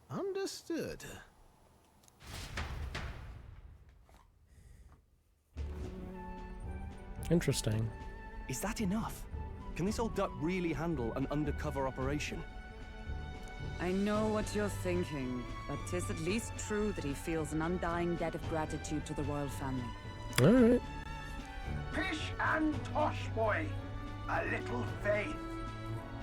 Understood. Interesting. Is that enough? Can this old duck really handle an undercover operation? I know what you're thinking, but 'tis at least true that he feels an undying debt of gratitude to the royal family. Alright. Pish and tosh, boy. A little faith.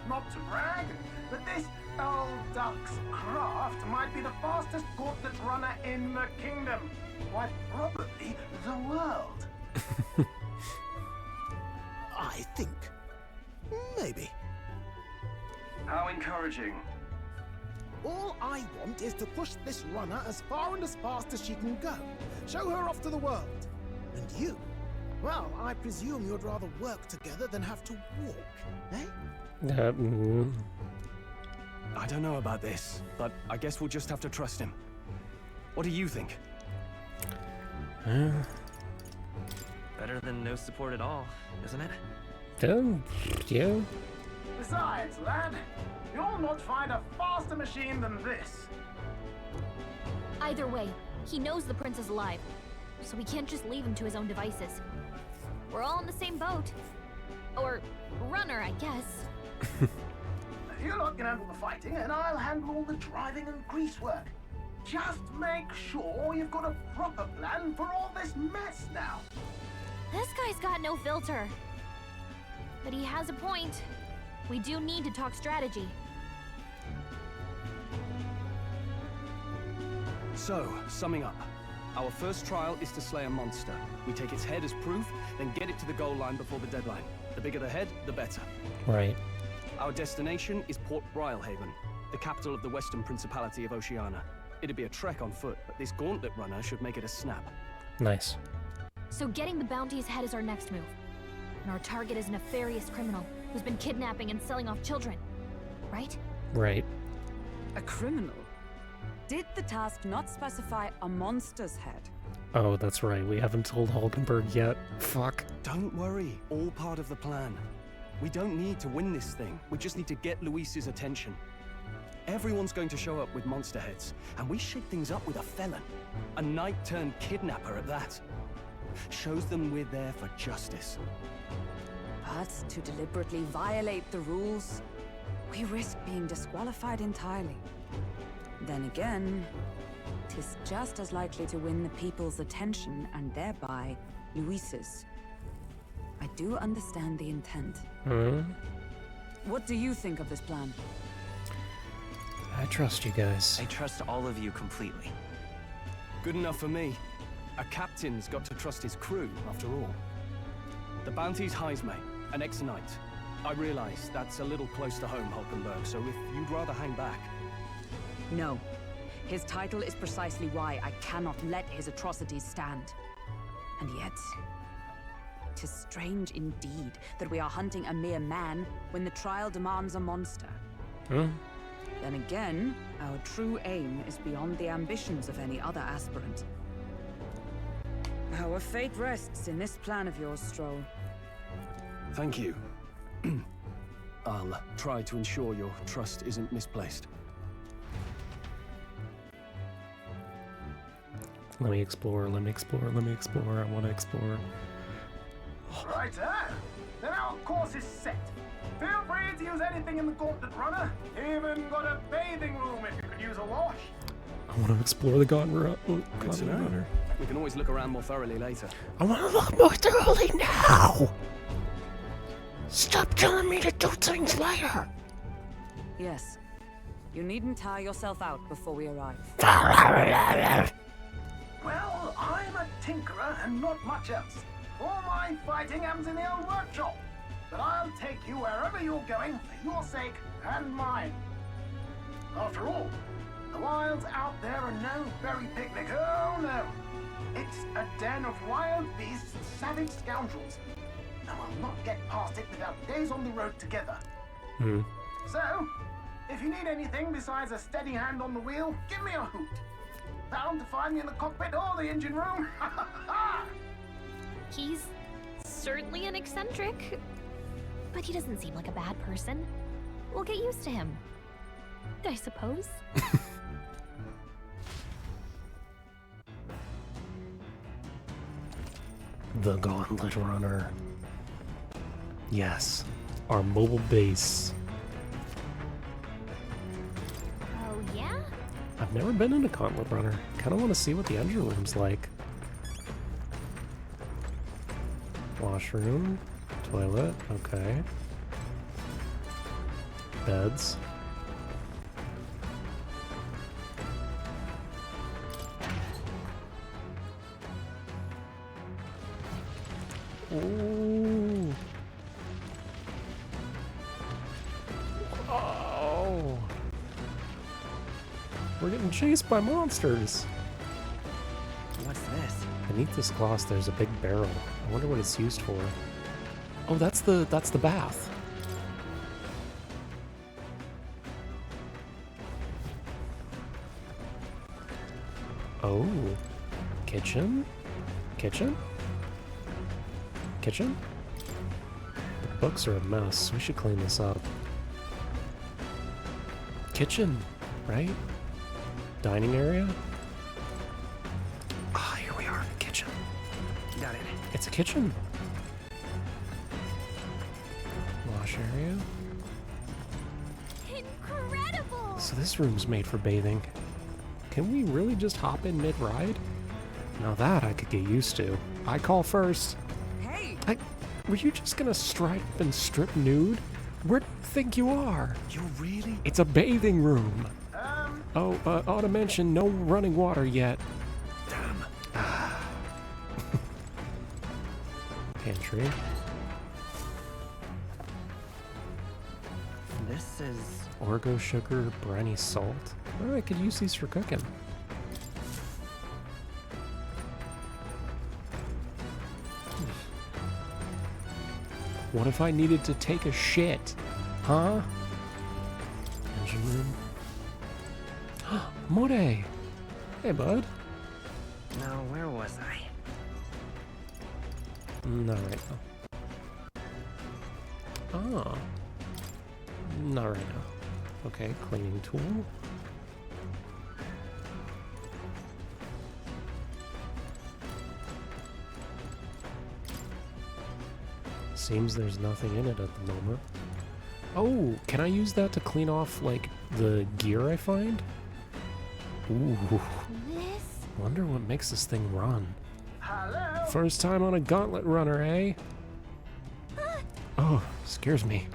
Not to brag, but this old duck's craft might be the fastest gauntlet runner in the kingdom. Why, probably the world. I think. Maybe. How encouraging. All I want is to push this runner as far and as fast as she can go. Show her off to the world. And you? Well, I presume you'd rather work together than have to walk, eh? I don't know about this, but I guess we'll just have to trust him. What do you think? Better than no support at all, isn't it? Yeah. Besides, lad, you'll not find a faster machine than this. Either way, he knows the prince is alive, so we can't just leave him to his own devices. We're all in the same boat. Or runner, I guess. You lot can handle the fighting, and I'll handle all the driving and grease work. Just make sure you've got a proper plan for all this mess now. This guy's got no filter. But he has a point. We do need to talk strategy. So, summing up. Our first trial is to slay a monster. We take its head as proof, then get it to the goal line before the deadline. The bigger the head, the better. Right. Our destination is Port Brylehaven, the capital of the Western Principality of Oceania. It'd be a trek on foot, but this gauntlet runner should make it a snap. Nice. So getting the bounty's head is our next move. And our target is a nefarious criminal who's been kidnapping and selling off children. Right? Right. A criminal? Did the task not specify a monster's head? Oh, that's right. We haven't told Hulkenberg yet. Fuck. Don't worry. All part of the plan. We don't need to win this thing. We just need to get Luis's attention. Everyone's going to show up with monster heads, and we shake things up with a felon. A knight-turned-kidnapper at that. Shows them we're there for justice. But to deliberately violate the rules, we risk being disqualified entirely. Then again, 'tis just as likely to win the people's attention and thereby Luis's. I do understand the intent. What do you think of this plan? I trust you guys. I trust all of you completely. Good enough for me. A captain's got to trust his crew, after all. The bounty's Heismay, an ex-knight. I realize that's a little close to home, Hulkenberg, so if you'd rather hang back... No. His title is precisely why I cannot let his atrocities stand. And yet... 'tis strange indeed that we are hunting a mere man when the trial demands a monster. Then again, our true aim is beyond the ambitions of any other aspirant. Our fate rests in this plan of yours, Stroll. Thank you. I'll try to ensure your trust isn't misplaced. Let me explore, let me explore, let me explore. I want to explore. Right, then our course is set. Feel free to use anything in the gauntlet runner. Even got a bathing room if you could use a wash. I want to explore the gauntlet Good to know. runner. We can always look around more thoroughly later. I want to look more thoroughly now! Stop telling me to do things later! Yes. You needn't tire yourself out before we arrive. Well, I'm a tinkerer and not much else. All my fighting happens in the old workshop. But I'll take you wherever you're going for your sake and mine. After all, the wilds out there are no berry picnic. Oh no. It's a den of wild beasts and savage scoundrels. And we'll not get past it without days on the road together. So, if you need anything besides a steady hand on the wheel, give me a hoot. Bound to find me in the cockpit or the engine room. He's certainly an eccentric, but he doesn't seem like a bad person. We'll get used to him, I suppose. The Gauntlet Runner. Yes. our mobile base. Oh, yeah? I've never been in a Gauntlet Runner. Kind of want to see what the engine room's like. Washroom, toilet, okay. Beds. Ooh. Oh. We're getting chased by monsters. What's this? Beneath this gloss, there's a big barrel. I wonder what it's used for. Oh, that's the bath. Oh, kitchen? Kitchen? Kitchen? The books are a mess. We should clean this up. Kitchen, right? Dining area? Ah, here we are, kitchen. Got it. It's a kitchen. Wash area. Incredible! So this room's made for bathing. Can we really just hop in mid-ride? Now that I could get used to. I call first. Hey! Were you just gonna strike up and strip nude? Where do you think you are? You really? It's a bathing room. Oh, ought to mention no running water yet. Damn. Pantry. This is... Orgo sugar, briny salt. Oh, I could use these for cooking. What if I needed to take a shit? Huh? Engine room. More. Hey, bud. Now, where was I? Not right now. Ah. Not right now. Okay, cleaning tool. Seems there's nothing in it at the moment. Oh, can I use that to clean off, like, the gear I find? Ooh. Wonder what makes this thing run. Hello? First time on a Gauntlet Runner, eh? Oh, scares me.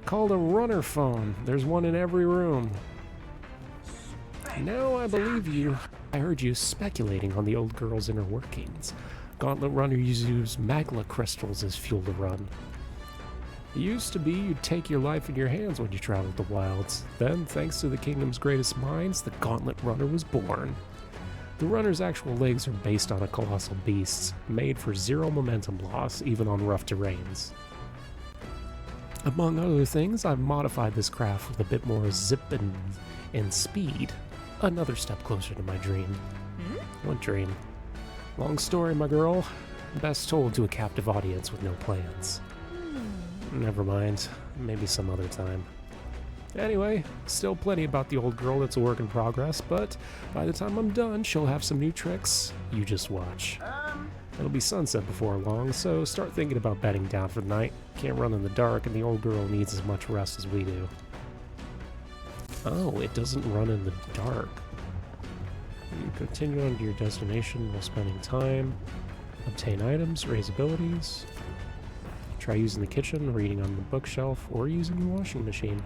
Called a runner phone. There's one in every room. Now I believe you. I heard you speculating on the old girl's inner workings. Gauntlet runners use magma crystals as fuel to run. It used to be you'd take your life in your hands when you traveled the wilds. Then, thanks to the kingdom's greatest minds, the Gauntlet Runner was born. The runner's actual legs are based on a colossal beast, made for zero momentum loss, even on rough terrains. Among other things, I've modified this craft with a bit more zip and speed. Another step closer to my dream. What dream? Long story, my girl. Best told to a captive audience with no plans. Never mind. Maybe some other time. Anyway, still plenty about the old girl that's a work in progress, but by the time I'm done, she'll have some new tricks. You just watch. It'll be sunset before long, so start thinking about bedding down for the night. Can't run in the dark, and the old girl needs as much rest as we do. Oh, it doesn't run in the dark. You continue on to your destination while spending time. Obtain items, raise abilities. Try using the kitchen, reading on the bookshelf, or using the washing machine.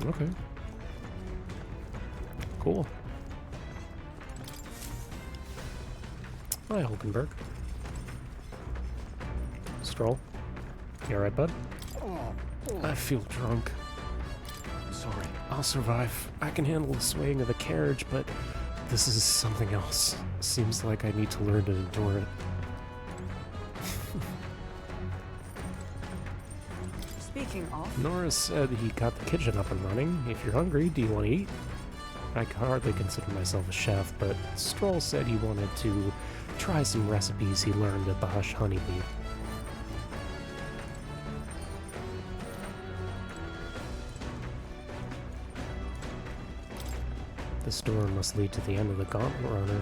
Okay. Cool. Hi, Hulkenberg. Stroll. You alright, bud? I feel drunk. Sorry. I'll survive. I can handle the swaying of the carriage, but this is something else. Seems like I need to learn to endure it. Speaking of... Norris said he got the kitchen up and running. If you're hungry, do you want to eat? I can hardly consider myself a chef, but Stroll said he wanted to try some recipes he learned at the Hush Honeybee. This door must lead to the end of the Gauntlet Runner.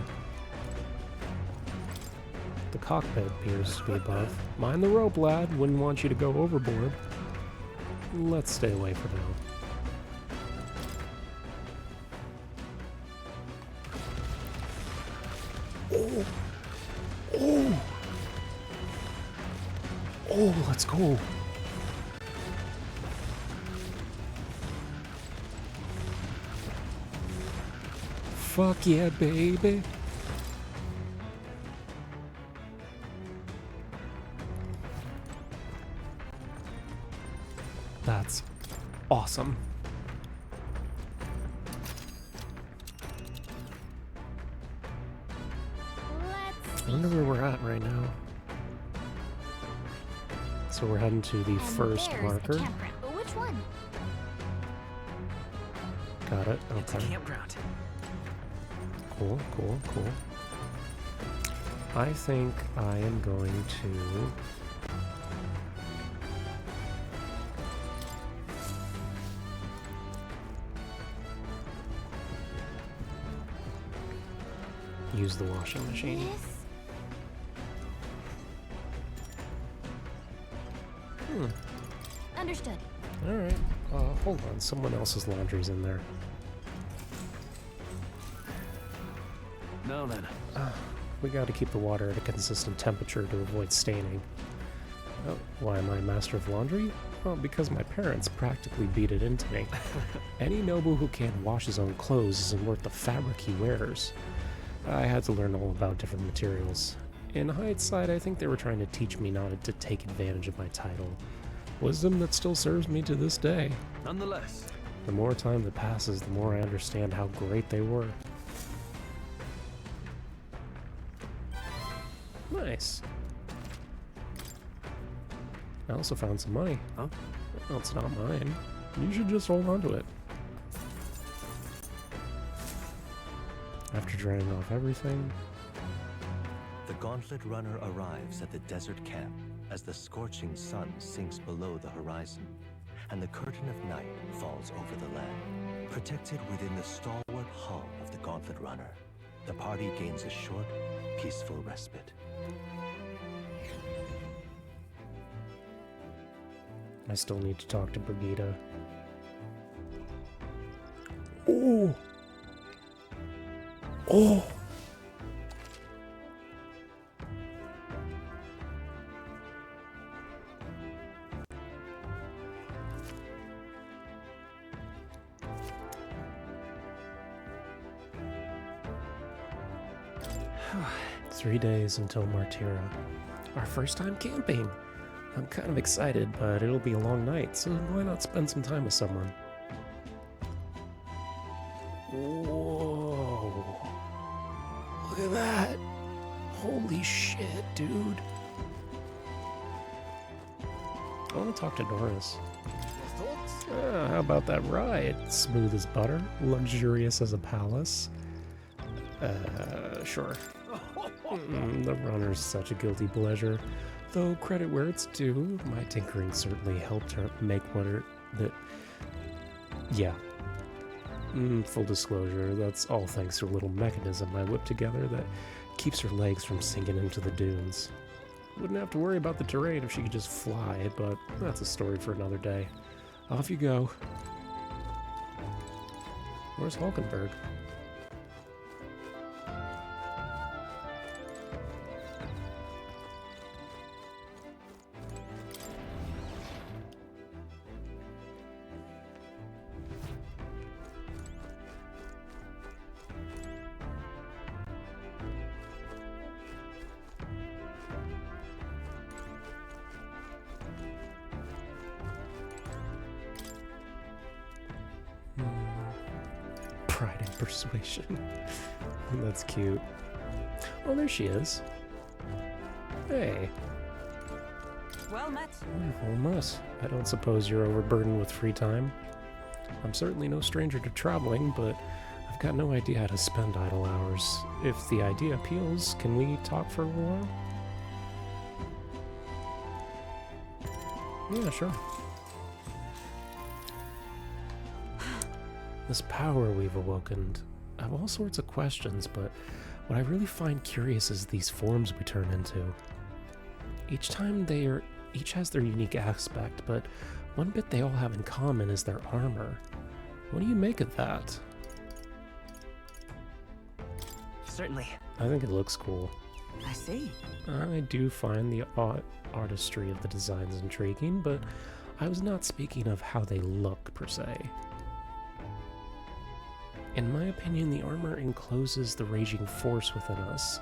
cockpit appears to be above. Mind the rope, lad. Wouldn't want you to go overboard. Let's stay away for now. Oh! Oh! Oh, let's go! Fuck yeah, baby! That's awesome. I wonder where we're at right now. So we're heading to the first marker. Which one? Got it. Okay. It's a campground. Cool, cool, cool. I think I am going to... use the washing machine. Understood. Alright. Hold on. Someone else's laundry's in there. Now then. We got to keep the water at a consistent temperature to avoid staining. Oh, why am I a master of laundry? Well, because my parents practically beat it into me. Any noble who can't wash his own clothes isn't worth the fabric he wears. I had to learn all about different materials. In hindsight, I think they were trying to teach me not to take advantage of my title. Wisdom that still serves me to this day. Nonetheless. The more time that passes, the more I understand how great they were. Nice. I also found some money. Huh? Well, it's not mine. You should just hold on to it. After drying off everything... The Gauntlet Runner arrives at the desert camp as the scorching sun sinks below the horizon, and the curtain of night falls over the land. Protected within the stalwart hull of the Gauntlet Runner, the party gains a short, peaceful respite. I still need to talk to Brigida. Oh! Oh! 3 days until Martira. Our first time camping. I'm kind of excited, but it'll be a long night, so why not spend some time with someone? Whoa. Look at that. Holy shit, dude. I want to talk to Doris. How about that ride? Smooth as butter, luxurious as a palace. Sure. The runner's such a guilty pleasure. Though credit where it's due, my tinkering certainly helped her make what her... Yeah. Full disclosure, that's all thanks to a little mechanism I whipped together that keeps her legs from sinking into the dunes. Wouldn't have to worry about the terrain if she could just fly, but that's a story for another day. Off you go. Where's Hulkenberg? Pride and persuasion. That's cute. Oh, there she is. Hey. Well met. Well met. I don't suppose you're overburdened with free time. I'm certainly no stranger to traveling, but I've got no idea how to spend idle hours. If the idea appeals, can we talk for a while? Yeah, sure. This power we've awakened, I have all sorts of questions, but What I really find curious is these forms we turn into. Each has their unique aspect, but one bit they all have in common is their armor. What do you make of that? Certainly. I think it looks cool. I see. I do find the artistry of the designs intriguing, but I was not speaking of how they look, per se. In my opinion, the armor encloses the raging force within us,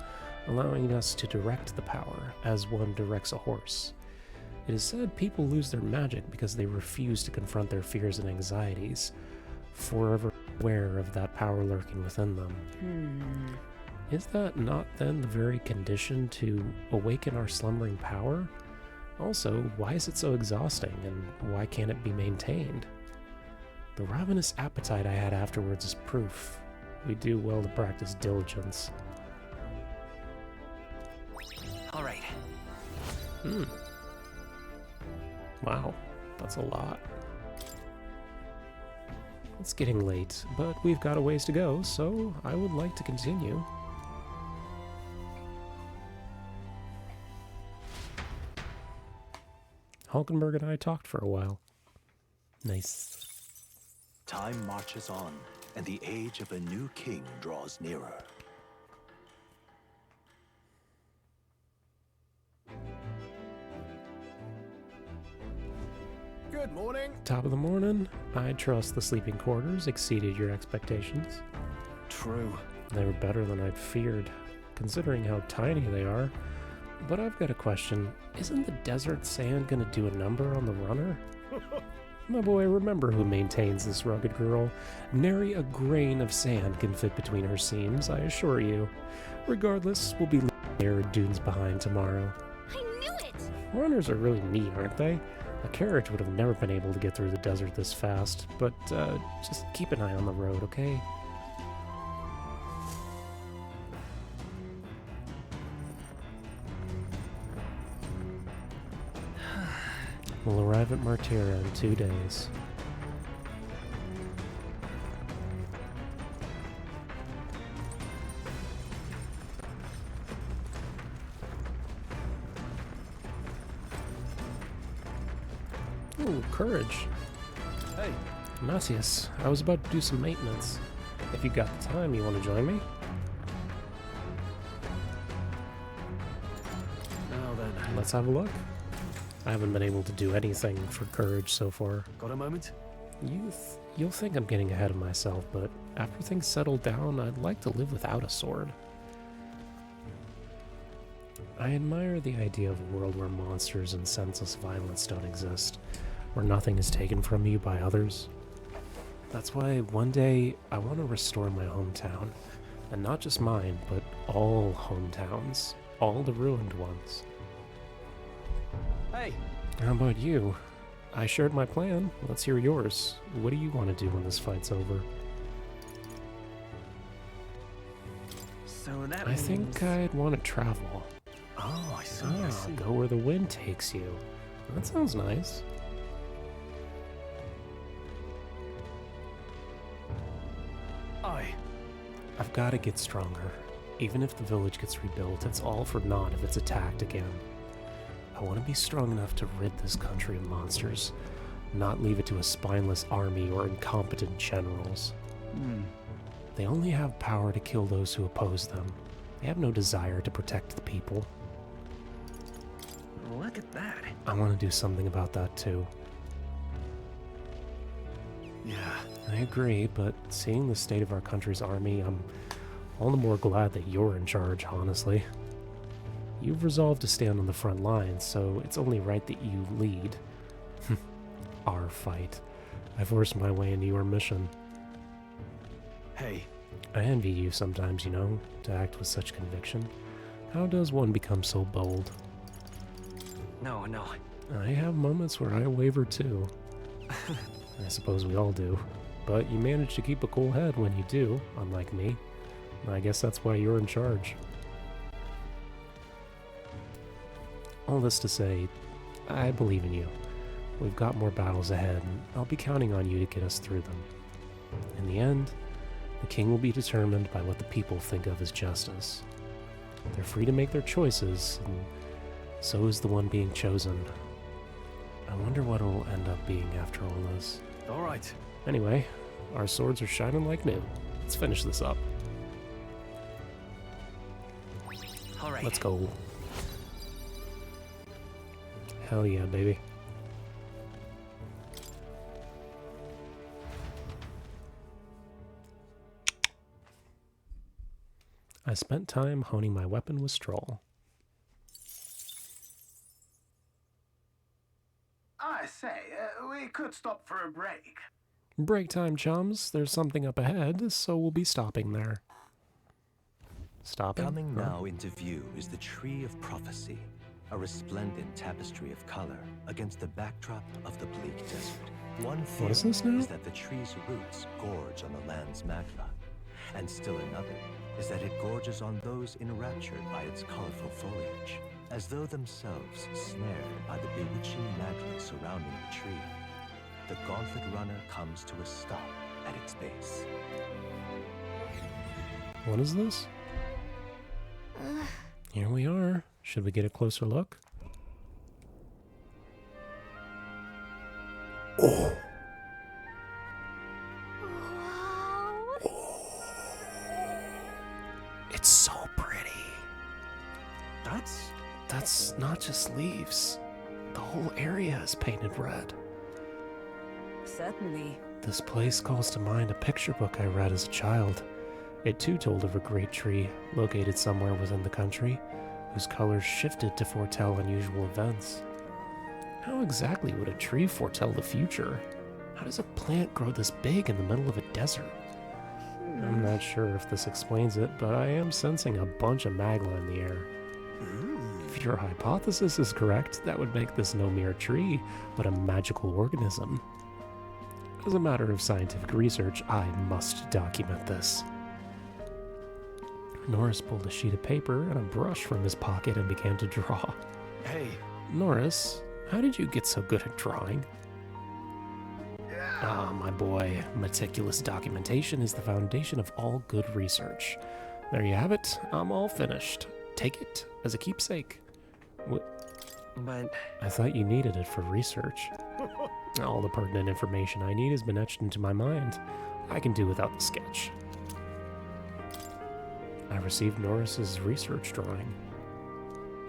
allowing us to direct the power, as one directs a horse. It is said people lose their magic because they refuse to confront their fears and anxieties, forever aware of that power lurking within them. Is that not then the very condition to awaken our slumbering power? Also, why is it so exhausting, and why can't it be maintained? The ravenous appetite I had afterwards is proof. We do well to practice diligence. All right. Wow, that's a lot. It's getting late, but we've got a ways to go, so I would like to continue. Hulkenberg and I talked for a while. Nice. Time marches on, and the age of a new king draws nearer. Good morning. Top of the morning. I trust the sleeping quarters exceeded your expectations. True. They were better than I'd feared, considering how tiny they are. But I've got a question. Isn't the desert sand gonna do a number on the runner? My boy, remember who maintains this rugged girl. Nary a grain of sand can fit between her seams, I assure you. Regardless, we'll be leaving the arid dunes behind tomorrow. I knew it! Runners are really neat, aren't they? A carriage would have never been able to get through the desert this fast, but just keep an eye on the road, okay? We'll arrive at Martira in 2 days. Ooh, courage. Hey. Macias, I was about to do some maintenance. If you got the time, you want to join me? Now then. Let's have a look. I haven't been able to do anything for courage so far. Got a moment? You'll think I'm getting ahead of myself, but after things settle down, I'd like to live without a sword. I admire the idea of a world where monsters and senseless violence don't exist, where nothing is taken from you by others. That's why one day I want to restore my hometown, and not just mine, but all hometowns, all the ruined ones. Hey! How about you? I shared my plan. Let's hear yours. What do you want to do when this fight's over? So that I think I'd want to travel. Oh, I see, I see. Go where the wind takes you. That sounds nice. I've got to get stronger. Even if the village gets rebuilt, it's all for naught if it's attacked again. I want to be strong enough to rid this country of monsters, not leave it to a spineless army or incompetent generals. They only have power to kill those who oppose them. They have no desire to protect the people. Look at that. I want to do something about that too. Yeah. I agree, but seeing the state of our country's army, I'm all the more glad that you're in charge, honestly. You've resolved to stand on the front lines, so it's only right that you lead. Our fight. I forced my way into your mission. Hey. I envy you sometimes, you know, to act with such conviction. How does one become so bold? No. I have moments where I waver too. I suppose we all do. But you manage to keep a cool head when you do, unlike me. I guess that's why you're in charge. All this to say, I believe in you. We've got more battles ahead, and I'll be counting on you to get us through them. In the end, The king will be determined by what the people think of as justice. They're free to make their choices, and so is the one being chosen. I wonder what it'll end up being after all this. All right. Anyway, our swords are shining like new. Let's finish this up. All right. Let's go. Hell yeah, baby. I spent time honing my weapon with Stroll. I say, we could stop for a break. Break time, chums. There's something up ahead, so we'll be stopping there. Stopping? Coming now into view is the Tree of Prophecy, a resplendent tapestry of color against the backdrop of the bleak desert. One theory What is this now? is that the tree's roots gorge on the land's magma, and still another is that it gorges on those enraptured by its colorful foliage, as though themselves snared by the bewitching magma surrounding the tree. The Gauntlet Runner comes to a stop at its base. What is this? Here we are. Should we get a closer look? Oh. It's so pretty. That's not just leaves. The whole area is painted red. Certainly. This place calls to mind a picture book I read as a child. It too told of a great tree located somewhere within the country, whose colors shifted to foretell unusual events. How exactly would a tree foretell the future? How does a plant grow this big in the middle of a desert? I'm not sure if this explains it, but I am sensing a bunch of magma in the air. If your hypothesis is correct, that would make this no mere tree, but a magical organism. As a matter of scientific research, I must document this. Norris pulled a sheet of paper and a brush from his pocket and began to draw. Hey. Norris, how did you get so good at drawing? Ah, my boy, meticulous documentation is the foundation of all good research. There you have it. I'm all finished. Take it as a keepsake. But I thought you needed it for research. All the pertinent information I need has been etched into my mind. I can do without the sketch. I received Norris's research drawing.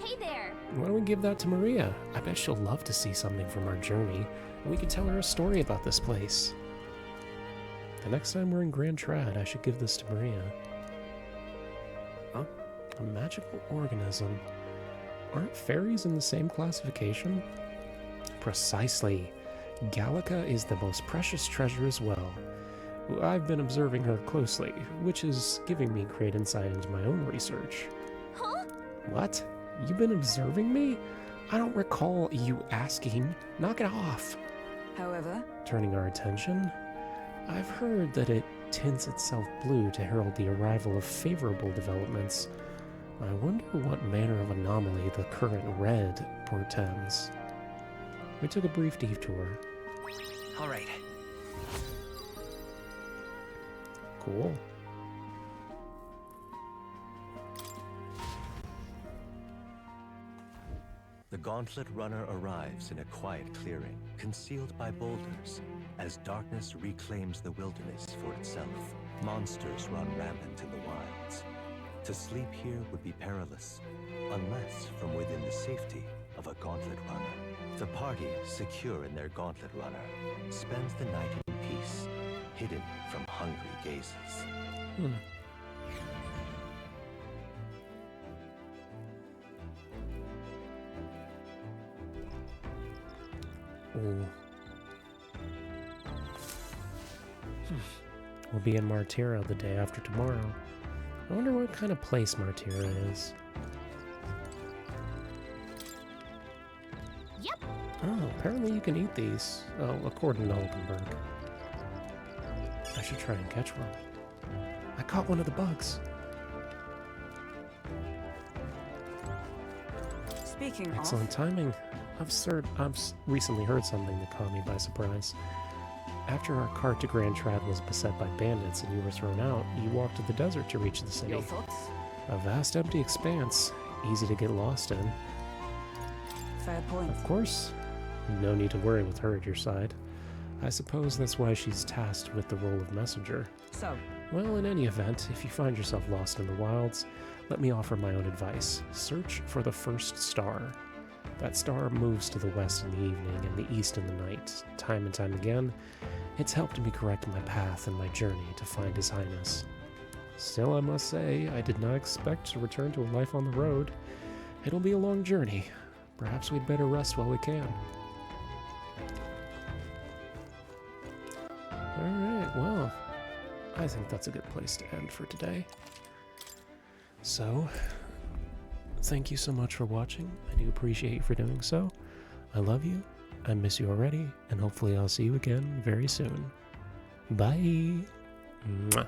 Hey there! Why don't we give that to Maria? I bet she'll love to see something from our journey, and we can tell her a story about this place. The next time we're in Grand Trad, I should give this to Maria. Huh? A magical organism. Aren't fairies in the same classification? Precisely. Gallica is the most precious treasure as well. I've been observing her closely, which is giving me great insight into my own research. Huh? What? You've been observing me? I don't recall you asking. Knock it off. However, Turning our attention, I've heard that it tints itself blue to herald the arrival of favorable developments. I wonder what manner of anomaly the current red portends. We took a brief detour. all right. Cool. The Gauntlet Runner arrives in a quiet clearing, concealed by boulders, as darkness reclaims the wilderness for itself. Monsters run rampant in the wilds. To sleep here would be perilous, unless from within the safety of a Gauntlet Runner. The party, secure in their Gauntlet Runner, spends the night in peace, hidden from hungry gazes. Ooh. We'll be in Martira the day after tomorrow. I wonder what kind of place Martira is. Yep. Oh, apparently you can eat these. Oh, according to Oldenburg. I should try and catch one. I caught one of the bugs. speaking Excellent timing. I've recently heard something that caught me by surprise. After our cart to Grand Trad was beset by bandits and you were thrown out, you walked to the desert to reach the city. Your thoughts? A vast empty expanse, easy to get lost in. Fair point. Of course, no need to worry with her at your side. I suppose that's why she's tasked with the role of messenger. So? Well, in any event, if you find yourself lost in the wilds, let me offer my own advice. Search for the first star. That star moves to the west in the evening and the east in the night. Time and time again, it's helped me correct my path and my journey to find His Highness. Still, I must say, I did not expect to return to a life on the road. It'll be a long journey. Perhaps we'd better rest while we can. Alright, well, I think that's a good place to end for today. So, thank you so much for watching. I do appreciate you for doing so. I love you, I miss you already, and hopefully I'll see you again very soon. Bye! Mwah.